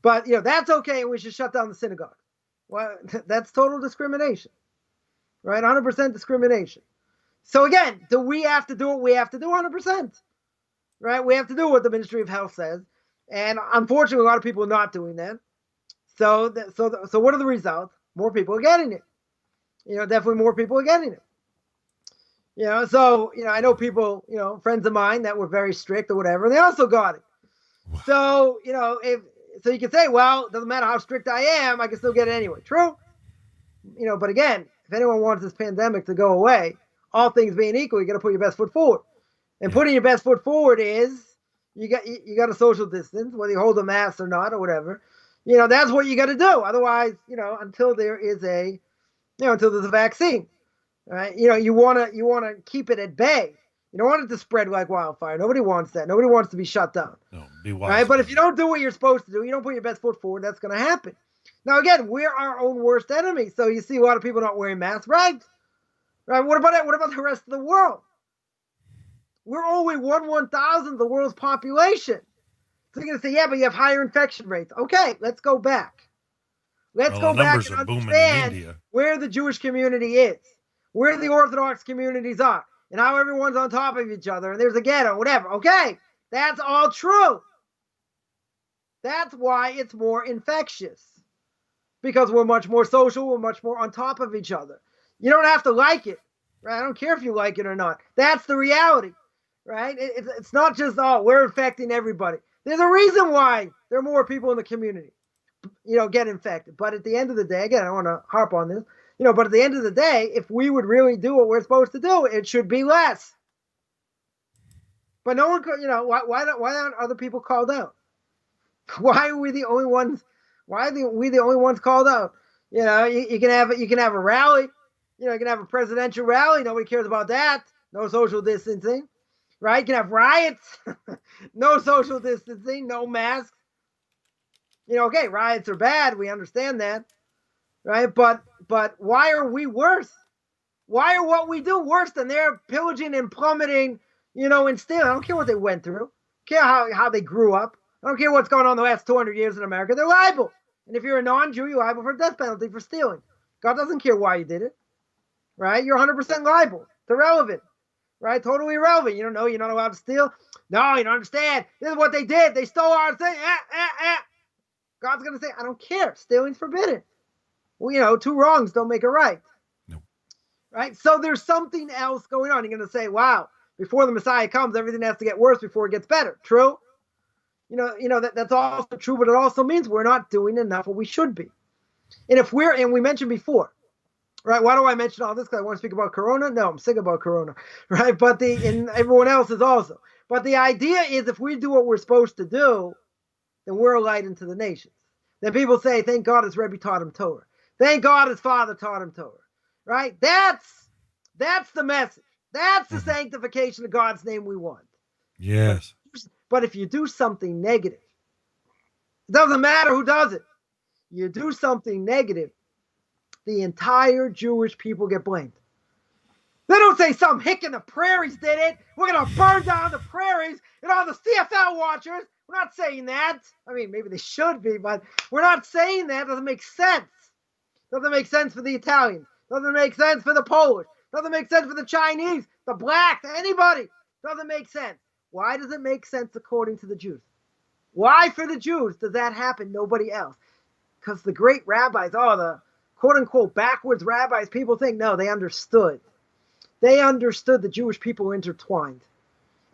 But, that's okay, and we should shut down the synagogue. Well, that's total discrimination, right? 100% discrimination. So, again, do we have to do what we have to do? 100%, right? We have to do what the Ministry of Health says. And, unfortunately, a lot of people are not doing that. So what are the results? More people are getting it. Definitely more people are getting it. I know people, friends of mine that were very strict or whatever, and they also got it. Wow. So, So you can say, well, it doesn't matter how strict I am, I can still get it anyway. True. But again, if anyone wants this pandemic to go away, all things being equal, you got to put your best foot forward. And putting your best foot forward is you got a social distance, whether you hold a mask or not or whatever. That's what you got to do. Otherwise, until there is until there's a vaccine, right? You want to keep it at bay. You don't want it to spread like wildfire. Nobody wants that. Nobody wants to be shut down. No, be wise. Right? But if you don't do what you're supposed to do, you don't put your best foot forward, that's going to happen. Now, again, we're our own worst enemy. So you see a lot of people not wearing masks, right? Right. What about it? What about the rest of the world? We're only 1/1000 of the world's population. So you're going to say, yeah, but you have higher infection rates. Okay, let's go back. Let's go back and understand where the Jewish community is, where the Orthodox communities are, and how everyone's on top of each other, and there's a ghetto, whatever. Okay, that's all true. That's why it's more infectious, because we're much more social, we're much more on top of each other. You don't have to like it, right? I don't care if you like it or not. That's the reality, right? It's not just, oh, we're infecting everybody. There's a reason why there are more people in the community, get infected. But at the end of the day, again, I don't want to harp on this, but at the end of the day, if we would really do what we're supposed to do, it should be less. But no one could, why aren't other people called out? Why are we the only ones? Why are we the only ones called out? You can have a rally. You can have a presidential rally. Nobody cares about that. No social distancing, right? You can have riots. No social distancing. No masks. Okay, riots are bad. We understand that, right? But why are we worse? Why are what we do worse than they're pillaging and plummeting, and stealing? I don't care what they went through. I don't care how they grew up. I don't care what's going on the last 200 years in America. They're liable. And if you're a non-Jew, you're liable for a death penalty for stealing. God doesn't care why you did it, right? You're 100% liable. It's irrelevant, right? Totally irrelevant. You don't know. You're not allowed to steal. No, you don't understand. This is what they did. They stole our thing. God's going to say, I don't care. Stealing's forbidden. Well, two wrongs don't make a right. No. Right? So there's something else going on. You're going to say, wow, before the Messiah comes, everything has to get worse before it gets better. True? That's also true, but it also means we're not doing enough what we should be. And we mentioned before, right? Why do I mention all this? Because I want to speak about Corona? No, I'm sick about Corona, right? And everyone else is also. But the idea is if we do what we're supposed to do, then we're a light into the nations. Then people say, thank God his Rabbi taught him Torah. Thank God his father taught him Torah, right? That's the message. That's the sanctification of God's name we want. Yes. But if you do something negative, it doesn't matter who does it. You do something negative, the entire Jewish people get blamed. They don't say some hick in the prairies did it. We're going to burn down the prairies and all the CFL watchers. We're not saying that. I mean, maybe they should be, but we're not saying that. It doesn't make sense. It doesn't make sense for the Italians. It doesn't make sense for the Polish. It doesn't make sense for the Chinese, the blacks, anybody. It doesn't make sense. Why does it make sense according to the Jews? Why for the Jews does that happen? Nobody else. Because the great rabbis, the quote-unquote backwards rabbis, people think, no, they understood. They understood the Jewish people were intertwined.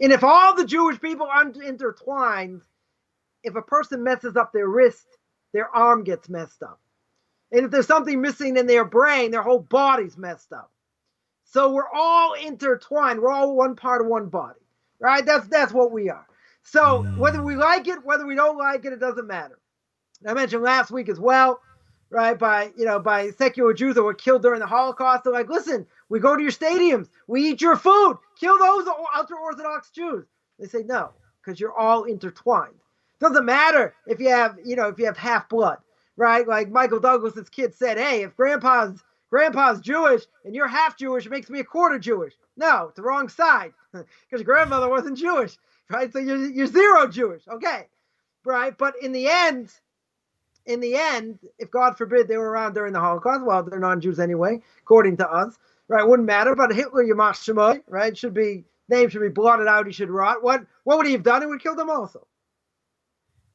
And if all the Jewish people are intertwined, if a person messes up their wrist, their arm gets messed up. And if there's something missing in their brain, their whole body's messed up. So we're all intertwined. We're all one part of one body. Right? That's what we are. So whether we like it, whether we don't like it, it doesn't matter. I mentioned last week as well, right? By secular Jews that were killed during the Holocaust. They're like, listen, we go to your stadiums, we eat your food, kill those ultra-Orthodox Jews. They say no, because you're all intertwined. Doesn't matter if you have half blood, right? Like Michael Douglas's kid said, hey, if grandpa's Jewish and you're half Jewish, it makes me a quarter Jewish. No, it's the wrong side because your grandmother wasn't Jewish, right? So you're zero Jewish, okay, right? But in the end, if God forbid they were around during the Holocaust, well, they're non-Jews anyway, according to us, right? It wouldn't matter. But Hitler, Yamach Shemoy, right? Name should be blotted out. He should rot. What would he have done? He would kill them also,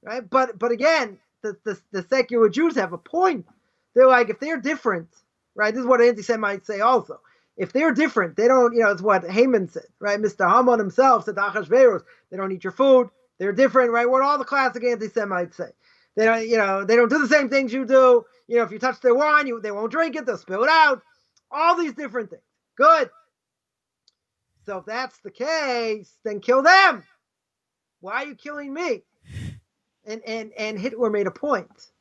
right? But again, the secular Jews have a point. They're like, if they're different, right? This is what anti-Semites say also. If they're different, they don't, it's what Haman said, right? Mr. Haman himself said to Achashverosh, they don't eat your food. They're different, right? What all the classic anti-Semites say. They don't, they don't do the same things you do. If you touch their wine, they won't drink it. They'll spill it out. All these different things. Good. So if that's the case, then kill them. Why are you killing me? And Hitler made a point.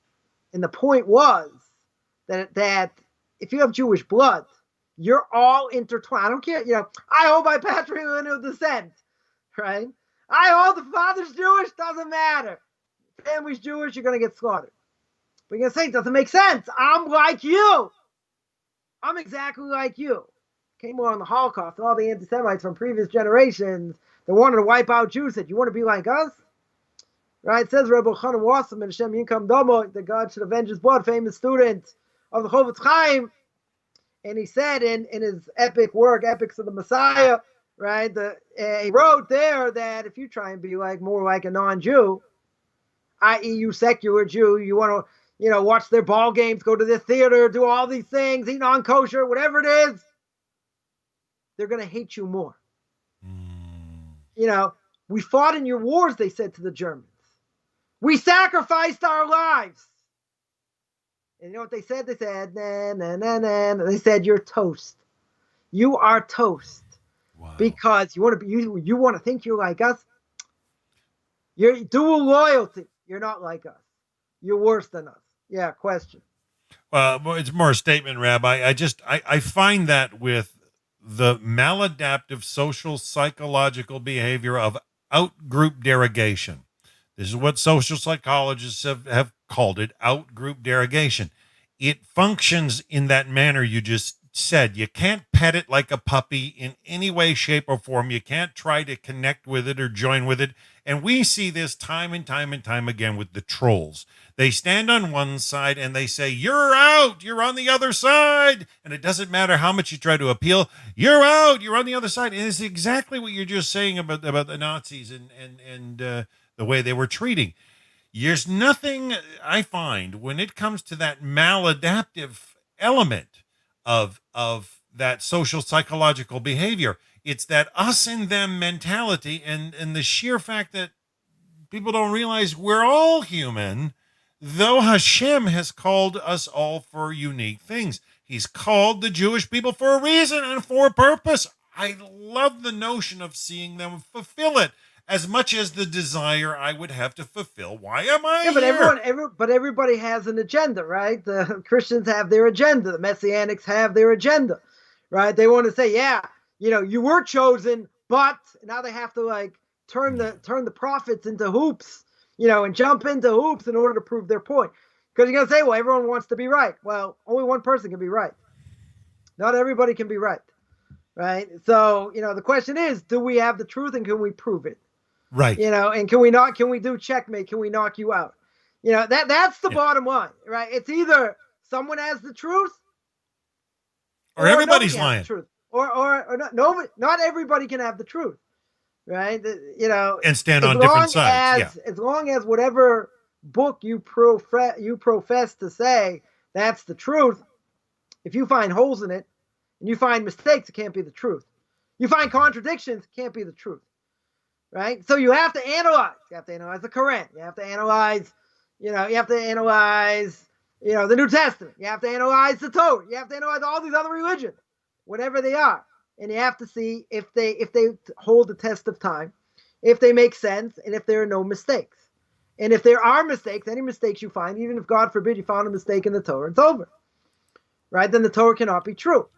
And the point was that if you have Jewish blood, you're all intertwined. I don't care, I hold my patrilineal descent, right? I hold the father's Jewish, doesn't matter. Family's Jewish, you're going to get slaughtered. But you're going to say, it doesn't make sense. I'm like you. I'm exactly like you. Came along the Holocaust and all the anti-Semites from previous generations that wanted to wipe out Jews said, you want to be like us? Right? It says Rabbi Chaim Wasserman, Hashem Yinkam Domo, that God should avenge his blood, famous student of the Chofetz Chaim. And he said in his epic work, Epics of the Messiah, right? He wrote there that if you try and be more like a non-Jew, i.e. you secular Jew, you want to, watch their ball games, go to the theater, do all these things, eat non-kosher, whatever it is, they're going to hate you more. We fought in your wars, they said to the Germans. We sacrificed our lives. And you know what they said? They said, nah, nah, nah, nah. They said, you're toast. You are toast. Wow. Because you want to think you're like us. You're dual loyalty. You're not like us. You're worse than us. Yeah, question. Well, it's more a statement, Rabbi. I find that with the maladaptive social psychological behavior of out-group derogation. This is what social psychologists have called it, out-group derogation. It functions in that manner you just said. You can't pet it like a puppy in any way, shape, or form. You can't try to connect with it or join with it. And we see this time and time and time again with the trolls. They stand on one side and they say, you're out, you're on the other side. And it doesn't matter how much you try to appeal, you're out, you're on the other side. And it's exactly what you're just saying about the Nazis and the way they were treating. There's nothing I find when it comes to that maladaptive element of that social psychological behavior. It's that us and them mentality and the sheer fact that people don't realize we're all human, though Hashem has called us all for unique things. He's called the Jewish people for a reason and for a purpose. I love the notion of seeing them fulfill it as much as the desire I would have to fulfill. Why am I here? But everybody has an agenda, right? The Christians have their agenda. The Messianics have their agenda, right? They want to say, yeah, you were chosen, but now they have to turn the prophets into hoops, and jump into hoops in order to prove their point. Because you're going to say, well, everyone wants to be right. Well, only one person can be right. Not everybody can be right, right? So, the question is, do we have the truth and can we prove it? Right. And can we do checkmate? Can we knock you out? That's the bottom line, right? It's either someone has the truth or everybody's lying. Or not everybody can have the truth, right? And stand on different sides. As long as whatever book you profess to say that's the truth, if you find holes in it and you find mistakes, it can't be the truth. You find contradictions, it can't be the truth. Right? So you have to analyze. You have to analyze the Quran. You have to analyze, the New Testament. You have to analyze the Torah. You have to analyze all these other religions, whatever they are. And you have to see if they hold the test of time, if they make sense, and if there are no mistakes. And if there are mistakes, any mistakes you find, even if God forbid you found a mistake in the Torah, it's over. Right? Then the Torah cannot be true.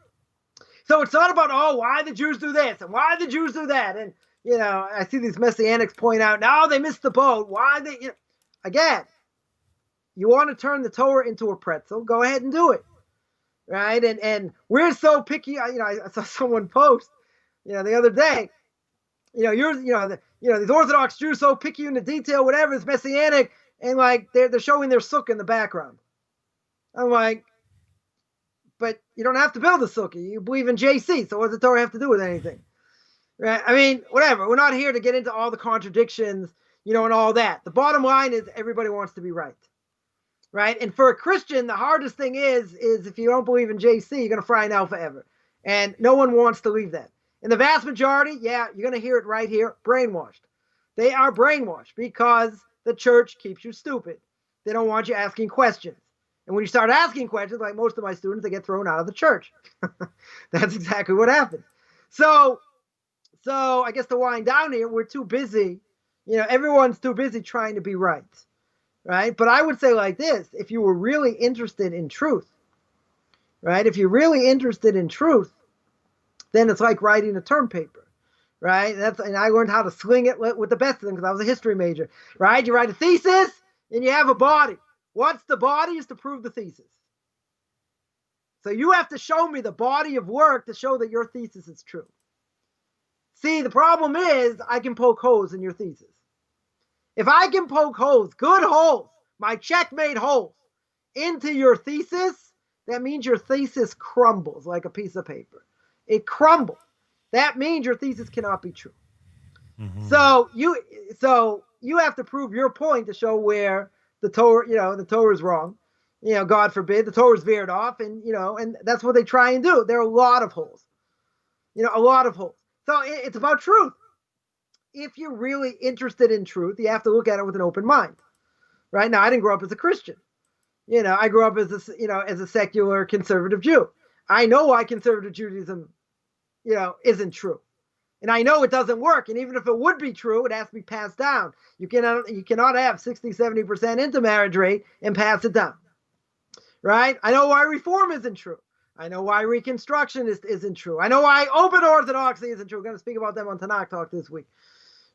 So it's not about, why the Jews do this and why the Jews do that. And I see these Messianics point out, no, they missed the boat. Why they, again, you want to turn the Torah into a pretzel, go ahead and do it. Right. And we're so picky. I saw someone post, the other day, these Orthodox Jews so picky in the detail, whatever, it's Messianic. And they're showing their sukkah in the background. I'm like, but you don't have to build a sukkah. You believe in JC. So what does the Torah have to do with anything? Right? I mean, whatever. We're not here to get into all the contradictions, and all that. The bottom line is everybody wants to be right. Right? And for a Christian, the hardest thing is if you don't believe in JC, you're going to fry now forever. And no one wants to leave that. And the vast majority, you're going to hear it right here, brainwashed. They are brainwashed because the church keeps you stupid. They don't want you asking questions. And when you start asking questions, like most of my students, they get thrown out of the church. That's exactly what happens. So I guess to wind down here, we're too busy. Everyone's too busy trying to be right. Right? But I would say like this, if you were really interested in truth, right? If you're really interested in truth, then it's like writing a term paper, right? And I learned how to sling it with the best of them because I was a history major, right? You write a thesis and you have a body. What's the body is to prove the thesis. So you have to show me the body of work to show that your thesis is true. See, the problem is I can poke holes in your thesis. If I can poke holes, good holes, my checkmate holes, into your thesis, that means your thesis crumbles like a piece of paper. It crumbles. That means your thesis cannot be true. Mm-hmm. So you have to prove your point to show where the Torah, the Torah is wrong. God forbid, the Torah is veered off, and that's what they try and do. There are a lot of holes. A lot of holes. So it's about truth. If you're really interested in truth, you have to look at it with an open mind. Right? Now, I didn't grow up as a Christian. I grew up as a secular conservative Jew. I know why conservative Judaism, isn't true. And I know it doesn't work. And even if it would be true, it has to be passed down. You cannot have 60, 70% intermarriage rate and pass it down. Right? I know why reform isn't true. I know why Reconstruction isn't true. I know why open Orthodoxy isn't true. We're going to speak about them on Tanakh Talk this week.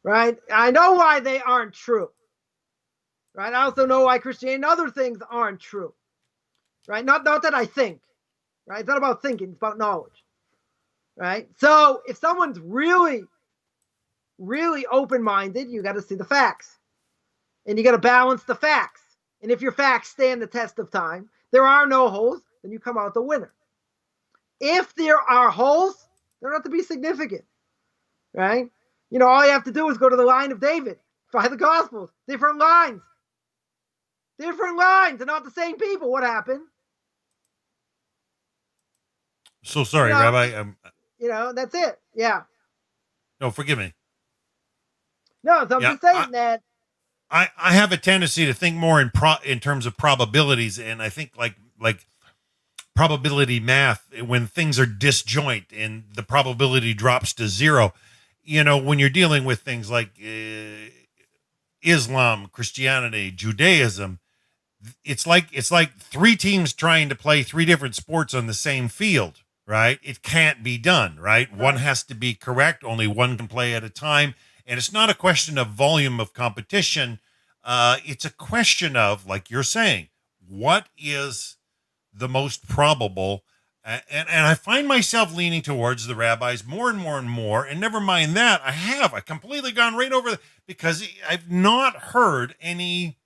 Right? I know why they aren't true. Right? I also know why Christianity and other things aren't true. Right? Not that I think. Right? It's not about thinking. It's about knowledge. Right? So if someone's really, really open-minded, you got to see the facts. And you got to balance the facts. And if your facts stand the test of time, there are no holes, then you come out the winner. If there are holes, they're not to be significant. Right? All you have to do is go to the line of David. Find the Gospels. Different lines. Different lines. They're not the same people. What happened? So sorry, Rabbi. That's it. Yeah. No, forgive me. No, so I'm just saying that. I have a tendency to think more in terms of probabilities, and I think like probability math, when things are disjoint and the probability drops to zero. When you're dealing with things like Islam, Christianity, Judaism, it's like three teams trying to play three different sports on the same field, right? It can't be done, right? One has to be correct. Only one can play at a time. And it's not a question of volume of competition. It's a question of, like you're saying, what is the most probable? And I find myself leaning towards the rabbis more and more and more. And never mind that, I completely gone right over because I've not heard any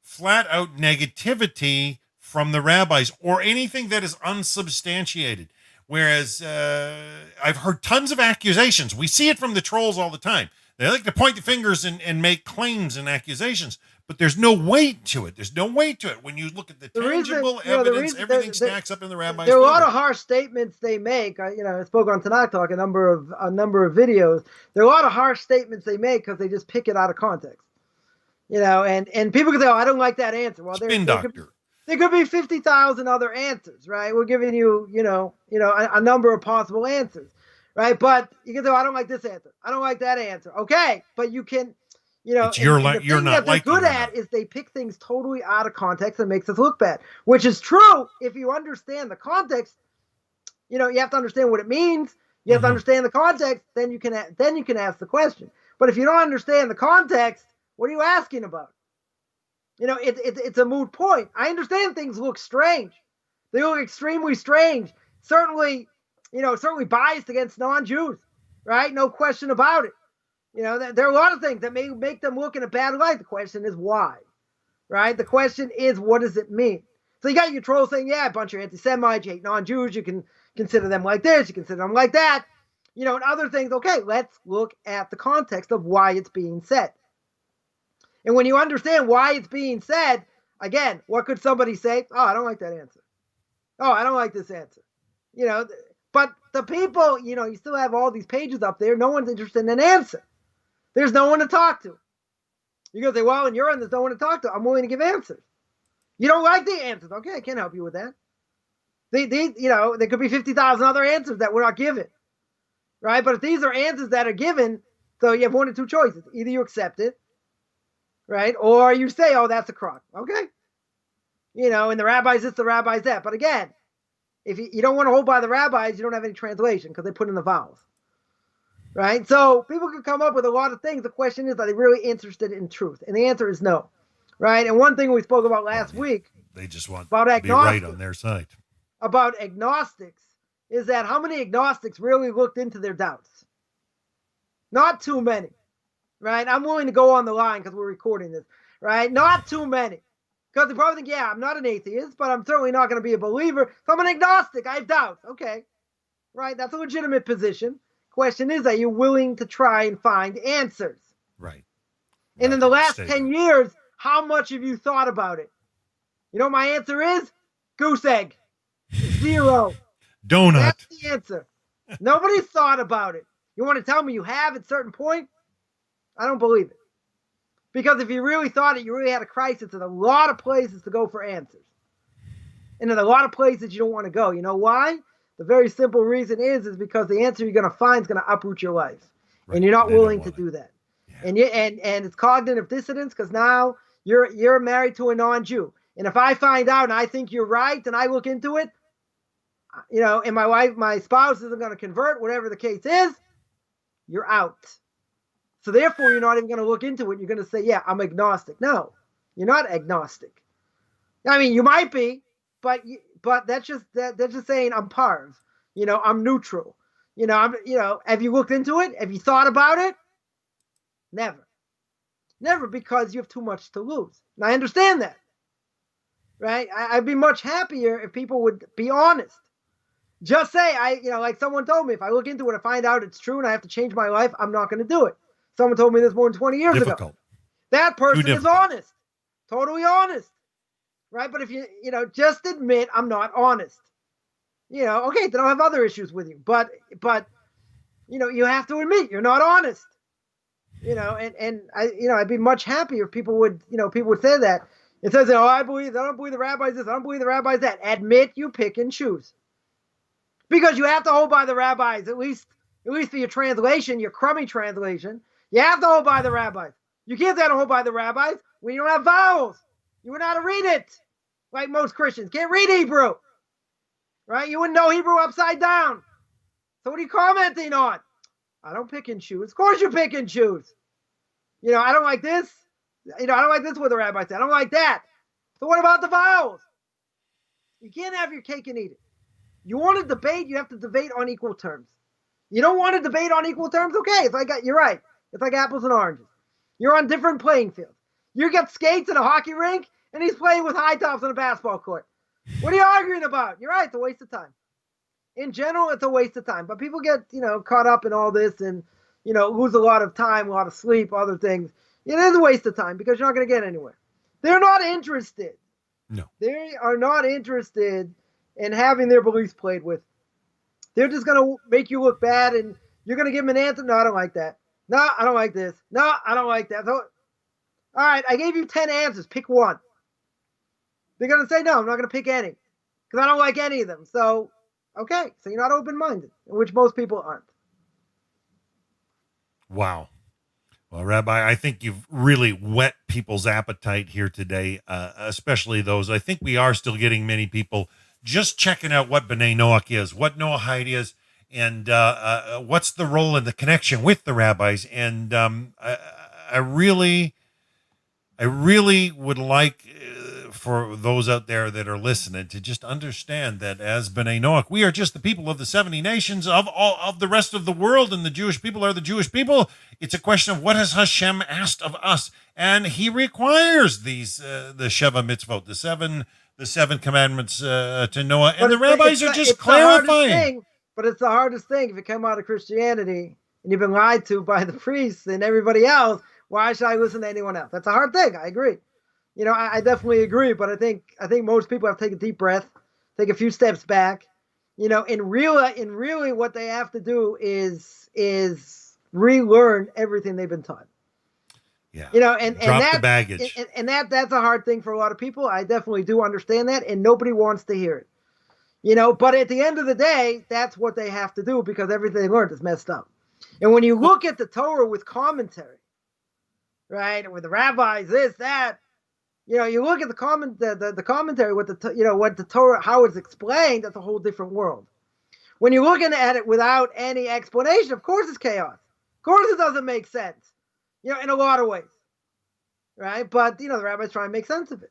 flat out negativity from the rabbis or anything that is unsubstantiated. Whereas I've heard tons of accusations. We see it from the trolls all the time. They like to point the fingers and make claims and accusations, but there's no weight to it. There's no weight to it. When you look at the tangible evidence, everything stacks up in the rabbi's There are a lot favor. of harsh statements they make. I spoke on Tanakh Talk a number of videos. There are a lot of harsh statements they make because they just pick it out of context. And people can say, "Oh, I don't like that answer." Well, Spin doctor. There could be 50,000 other answers, right? We're giving you, a number of possible answers, right? But you can say, I don't like this answer. I don't like that answer. Okay, but you can, it's you're not what they're good at is they pick things totally out of context and makes us look bad, which is true if you understand the context. You have to understand what it means. You have to understand the context. Then you can ask the question. But if you don't understand the context, what are you asking about? It's a moot point. I understand things look strange. They look extremely strange. Certainly biased against non-Jews, right? No question about it. There are a lot of things that may make them look in a bad light. The question is why, right? The question is, what does it mean? So you got your trolls saying, yeah, a bunch of anti-Semites, you hate non-Jews, you can consider them like this, you consider them like that, and other things. Okay, let's look at the context of why it's being said. And when you understand why it's being said, again, what could somebody say? Oh, I don't like that answer. Oh, I don't like this answer. But the people, you still have all these pages up there. No one's interested in an answer. There's no one to talk to. You're going to say, well, in your end, there's no one to talk to. I'm willing to give answers. You don't like the answers. Okay, I can't help you with that. There could be 50,000 other answers that we're not given. Right? But if these are answers that are given, so you have one of two choices. Either you accept it, right? Or you say, oh, that's a crock. Okay. And the rabbis this, the rabbis that. But again, if you don't want to hold by the rabbis, you don't have any translation because they put in the vowels. Right? So people can come up with a lot of things. The question is, are they really interested in truth? And the answer is no. right? And one thing we spoke about last week They just want about to be right on their side. About agnostics is that how many agnostics really looked into their doubts? Not too many, right? I'm willing to go on the line because we're recording this, right? Not too many. Because they probably think, yeah, I'm not an atheist, but I'm certainly not going to be a believer. So I'm an agnostic. I have doubts. Okay, right? That's a legitimate position. Question is, are you willing to try and find answers? Right. And in the last 10 years, how much have you thought about it? You know what my answer is? Goose egg. 0. Donut. That's the answer. Nobody's thought about it. You want to tell me you have at a certain point? I don't believe it. Because if you really thought it, you really had a crisis, there's a lot of places to go for answers. And in a lot of places you don't want to go. You know why? The very simple reason is because the answer you're going to find is going to uproot your life. Right. And you're not willing to do that. Yeah. And it's cognitive dissonance because now you're married to a non-Jew. And if I find out and I think you're right and I look into it, and my spouse isn't going to convert, whatever the case is, you're out. So therefore, you're not even going to look into it. You're going to say, yeah, I'm agnostic. No, you're not agnostic. I mean, you might be, but that's just saying I'm parv. I'm neutral. Have you looked into it? Have you thought about it? Never, because you have too much to lose. And I understand that, right? I'd be much happier if people would be honest. Just say, like someone told me, if I look into it and find out it's true and I have to change my life, I'm not going to do it. Someone told me this more than 20 years ago. That person is honest, totally honest, right? But if you just admit I'm not honest, okay, then I'll have other issues with you. But you have to admit you're not honest, and I'd be much happier if people would say that. It says, I don't believe the rabbis this, I don't believe the rabbis that. Admit you pick and choose. Because you have to hold by the rabbis, at least for your translation, your crummy translation. You have to hold by the rabbis. You can't say I don't hold by the rabbis when you don't have vowels. You wouldn't know how to read it, like most Christians. Can't read Hebrew, right? You wouldn't know Hebrew upside down. So what are you commenting on? I don't pick and choose. Of course you pick and choose. I don't like this. I don't like this what the rabbi said. I don't like that. So what about the vowels? You can't have your cake and eat it. You want to debate, you have to debate on equal terms. You don't want to debate on equal terms? Okay, you're right. It's like apples and oranges. You're on different playing fields. You got skates in a hockey rink, and he's playing with high tops on a basketball court. What are you arguing about? You're right, it's a waste of time. In general, it's a waste of time. But people get, caught up in all this and, lose a lot of time, a lot of sleep, other things. It is a waste of time because you're not going to get anywhere. They're not interested. No. They are not interested in having their beliefs played with. They're just going to make you look bad, and you're going to give them an answer. No, I don't like that. No, I don't like this. No, I don't like that. So, all right, I gave you 10 answers. Pick one. They're going to say, no, I'm not going to pick any because I don't like any of them. So, okay, so you're not open-minded, which most people aren't. Wow. Well, Rabbi, I think you've really whet people's appetite here today, especially those. I think we are still getting many people just checking out what B'nai Noach is, what Noahide is, and what's the role and the connection with the rabbis. And I really would like for those out there that are listening to just understand that as B'nai Noach, we are just the people of the 70 nations of the rest of the world, and the Jewish people are the Jewish people. It's a question of what has Hashem asked of us, and He requires these the Sheva mitzvot, the seven commandments to Noah, and the rabbis are just clarifying. But it's the hardest thing if you come out of Christianity and you've been lied to by the priests and everybody else. Why should I listen to anyone else? That's a hard thing. I agree. I definitely agree. But I think most people have to take a deep breath, take a few steps back. And really, what they have to do is relearn everything they've been taught. Yeah. And drop the baggage. And that's a hard thing for a lot of people. I definitely do understand that, and nobody wants to hear it. But at the end of the day, that's what they have to do because everything they learned is messed up. And when you look at the Torah with commentary, right, with the rabbis, this, that, you look at the commentary with what the Torah, how it's explained, that's a whole different world. When you're looking at it without any explanation, of course it's chaos. Of course it doesn't make sense. In a lot of ways. right? But, the rabbis try and make sense of it.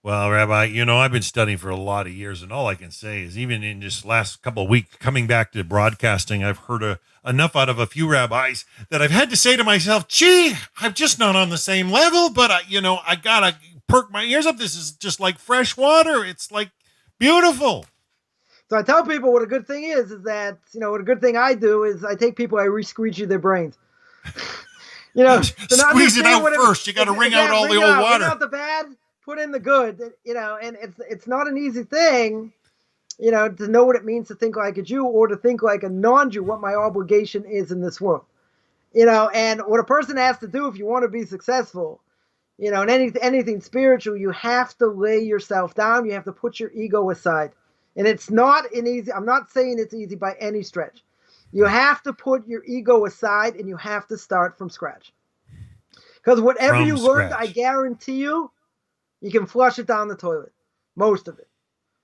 Well, Rabbi, I've been studying for a lot of years, and all I can say is even in this last couple of weeks, coming back to broadcasting, I've heard enough out of a few rabbis that I've had to say to myself, gee, I'm just not on the same level, but, I got to perk my ears up. This is just like fresh water. It's like beautiful. So I tell people what a good thing is that, what a good thing I do is I take people, I re-squeegee their brains. Squeeze it out first. You got to wring out all the old water. Wring out the bad, put in the good, and it's not an easy thing, to know what it means to think like a Jew or to think like a non-Jew, what my obligation is in this world. And what a person has to do if you want to be successful, in anything spiritual, you have to lay yourself down. You have to put your ego aside. And it's not an easy, I'm not saying it's easy by any stretch. You have to put your ego aside and you have to start from scratch. Because whatever you learned, I guarantee you can flush it down the toilet. Most of it,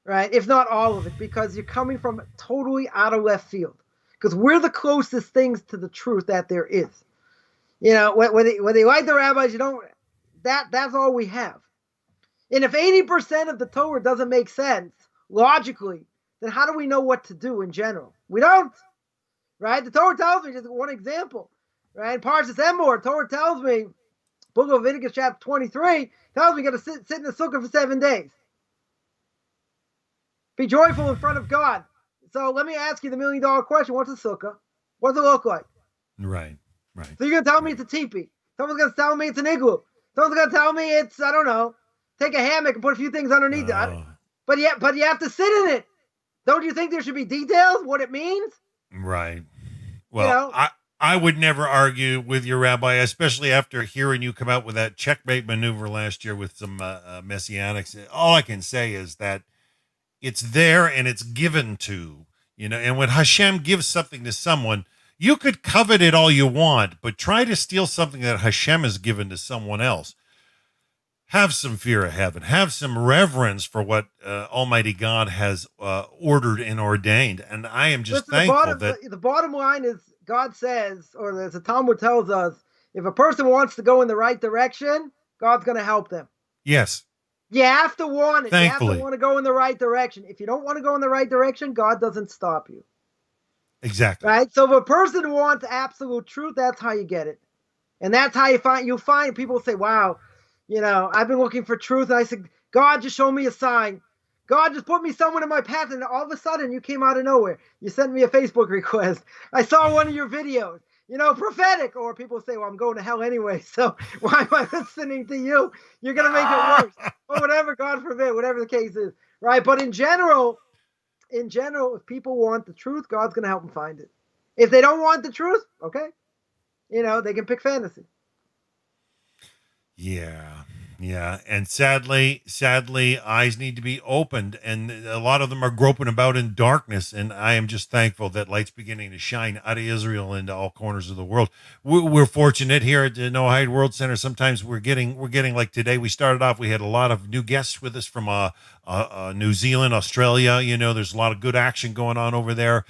right? If not all of it, because you're coming from totally out of left field. Because we're the closest things to the truth that there is. Whether you like the rabbis, that's all we have. And if 80% of the Torah doesn't make sense, logically, then how do we know what to do in general? We don't, right? The Torah tells me, just one example, right? In Parshas Emor, Torah tells me, book of Leviticus chapter 23, tells me you got to sit in the sukkah for 7 days. Be joyful in front of God. So let me ask you the $1 million question. What's a sukkah? What does it look like? Right. So you're going to tell me it's a teepee. Someone's going to tell me it's an igloo. Someone's going to tell me it's, I don't know, take a hammock and put a few things underneath it. But you have to sit in it. Don't you think there should be details, what it means? Right. Well, I would never argue with your rabbi, especially after hearing you come out with that checkmate maneuver last year with some messianics. All I can say is that it's there and it's given to, and when Hashem gives something to someone, you could covet it all you want, but try to steal something that Hashem has given to someone else. Have some fear of heaven. Have some reverence for what Almighty God has ordered and ordained. And I am just thankful the bottom line is God says, or as the Talmud tells us, if a person wants to go in the right direction, God's going to help them. Yes. You have to want it. Thankfully. You have to want to go in the right direction. If you don't want to go in the right direction, God doesn't stop you. Exactly. Right? So if a person wants absolute truth, that's how you get it. And that's how you find people say, wow, I've been looking for truth. And I said, God, just show me a sign. God, just put me someone in my path. And all of a sudden, you came out of nowhere. You sent me a Facebook request. I saw one of your videos, prophetic. Or people say, well, I'm going to hell anyway. So why am I listening to you? You're going to make it worse. Or whatever, God forbid, whatever the case is. Right? But in general, if people want the truth, God's going to help them find it. If they don't want the truth, okay. They can pick fantasy. Yeah. And sadly, eyes need to be opened, and a lot of them are groping about in darkness. And I am just thankful that light's beginning to shine out of Israel into all corners of the world. We're fortunate here at the Noahide World Center. Sometimes we're getting like today. We started off. We had a lot of new guests with us from New Zealand, Australia. There's a lot of good action going on over there.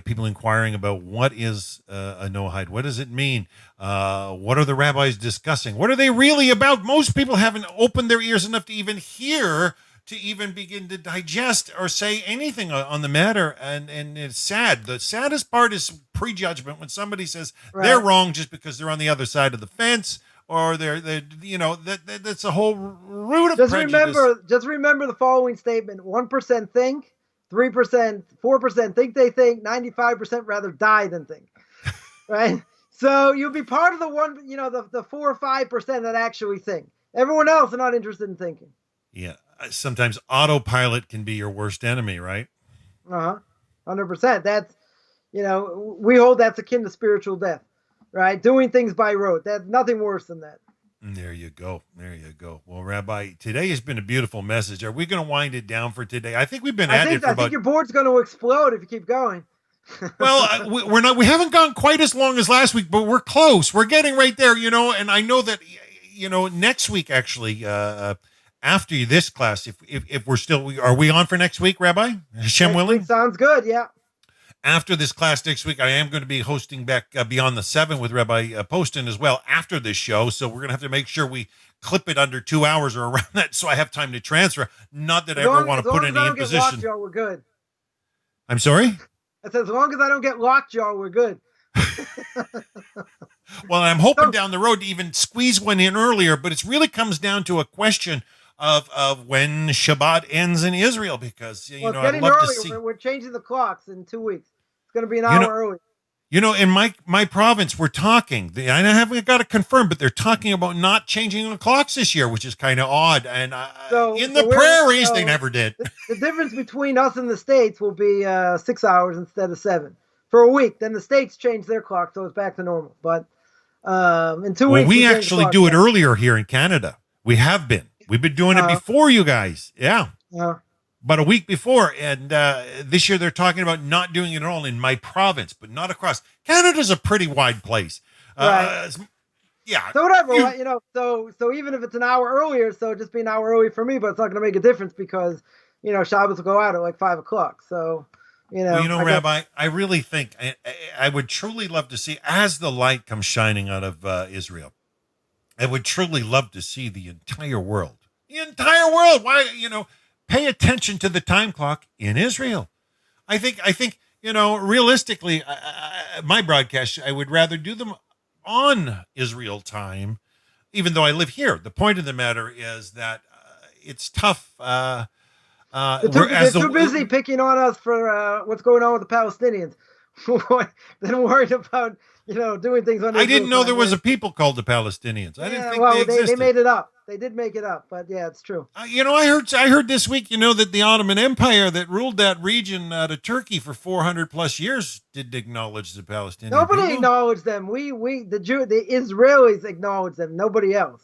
People inquiring about what is a Noahide? What does it mean? What are the rabbis discussing? What are they really about? Most people haven't opened their ears enough to even hear, to even begin to digest or say anything on the matter. And it's sad. The saddest part is prejudgment, when somebody says they're wrong just because they're on the other side of the fence, or they're that's a whole root of prejudice. Just remember the following statement: 1% think, 3%, 4% think they think, 95% rather die than think. Right? So you'll be part of the one, the 4 or 5% that actually think. Everyone else are not interested in thinking. Yeah. Sometimes autopilot can be your worst enemy, right? 100%. That's, we hold that's akin to spiritual death, right? Doing things by rote. That's nothing worse than that. There you go. Well, Rabbi, today has been a beautiful message. Are we going to wind it down for today? I think we've been at it for I think your board's going to explode if you keep going. Well, we haven't gone quite as long as last week, but we're close. We're getting right there, and I know that, next week, actually, after this class, if we're still, are we on for next week, Rabbi? Hashem willing? Sounds good. Yeah. After this class next week, I am going to be hosting back Beyond the Seven with Rabbi Poston as well after this show. So we're going to have to make sure we clip it under 2 hours or around that so I have time to transfer. Not that I ever want to put any imposition. Lockjaw, we're good. I'm sorry? I said, as long as I don't get lockjaw, we're good. Well, I'm hoping down the road to even squeeze one in earlier, but it really comes down to a question of when Shabbat ends in Israel, because I'd love to see. We're changing the clocks in 2 weeks. It's going to be an hour early. In my province, we're talking. I haven't got to confirm, but they're talking about not changing the clocks this year, which is kind of odd. And in the prairies, they never did. The difference between us and the States will be 6 hours instead of 7 for a week. Then the States change their clock, so it's back to normal. But in 2 weeks, we actually do it earlier here in Canada. We have been. We've been doing it before you guys. Yeah. About a week before. And this year they're talking about not doing it at all in my province, but not across. Canada's a pretty wide place. Right. Yeah. So whatever, so even if it's an hour earlier, so just be an hour early for me, but it's not going to make a difference because, Shabbos will go out at like 5 o'clock. So, Rabbi, I really think I would truly love to see, as the light comes shining out of Israel, I would truly love to see the entire world. Why, pay attention to the time clock in Israel. I think, realistically, my broadcast, I would rather do them on Israel time, even though I live here. The point of the matter is that it's tough. They're too busy picking on us for what's going on with the Palestinians. They're worried about, doing things on. I didn't know there was a people called the Palestinians. I didn't think they existed. They made it up. They did make it up, but yeah, it's true. I heard this week, that the Ottoman Empire that ruled that region out of Turkey for 400 plus years didn't acknowledge the Palestinians. Nobody acknowledged them. The Israelis acknowledged them. Nobody else.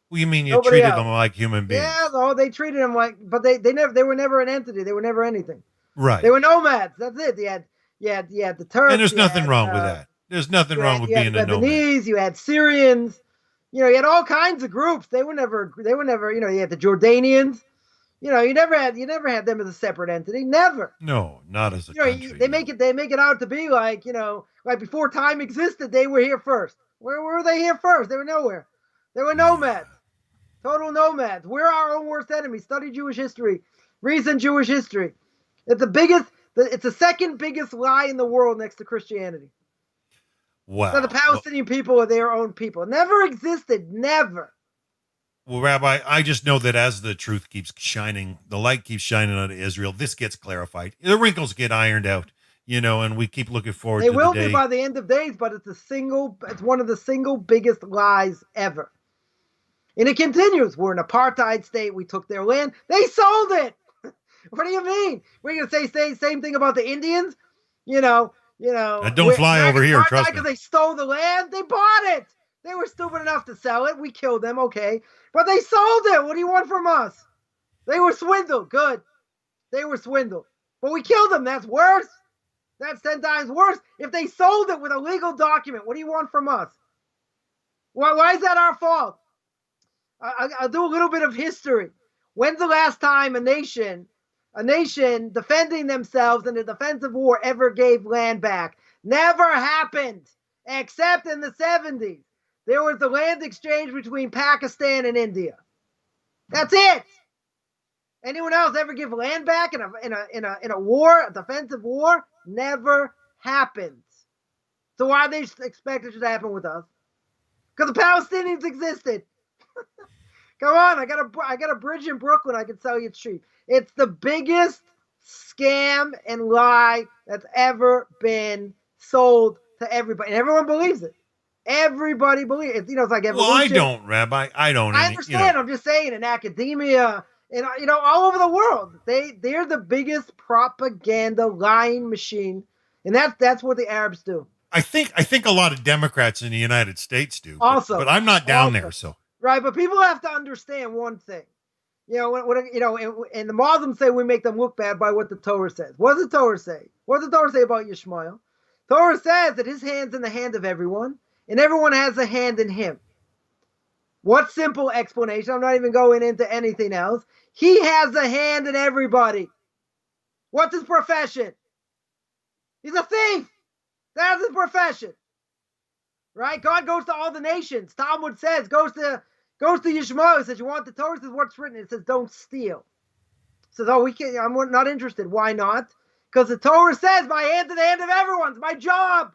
Well, you mean you treated them like human beings? Yeah, they treated them like, but they were never an entity. They were never anything. Right. They were nomads. That's it. You had the Turks. And there's nothing wrong with that. There's nothing wrong with being a nomad. You had Syrians. You had all kinds of groups. They were never. You had the Jordanians. You never had them as a separate entity. Never. No, not as a country. They make it out to be like, like before time existed, they were here first. Where were they here first? They were nowhere. They were nomads. Total nomads. We're our own worst enemy. Study Jewish history. Recent Jewish history. It's the second biggest lie in the world next to Christianity. Wow. So the Palestinian people are their own people. Never existed. Never. Well, Rabbi, I just know that as the truth keeps shining, the light keeps shining out of Israel, this gets clarified. The wrinkles get ironed out, and we keep looking forward to the day. They will be by the end of days, but it's one of the single biggest lies ever. And it continues. We're an apartheid state. We took their land. They sold it. What do you mean? We're going to say same thing about the Indians? Don't fly over here, trust me. Because they stole the land. They bought it. They were stupid enough to sell it. We killed them, okay. But they sold it. What do you want from us? They were swindled. Good. They were swindled. But we killed them. That's worse. That's 10 times worse. If they sold it with a legal document, what do you want from us? Why is that our fault? I'll do a little bit of history. When's the last time a nation defending themselves in a defensive war ever gave land back? Never happened, except in the 70s. There was the land exchange between Pakistan and India. That's it. Anyone else ever give land back in a war, a defensive war? Never happens. So why do they expect it should happen with us? Because the Palestinians existed. Come on, I got a bridge in Brooklyn I can sell you cheap. It's the biggest scam and lie that's ever been sold to everybody, and everyone believes it. Everybody believes it. It's like evolution. Well, I don't, Rabbi. I don't. I understand. I'm just saying, in academia, and all over the world, they're the biggest propaganda lying machine, and that's what the Arabs do. I think a lot of Democrats in the United States do. Also, but I'm not down there, so. Right, but people have to understand one thing. And the Muslims say we make them look bad by what the Torah says. What does the Torah say? What does the Torah say about Yishmael? Torah says that his hand's in the hand of everyone, and everyone has a hand in him. What simple explanation? I'm not even going into anything else. He has a hand in everybody. What's his profession? He's a thief. That's his profession. Right? God goes to all the nations. Talmud says, goes to Yishmael. He says, you want the Torah? He says, what's written? It says, don't steal. He says, oh, I'm not interested. Why not? Because the Torah says, my hand to the hand of everyone. It's my job.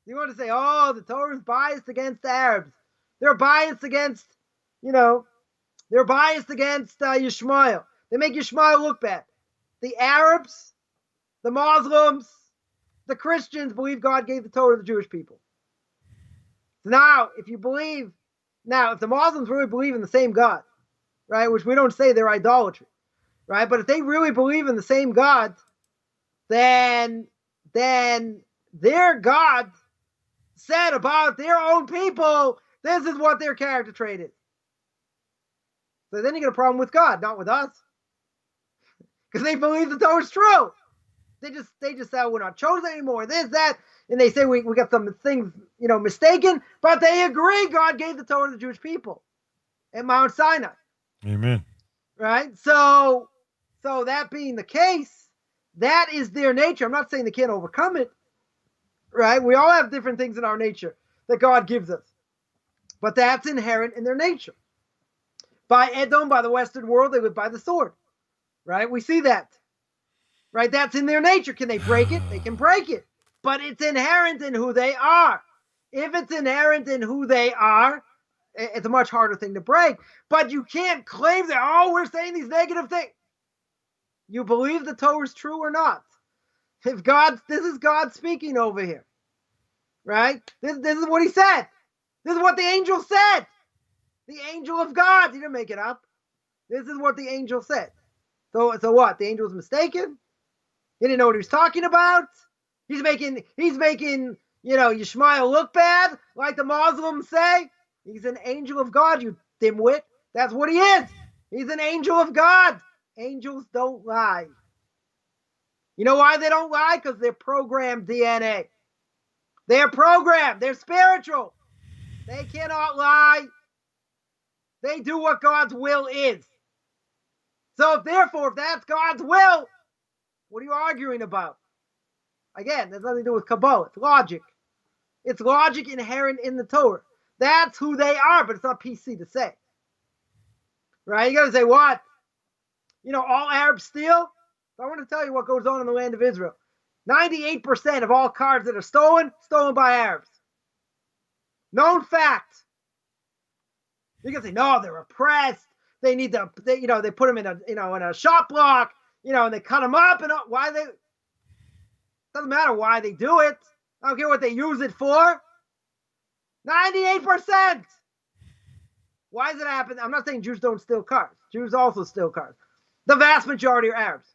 You want to say, oh, the Torah is biased against the Arabs. They're biased against, they're biased against Yishmael. They make Yishmael look bad. The Arabs, the Muslims, the Christians believe God gave the Torah to the Jewish people. Now, if the Muslims really believe in the same God, right, which we don't say they're idolatry, right, but if they really believe in the same God, then their God said about their own people, this is what their character trait is. So then you get a problem with God, not with us. Because they believe the Torah is true. They just say we're not chosen anymore, this, that, and they say we got some things, mistaken, but they agree God gave the Torah to the Jewish people at Mount Sinai. Amen. Right? So that being the case, that is their nature. I'm not saying they can't overcome it. Right? We all have different things in our nature that God gives us. But that's inherent in their nature. By Edom, by the Western world, they live by the sword. Right? We see that. Right? That's in their nature. Can they break it? They can break it. But it's inherent in who they are. If it's inherent in who they are, it's a much harder thing to break. But you can't claim that, we're saying these negative things. You believe the Torah is true or not? This is God speaking over here. Right? This is what he said. This is what the angel said. The angel of God. He didn't make it up. This is what the angel said. So what? The angel was mistaken? He didn't know what he was talking about? He's making Yishmael look bad, like the Muslims say. He's an angel of God, you dimwit. That's what he is. He's an angel of God. Angels don't lie. You know why they don't lie? Because they're programmed DNA. They're programmed. They're spiritual. They cannot lie. They do what God's will is. So if that's God's will, what are you arguing about? Again, there's nothing to do with Kabbalah. It's logic. It's logic inherent in the Torah. That's who they are, but it's not PC to say. Right? You got to say what? All Arabs steal? I want to tell you what goes on in the land of Israel. 98% of all cars that are stolen by Arabs. Known fact. You can say, no, they're oppressed. They need to, they put them in a shop block, and they cut them up and why they. Doesn't matter why they do it. I don't care what they use it for. 98%. Why does it happen? I'm not saying Jews don't steal cars. Jews also steal cars. The vast majority are Arabs.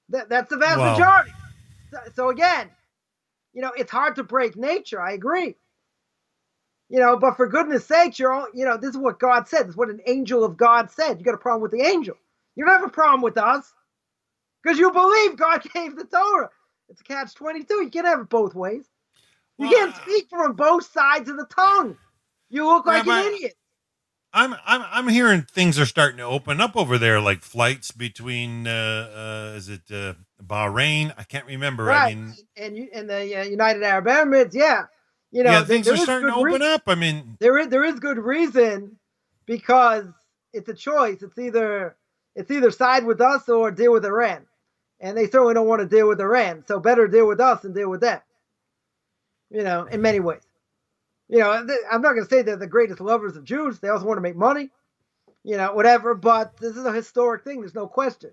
That's the vast majority. So again, it's hard to break nature. I agree. But for goodness sakes, this is what God said. This is what an angel of God said. You got a problem with the angel. You don't have a problem with us. Because you believe God gave the Torah. It's a catch-22. You can't have it both ways. You can't speak from both sides of the tongue. You look like an idiot. I'm hearing things are starting to open up over there, like flights between is it Bahrain? I can't remember. Right. And the United Arab Emirates, yeah. Things are starting to open up. I mean, there is good reason because it's a choice. It's either side with us or deal with Iran. And they certainly don't want to deal with Iran. So better deal with us than deal with them. In many ways. I'm not going to say they're the greatest lovers of Jews. They also want to make money, whatever. But this is a historic thing. There's no question.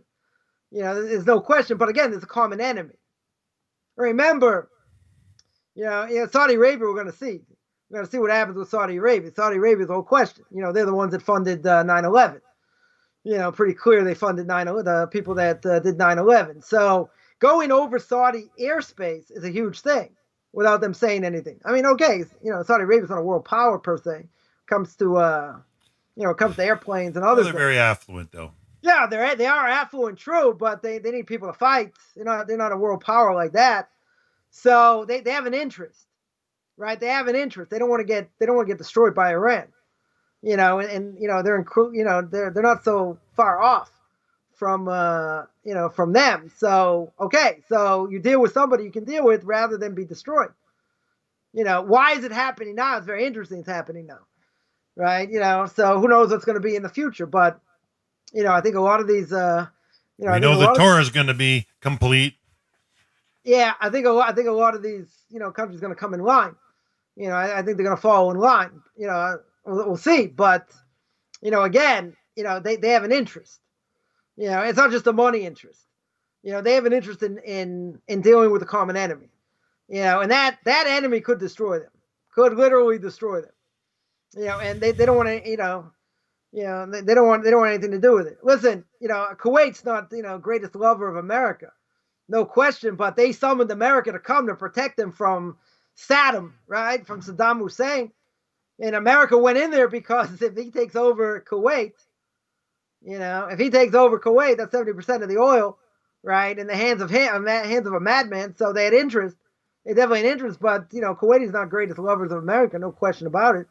There's no question. But again, there's a common enemy. Remember, Saudi Arabia, we're going to see. We're going to see what happens with Saudi Arabia. Saudi Arabia is a whole question. They're the ones that funded 9/11. Pretty clear they funded the people that did 9/11. So going over Saudi airspace is a huge thing without them saying anything. I mean, okay, Saudi Arabia's not a world power per se. Comes to airplanes and other things. They're very affluent though. Yeah, they are affluent, true, but they need people to fight. They're not a world power like that. So they have an interest, right? They have an interest. They don't want to get destroyed by Iran. They're not so far off from from them. So okay, so you deal with somebody you can deal with rather than be destroyed. Why is it happening now? It's very interesting. It's happening now, right? So who knows what's going to be in the future? But I think a lot of these, we know the Torah is going to be complete. Yeah, I think a lot of these, countries are going to come in line. I think they're going to fall in line. We'll see. But again, they have an interest. It's not just a money interest. They have an interest in dealing with the common enemy. And that enemy could destroy them, could literally destroy them. And they don't want to, they don't want anything to do with it. Listen, Kuwait's not, greatest lover of America, no question, but they summoned America to come to protect them from Saddam, right? From Saddam Hussein. And America went in there because if he takes over Kuwait, that's 70% of the oil, right? In the hands of a madman. So they had interest. They definitely had interest, but Kuwaitis not greatest lovers of America, no question about it.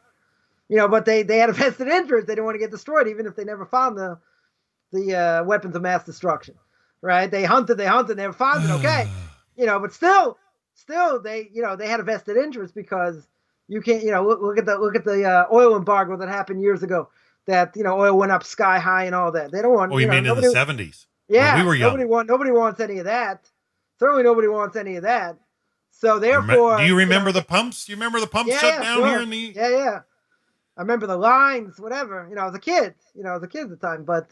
But they had a vested interest. They didn't want to get destroyed, even if they never found the weapons of mass destruction, right? They hunted, never found it. Okay, but still they they had a vested interest because you can't look at the oil embargo that happened years ago. That oil went up sky high and all that. They don't want. Oh, you mean in the 70s? Yeah, we were young. Nobody wants any of that. Certainly, nobody wants any of that. So therefore, do you remember the pumps? Do you remember the pumps shut down sure. here in the? Yeah. I remember the lines, whatever. I was a kid. I was a kid at the time. But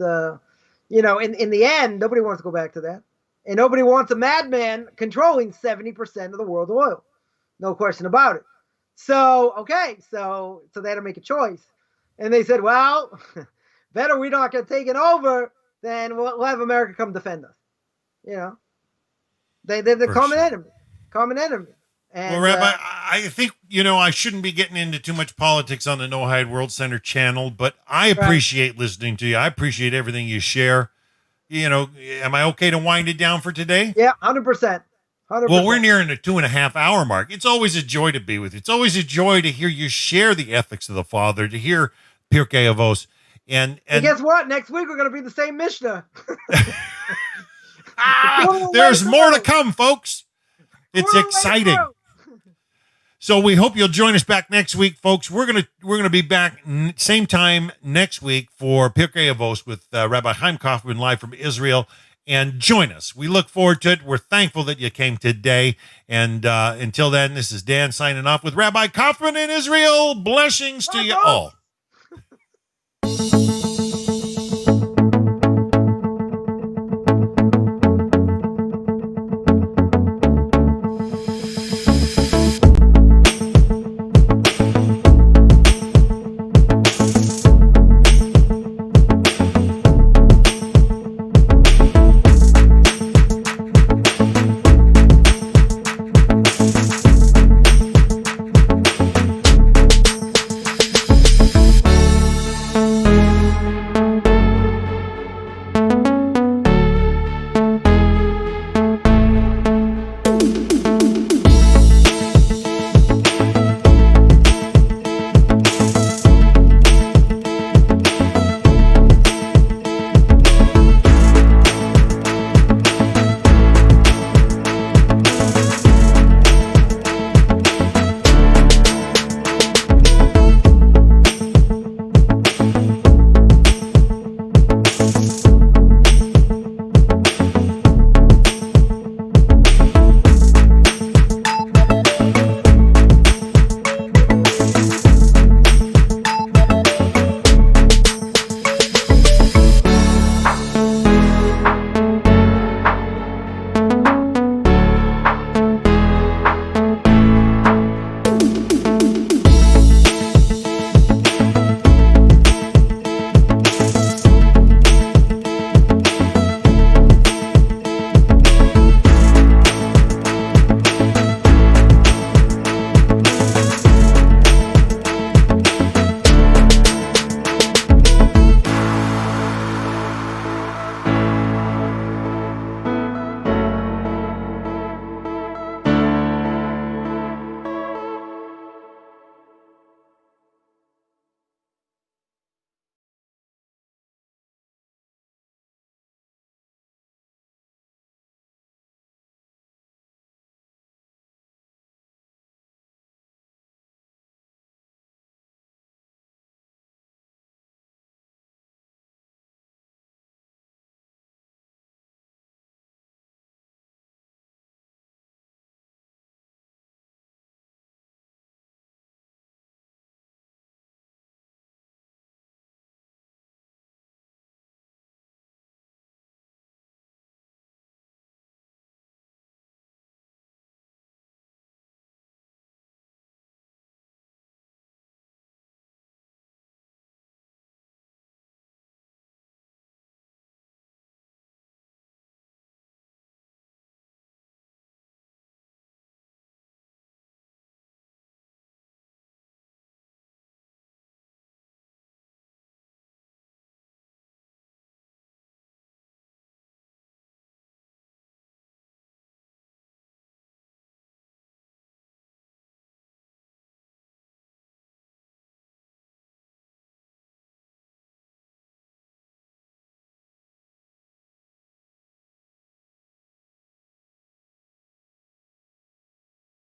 in the end, nobody wants to go back to that, and nobody wants a madman controlling 70% of the world's oil. No question about it. So okay, so they had to make a choice, and they said, well, better we not get taken over than we'll have America come defend us. They're the common enemy. And, well, Rabbi, I think, I shouldn't be getting into too much politics on the No Hide World Center channel, but I appreciate listening to you. I appreciate everything you share. Am I okay to wind it down for today? Yeah, 100%. Well, we're nearing the 2.5 hour mark. It's always a joy to be with you. It's always a joy to hear you share the ethics of the Father, to hear Pirkei Avos. And guess what? Next week, we're going to be the same Mishnah. There's more to come, folks. It's exciting. So we hope you'll join us back next week, folks. We're gonna be back same time next week for Pirkei Avos with Rabbi Chaim Coffman live from Israel. And join us. We look forward to it. We're thankful that you came today. And until then, this is Dan signing off with Rabbi Coffman in Israel. Blessings to you all.